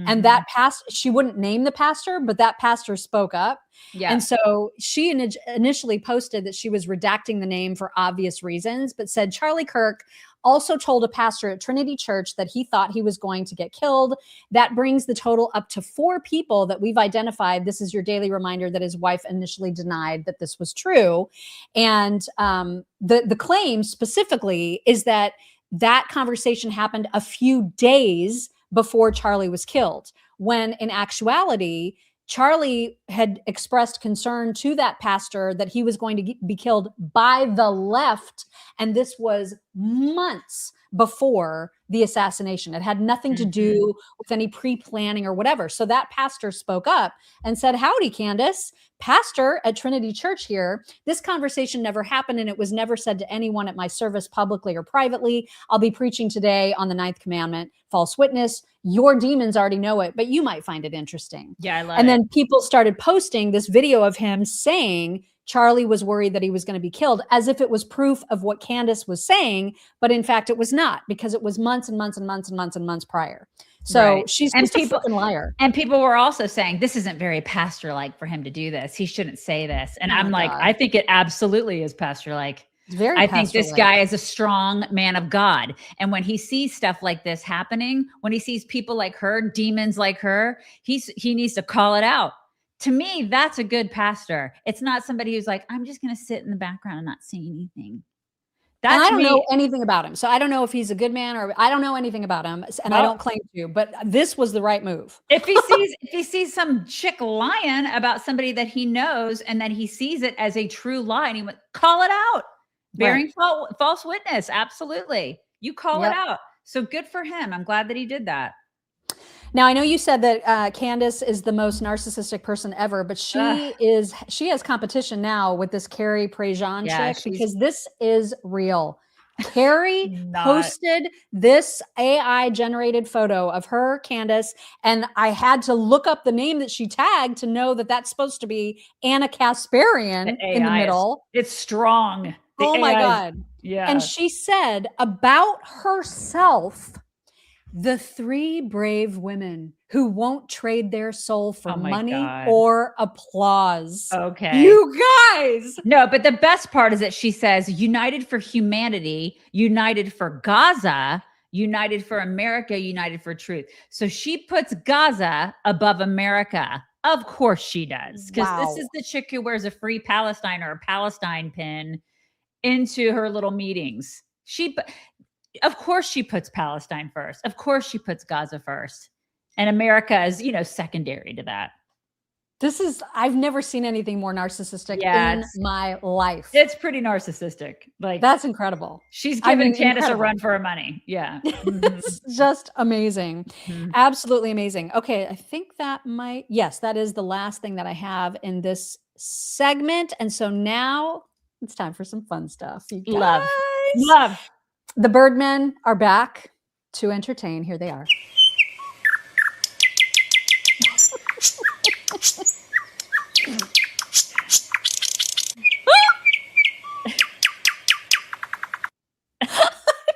And that she wouldn't name the pastor, but that pastor spoke up. Yeah. And so she initially posted that she was redacting the name for obvious reasons, but said Charlie Kirk also told a pastor at Trinity Church that he thought he was going to get killed. That brings the total up to 4 people that we've identified. This is your daily reminder that his wife initially denied that this was true. And the claim specifically is that conversation happened a few days before Charlie was killed, when in actuality, Charlie had expressed concern to that pastor that he was going to be killed by the left. And this was months before the assassination. It had nothing to do with any pre-planning or whatever. So that pastor spoke up and said, howdy, Candace, pastor at Trinity Church here. This conversation never happened, and it was never said to anyone at my service publicly or privately. I'll be preaching today on the 9th commandment, false witness. Your demons already know it, but you might find it interesting. Yeah, I love it. And then people started posting this video of him saying Charlie was worried that he was going to be killed, as if it was proof of what Candace was saying. But in fact, it was not, because it was months and months and months and months and months prior. So she's just a fucking liar. And people were also saying, this isn't very pastor-like for him to do this. He shouldn't say this. And I'm like, I think it absolutely is pastor-like. I think this guy is a strong man of God. And when he sees stuff like this happening, when he sees people like her, demons like her, he needs to call it out. To me, that's a good pastor. It's not somebody who's like, I'm just going to sit in the background and not say anything. And I don't know anything about him. So I don't know if he's a good man, or I don't know anything about him. And I don't claim to, but this was the right move. If he sees some chick lying about somebody that he knows, and then he sees it as a true lie, and he went, call it out. Bearing false witness. Absolutely. You call it out. So good for him. I'm glad that he did that. Now, I know you said that Candace is the most narcissistic person ever, but she has competition now with this Carrie Prejean chick, because this is real. Carrie posted this AI generated photo of her, Candace, and I had to look up the name that she tagged to know that that's supposed to be Anna Kasparian in the middle. It's strong. Oh my God. Yeah. And she said about herself, the 3 brave women who won't trade their soul for money or applause. Okay. You guys. No, but the best part is that she says, united for humanity, united for Gaza, united for America, united for truth. So she puts Gaza above America. Of course she does. Because Wow. this is the chick who wears a Free Palestine or a Palestine pin into her little meetings. Of course she puts Palestine first. Of course she puts Gaza first. And America is, secondary to that. I've never seen anything more narcissistic in my life. It's pretty narcissistic. Like, that's incredible. She's giving Candace a run for her money. Yeah. It's just amazing. Absolutely amazing. Okay. I think that is the last thing that I have in this segment. And so now it's time for some fun stuff. You guys. Love. The Birdmen are back to entertain. Here they are. I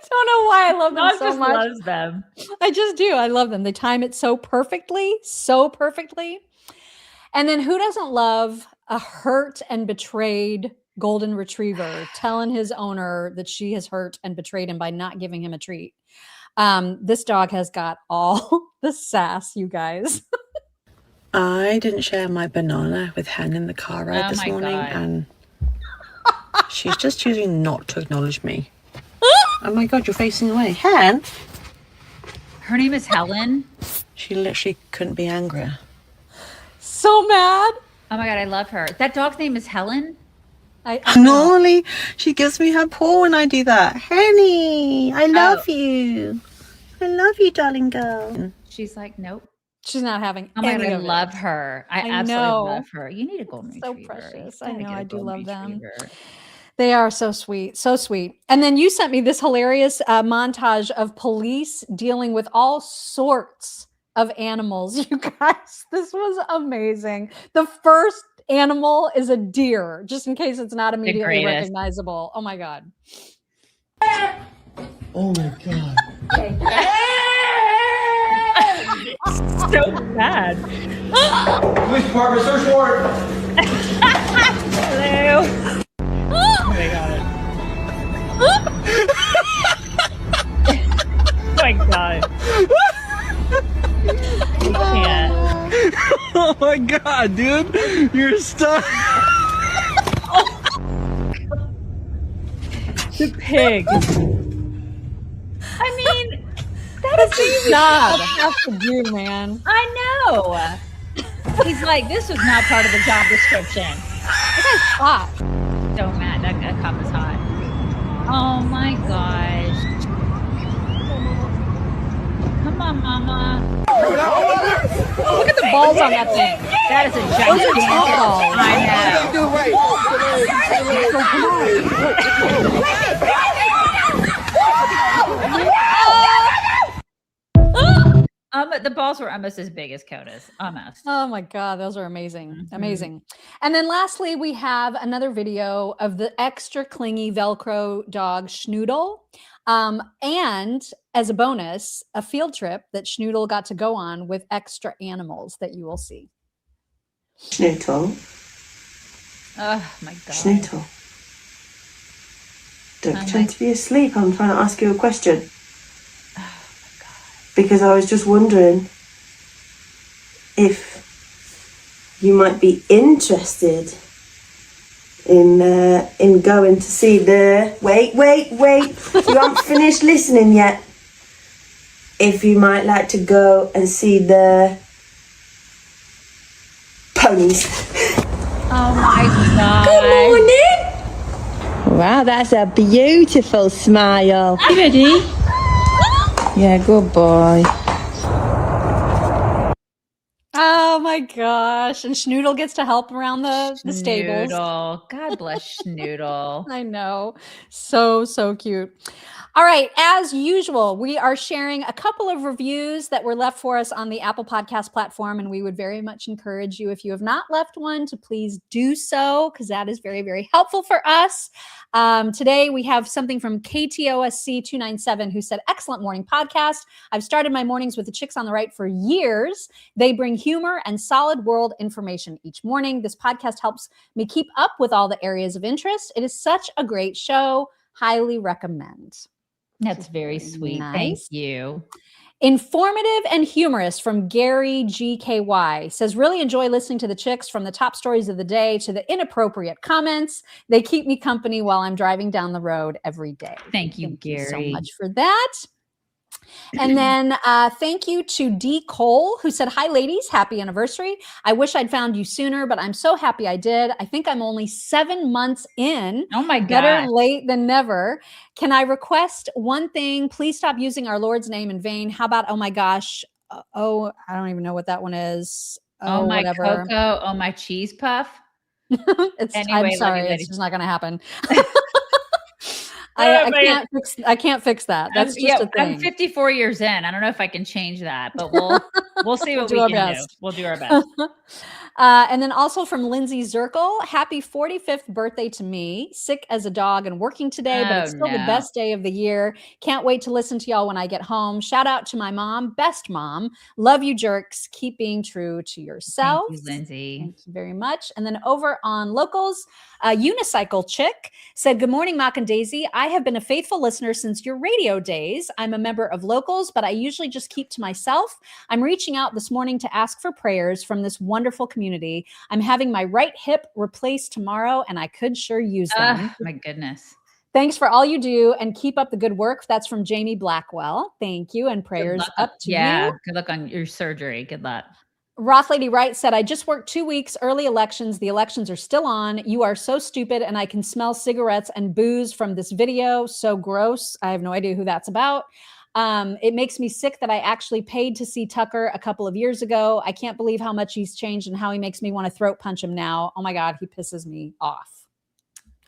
don't know why I love them so much. Loves them. I just do. I love them. They time it so perfectly. And then who doesn't love a hurt and betrayed golden retriever telling his owner that she has hurt and betrayed him by not giving him a treat? This dog has got all the sass, you guys. I didn't share my banana with Hen in the car ride this morning, and she's just choosing not to acknowledge me. Oh my God, you're facing away. Hen? Her name is Helen. She literally couldn't be angrier. So mad. Oh my God, I love her. That dog's name is Helen? Normally, she gives me her paw when I do that. Henny, I love you. I love you, darling girl. She's like, nope. She's not having Oh my God, any I of it. love her. I absolutely love her. You need a golden So retriever. precious. You I gotta know. get a I do golden love them. retriever. They are so sweet. So sweet. And then you sent me this hilarious montage of police dealing with all sorts of animals. You guys, this was amazing. The first animal is a deer, just in case it's not immediately recognizable. Oh my God. Oh my God. So bad. Police department, search warrant. Hello. Oh my God. Oh my God. I can't. Oh my God, dude. You're stuck. The pig. I mean, that is his job. Have to do, man. I know. He's like, this was not part of the job description. That guy's hot. So mad. That cop is hot. Oh my gosh. Come on, mama. Look at the balls on that thing. That is a Those are gigantic tall balls. The balls were almost as big as Coda's. Almost. Oh my God, those are amazing. Amazing. And then lastly, we have another video of the extra clingy Velcro dog Schnoodle. And as a bonus, a field trip that Schnoodle got to go on with extra animals that you will see. Schnoodle. Oh my God. Schnoodle. Don't pretend to be asleep. I'm trying to ask you a question. Because I was just wondering if you might be interested in going to see the... Wait. You haven't finished listening yet. If you might like to go and see the ponies. Oh my God. Good morning. Wow, that's a beautiful smile. You ready? Yeah, good boy. Oh my gosh. And Schnoodle gets to help around the stables. Schnoodle. God bless Schnoodle. I know. So cute. All right. As usual, we are sharing a couple of reviews that were left for us on the Apple Podcast platform. And we would very much encourage you, if you have not left one, to please do so, because that is very, very helpful for us. Today, we have something from KTOSC297 who said, excellent morning podcast. I've started my mornings with the Chicks on the Right for years. They bring humor and solid world information each morning. This podcast helps me keep up with all the areas of interest. It is such a great show. Highly recommend. That's very sweet. Nice. Thank you. Informative and humorous from Gary GKY says, really enjoy listening to the chicks from the top stories of the day to the inappropriate comments. They keep me company while I'm driving down the road every day. Thank you, Gary. So much for that. And then thank you to D. Cole, who said, hi, ladies. Happy anniversary. I wish I'd found you sooner, but I'm so happy I did. I think I'm only 7 months in. Oh, my God. Better late than never. Can I request one thing? Please stop using our Lord's name in vain. How about, oh, my gosh. I don't even know what that one is. Oh, my whatever. cocoa. Oh, my cheese puff. I'm sorry. It's just not going to happen. I can't fix that. That's just a thing. I'm 54 years in. I don't know if I can change that, but we'll see what we can do. We'll do our best. And then also from Lindsay Zirkle, happy 45th birthday to me. Sick as a dog and working today, but it's still the best day of the year. Can't wait to listen to y'all when I get home. Shout out to my mom, best mom. Love you, jerks. Keep being true to yourself. Thank you, Lindsay. Thank you very much. And then over on Locals, Unicycle Chick said, good morning, Mock and Daisy. I have been a faithful listener since your radio days. I'm a member of Locals, but I usually just keep to myself. I'm reaching out this morning to ask for prayers from this wonderful community. I'm having my right hip replaced tomorrow, and I could sure use them. My goodness. Thanks for all you do, and keep up the good work. That's from Jamie Blackwell. Thank you, and prayers up to you. Good luck on your surgery. Good luck. Roth Lady Wright said, I just worked 2 weeks, early elections. The elections are still on. You are so stupid, and I can smell cigarettes and booze from this video. So gross. I have no idea who that's about. It makes me sick that I actually paid to see Tucker a couple of years ago. I can't believe how much he's changed and how he makes me want to throat punch him now. Oh my God, he pisses me off.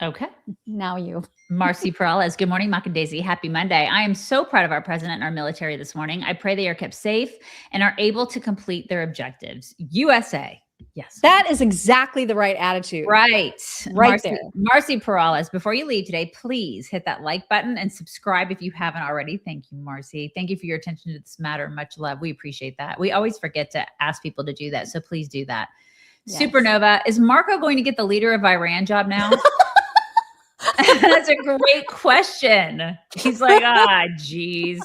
Okay. Now you. Marcy Peralez. Good morning, Mock and Daisy. Happy Monday. I am so proud of our president and our military this morning. I pray they are kept safe and are able to complete their objectives. USA. Yes. That is exactly the right attitude. Right. Right there. Marcy Peralez, before you leave today, please hit that like button and subscribe if you haven't already. Thank you, Marcy. Thank you for your attention to this matter. Much love. We appreciate that. We always forget to ask people to do that. So please do that. Yes. Supernova. Is Marco going to get the leader of Iran job now? That's a great question. He's like, geez.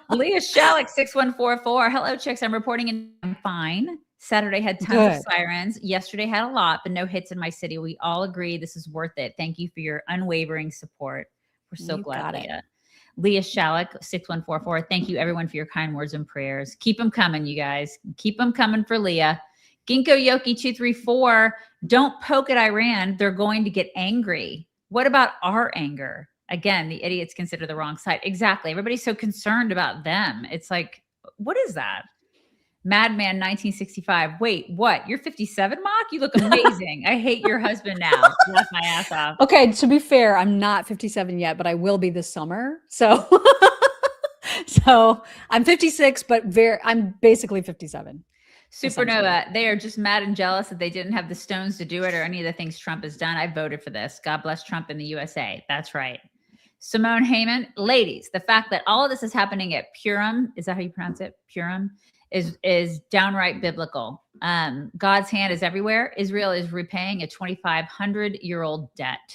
Leah Shalek, 6144. Hello, chicks. I'm reporting and I'm fine. Saturday had tons of sirens. Yesterday had a lot, but no hits in my city. We all agree this is worth it. Thank you for your unwavering support. We're so glad, Leah. Leah Shalek, 6144. Thank you, everyone, for your kind words and prayers. Keep them coming, you guys. Keep them coming for Leah. Ginkgo Yoki 234. Don't poke at Iran. They're going to get angry. What about our anger? Again, the idiots consider the wrong side. Exactly. Everybody's so concerned about them. It's like, what is that? Madman 1965. Wait, what? You're 57, Mock? You look amazing. I hate your husband now. Laugh my ass off. Okay, to be fair, I'm not 57 yet, but I will be this summer. So, I'm 56, but I'm basically 57. Supernova, they are just mad and jealous that they didn't have the stones to do it or any of the things Trump has done. I voted for this. God bless Trump and the USA. That's right. Simone Heyman, ladies, the fact that all of this is happening at Purim, is that how you pronounce it? Purim is downright biblical. God's hand is everywhere. Israel is repaying a 2,500-year-old debt.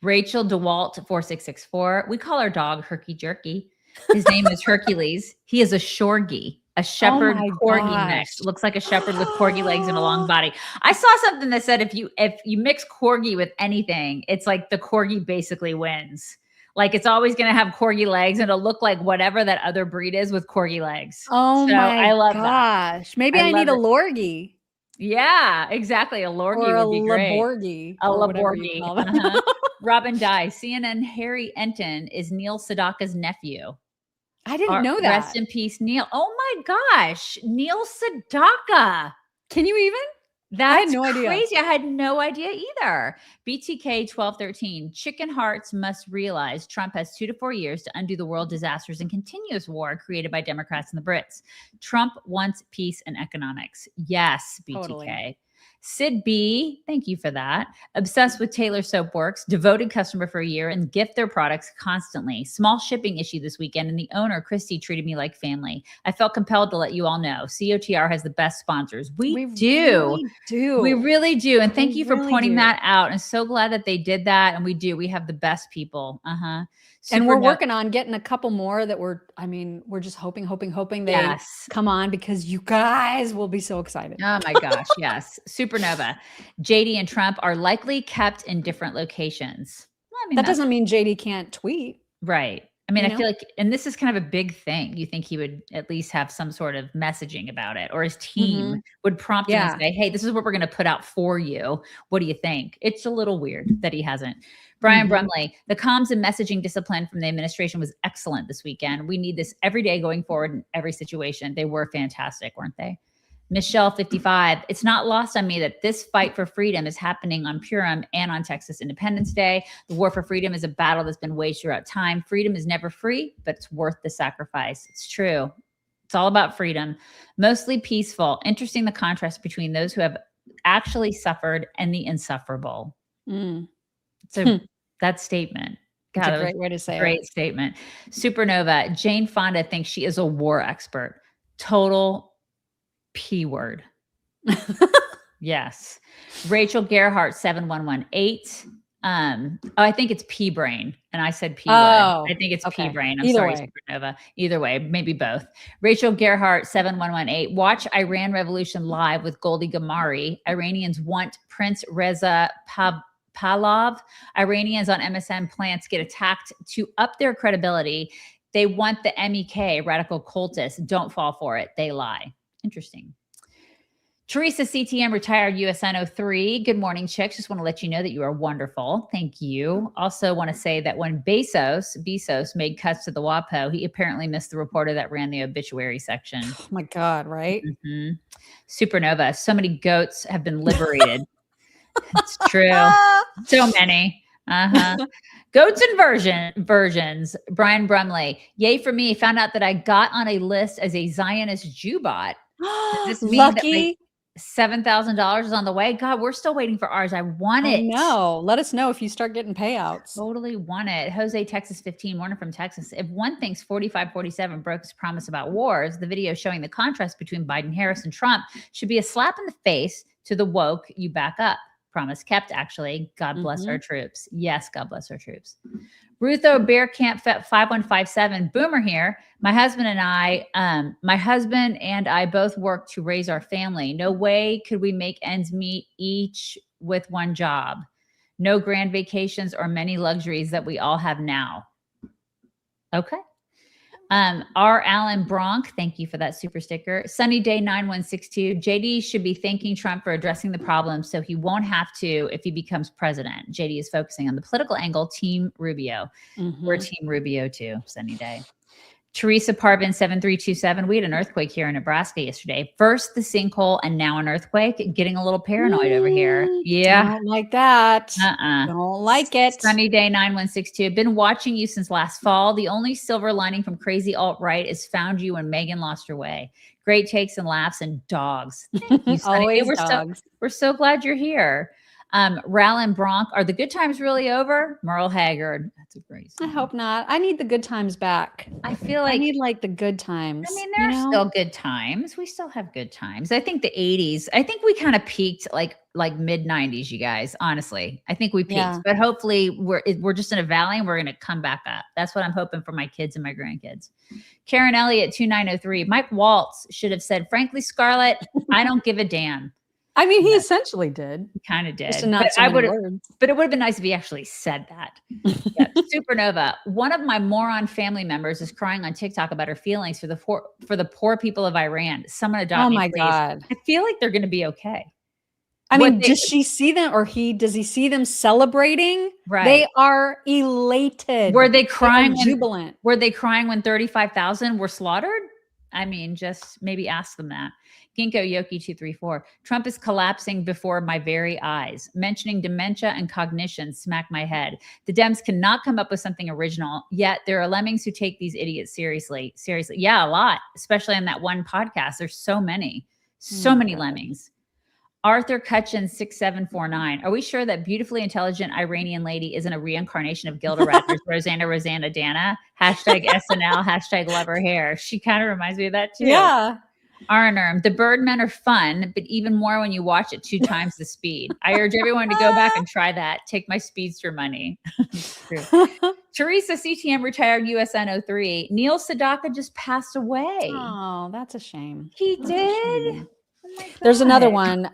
Rachel DeWalt, 4664. We call our dog Herky Jerky. His name is Hercules. He is a Shorgie. A shepherd corgi mix. Looks like a shepherd with corgi legs and a long body. I saw something that said if you mix corgi with anything, it's like the corgi basically wins. Like it's always going to have corgi legs and it'll look like whatever that other breed is with corgi legs. Oh so my I love gosh. That. Maybe I need a Lorgie. Yeah, exactly. A Lorgie or would be great. A Laborgie. Robin Dye. CNN Harry Enton is Neil Sedaka's nephew. I didn't know that. Rest in peace, Neil. Oh my gosh. Neil Sedaka. Can you even? That's I had no idea. Crazy. I had no idea either. BTK 1213. Chicken hearts must realize Trump has 2 to 4 years to undo the world disasters and continuous war created by Democrats and the Brits. Trump wants peace and economics. Yes, BTK. Totally. Sid B, thank you for that. Obsessed with Taylor Soapworks, devoted customer for a year and gift their products constantly. Small shipping issue this weekend and the owner, Christy, treated me like family. I felt compelled to let you all know. COTR has the best sponsors. We do. Really do. We really do. And thank We you for really pointing do. that out. I'm so glad that they did that. And we do. We have the best people. And we're working on getting a couple more that we're just hoping they Yes. come on because you guys will be so excited. Oh my gosh, yes. Supernova. JD and Trump are likely kept in different locations. Well, I mean, That doesn't mean JD can't tweet. right. I mean, You I feel know? like, and this is kind of a big thing. You think he would at least have some sort of messaging about it, or his team would prompt him and say, hey, this is what we're going to put out for you. What do you think? It's a little weird that he hasn't. Brian Brumley, the comms and messaging discipline from the administration was excellent this weekend. We need this every day going forward in every situation. They were fantastic, weren't they? Michelle 55, it's not lost on me that this fight for freedom is happening on Purim and on Texas Independence Day. The war for freedom is a battle that's been waged throughout time. Freedom is never free, but it's worth the sacrifice. It's true. It's all about freedom, mostly peaceful. Interesting the contrast between those who have actually suffered and the insufferable. So that statement. That's a that was great way to say it. Great statement. Supernova. Jane Fonda thinks she is a war expert. Total P word. Yes. Rachel Gerhardt 7118. I think it's P brain. And I said P word. I think it's P brain. I'm sorry, Supernova. Either way, maybe both. Rachel Gerhardt 7118. Watch Iran Revolution live with Goldie Gamari. Iranians want Prince Reza Pahlav. Iranians on MSN plants get attacked to up their credibility. They want the MEK, radical cultists. Don't fall for it. They lie. Interesting. Teresa CTM, retired USN 03. Good morning, chicks. Just want to let you know that you are wonderful. Thank you. Also want to say that when Bezos made cuts to the WAPO, he apparently missed the reporter that ran the obituary section. Oh my God, right? Supernova. So many goats have been liberated. It's true. So many. Goats and versions. Brian Brumley. Yay for me. Found out that I got on a list as a Zionist Jew bot. Does this mean Lucky. that $7,000 is on the way? God, we're still waiting for ours. I want it. No, let us know if you start getting payouts. Totally want it. Jose, Texas 15, Warner from Texas. If one thinks 4547 broke his promise about wars, the video showing the contrast between Biden, Harris, and Trump should be a slap in the face to the woke you back up. Promise kept, actually. God bless our troops. Yes, God bless our troops. Ruth O. Bear Camp 5157. Boomer here. My husband and I both work to raise our family. No way could we make ends meet each with one job. No grand vacations or many luxuries that we all have now. Okay. R. Allen Bronk, thank you for that super sticker. Sunny Day 9162. JD should be thanking Trump for addressing the problem so he won't have to if he becomes president. JD is focusing on the political angle. Team Rubio. We're Team Rubio too. Sunny Day. Teresa Parvin 7327. We had an earthquake here in Nebraska yesterday. First the sinkhole and now an earthquake. Getting a little paranoid over here. Yeah. Don't like that. Don't like it. Sunny Day 9162. I've been watching you since last fall. The only silver lining from crazy alt-right is found you when Megan lost her way. Great takes and laughs and dogs. Thank you, Sunny. Always dogs. We're so glad you're here. Rallin Bronk. Are the good times really over? Merle Haggard. That's a great I song. hope not. I need the good times back. I feel I like need like the good times. I mean, there are still good times. We still have good times. I think the 80s, I think we kind of peaked like mid 90s, you guys, honestly. I think we peaked, but hopefully we're just in a valley and we're going to come back up. That's what I'm hoping for my kids and my grandkids. Karen Elliott 2903. Mike Waltz should have said, frankly, Scarlett, I don't give a damn. I mean, he essentially did. He kind of did. Just in not so many words. But it would have been nice if he actually said that. Yeah. Supernova. One of my moron family members is crying on TikTok about her feelings for the poor people of Iran. Someone adopt me, please. God. I feel like they're going to be okay. I mean, does she see them does he see them celebrating? Right. They are elated. Were they crying? Jubilant. Were they crying when 35,000 were slaughtered? I mean, just maybe ask them that. Ginkgo Yoki 234. Trump is collapsing before my very eyes. Mentioning dementia and cognition smack my head. The Dems cannot come up with something original, yet there are lemmings who take these idiots seriously. Seriously. Yeah, a lot, especially on that one podcast. There's so many lemmings. Arthur Cutchin 6749. Are we sure that beautifully intelligent Iranian lady isn't a reincarnation of Gilda Radner's Rosanna Dana? Hashtag SNL, hashtag love her hair. She kind of reminds me of that too. Yeah. Arnerm, the Birdmen are fun, but even more when you watch it 2 times the speed. I urge everyone to go back and try that. Take my speedster money. Teresa CTM retired USN 03. Neil Sedaka just passed away. Oh, that's a shame. He did? There's another one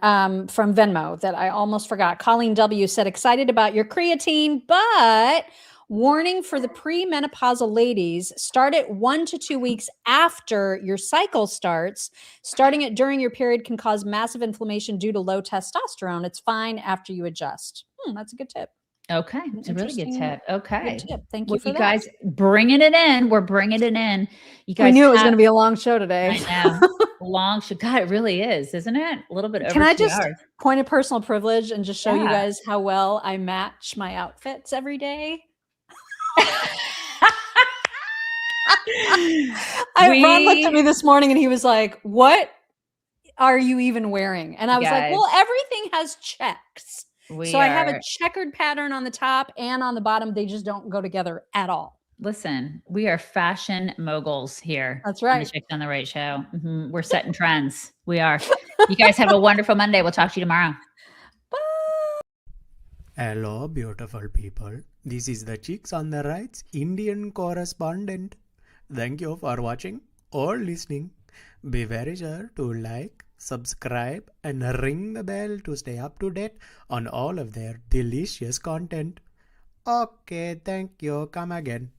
from Venmo that I almost forgot. Colleen W said, excited about your creatine, but warning for the premenopausal ladies, start it 1 to 2 weeks after your cycle starts. Starting it during your period can cause massive inflammation due to low testosterone. It's fine after you adjust. That's a good tip. Okay. It's a really good tip. Okay. Good tip. Thank you for you that. guys bringing it in. We're bringing it in. You guys I knew it was going to be a long show today. I know. Long show. God, it really is, isn't it? A little bit over Can I 2 just hours. point of personal privilege and just show you Yeah. guys how well I match my outfits every day? Ron looked at me this morning and he was like, what are you even wearing? And I was like, Guys. well, everything has checks. We So I have a are- checkered pattern on the top and on the bottom. They just don't go together at all. Listen, we are fashion moguls here. That's on right. the Chicks on the Right show. We're setting trends. We are. You guys have a wonderful Monday. We'll talk to you tomorrow. Hello, beautiful people. This is the Chicks on the Right's Indian correspondent. Thank you for watching or listening. Be very sure to like, subscribe, and ring the bell to stay up to date on all of their delicious content. Okay, thank you. Come again.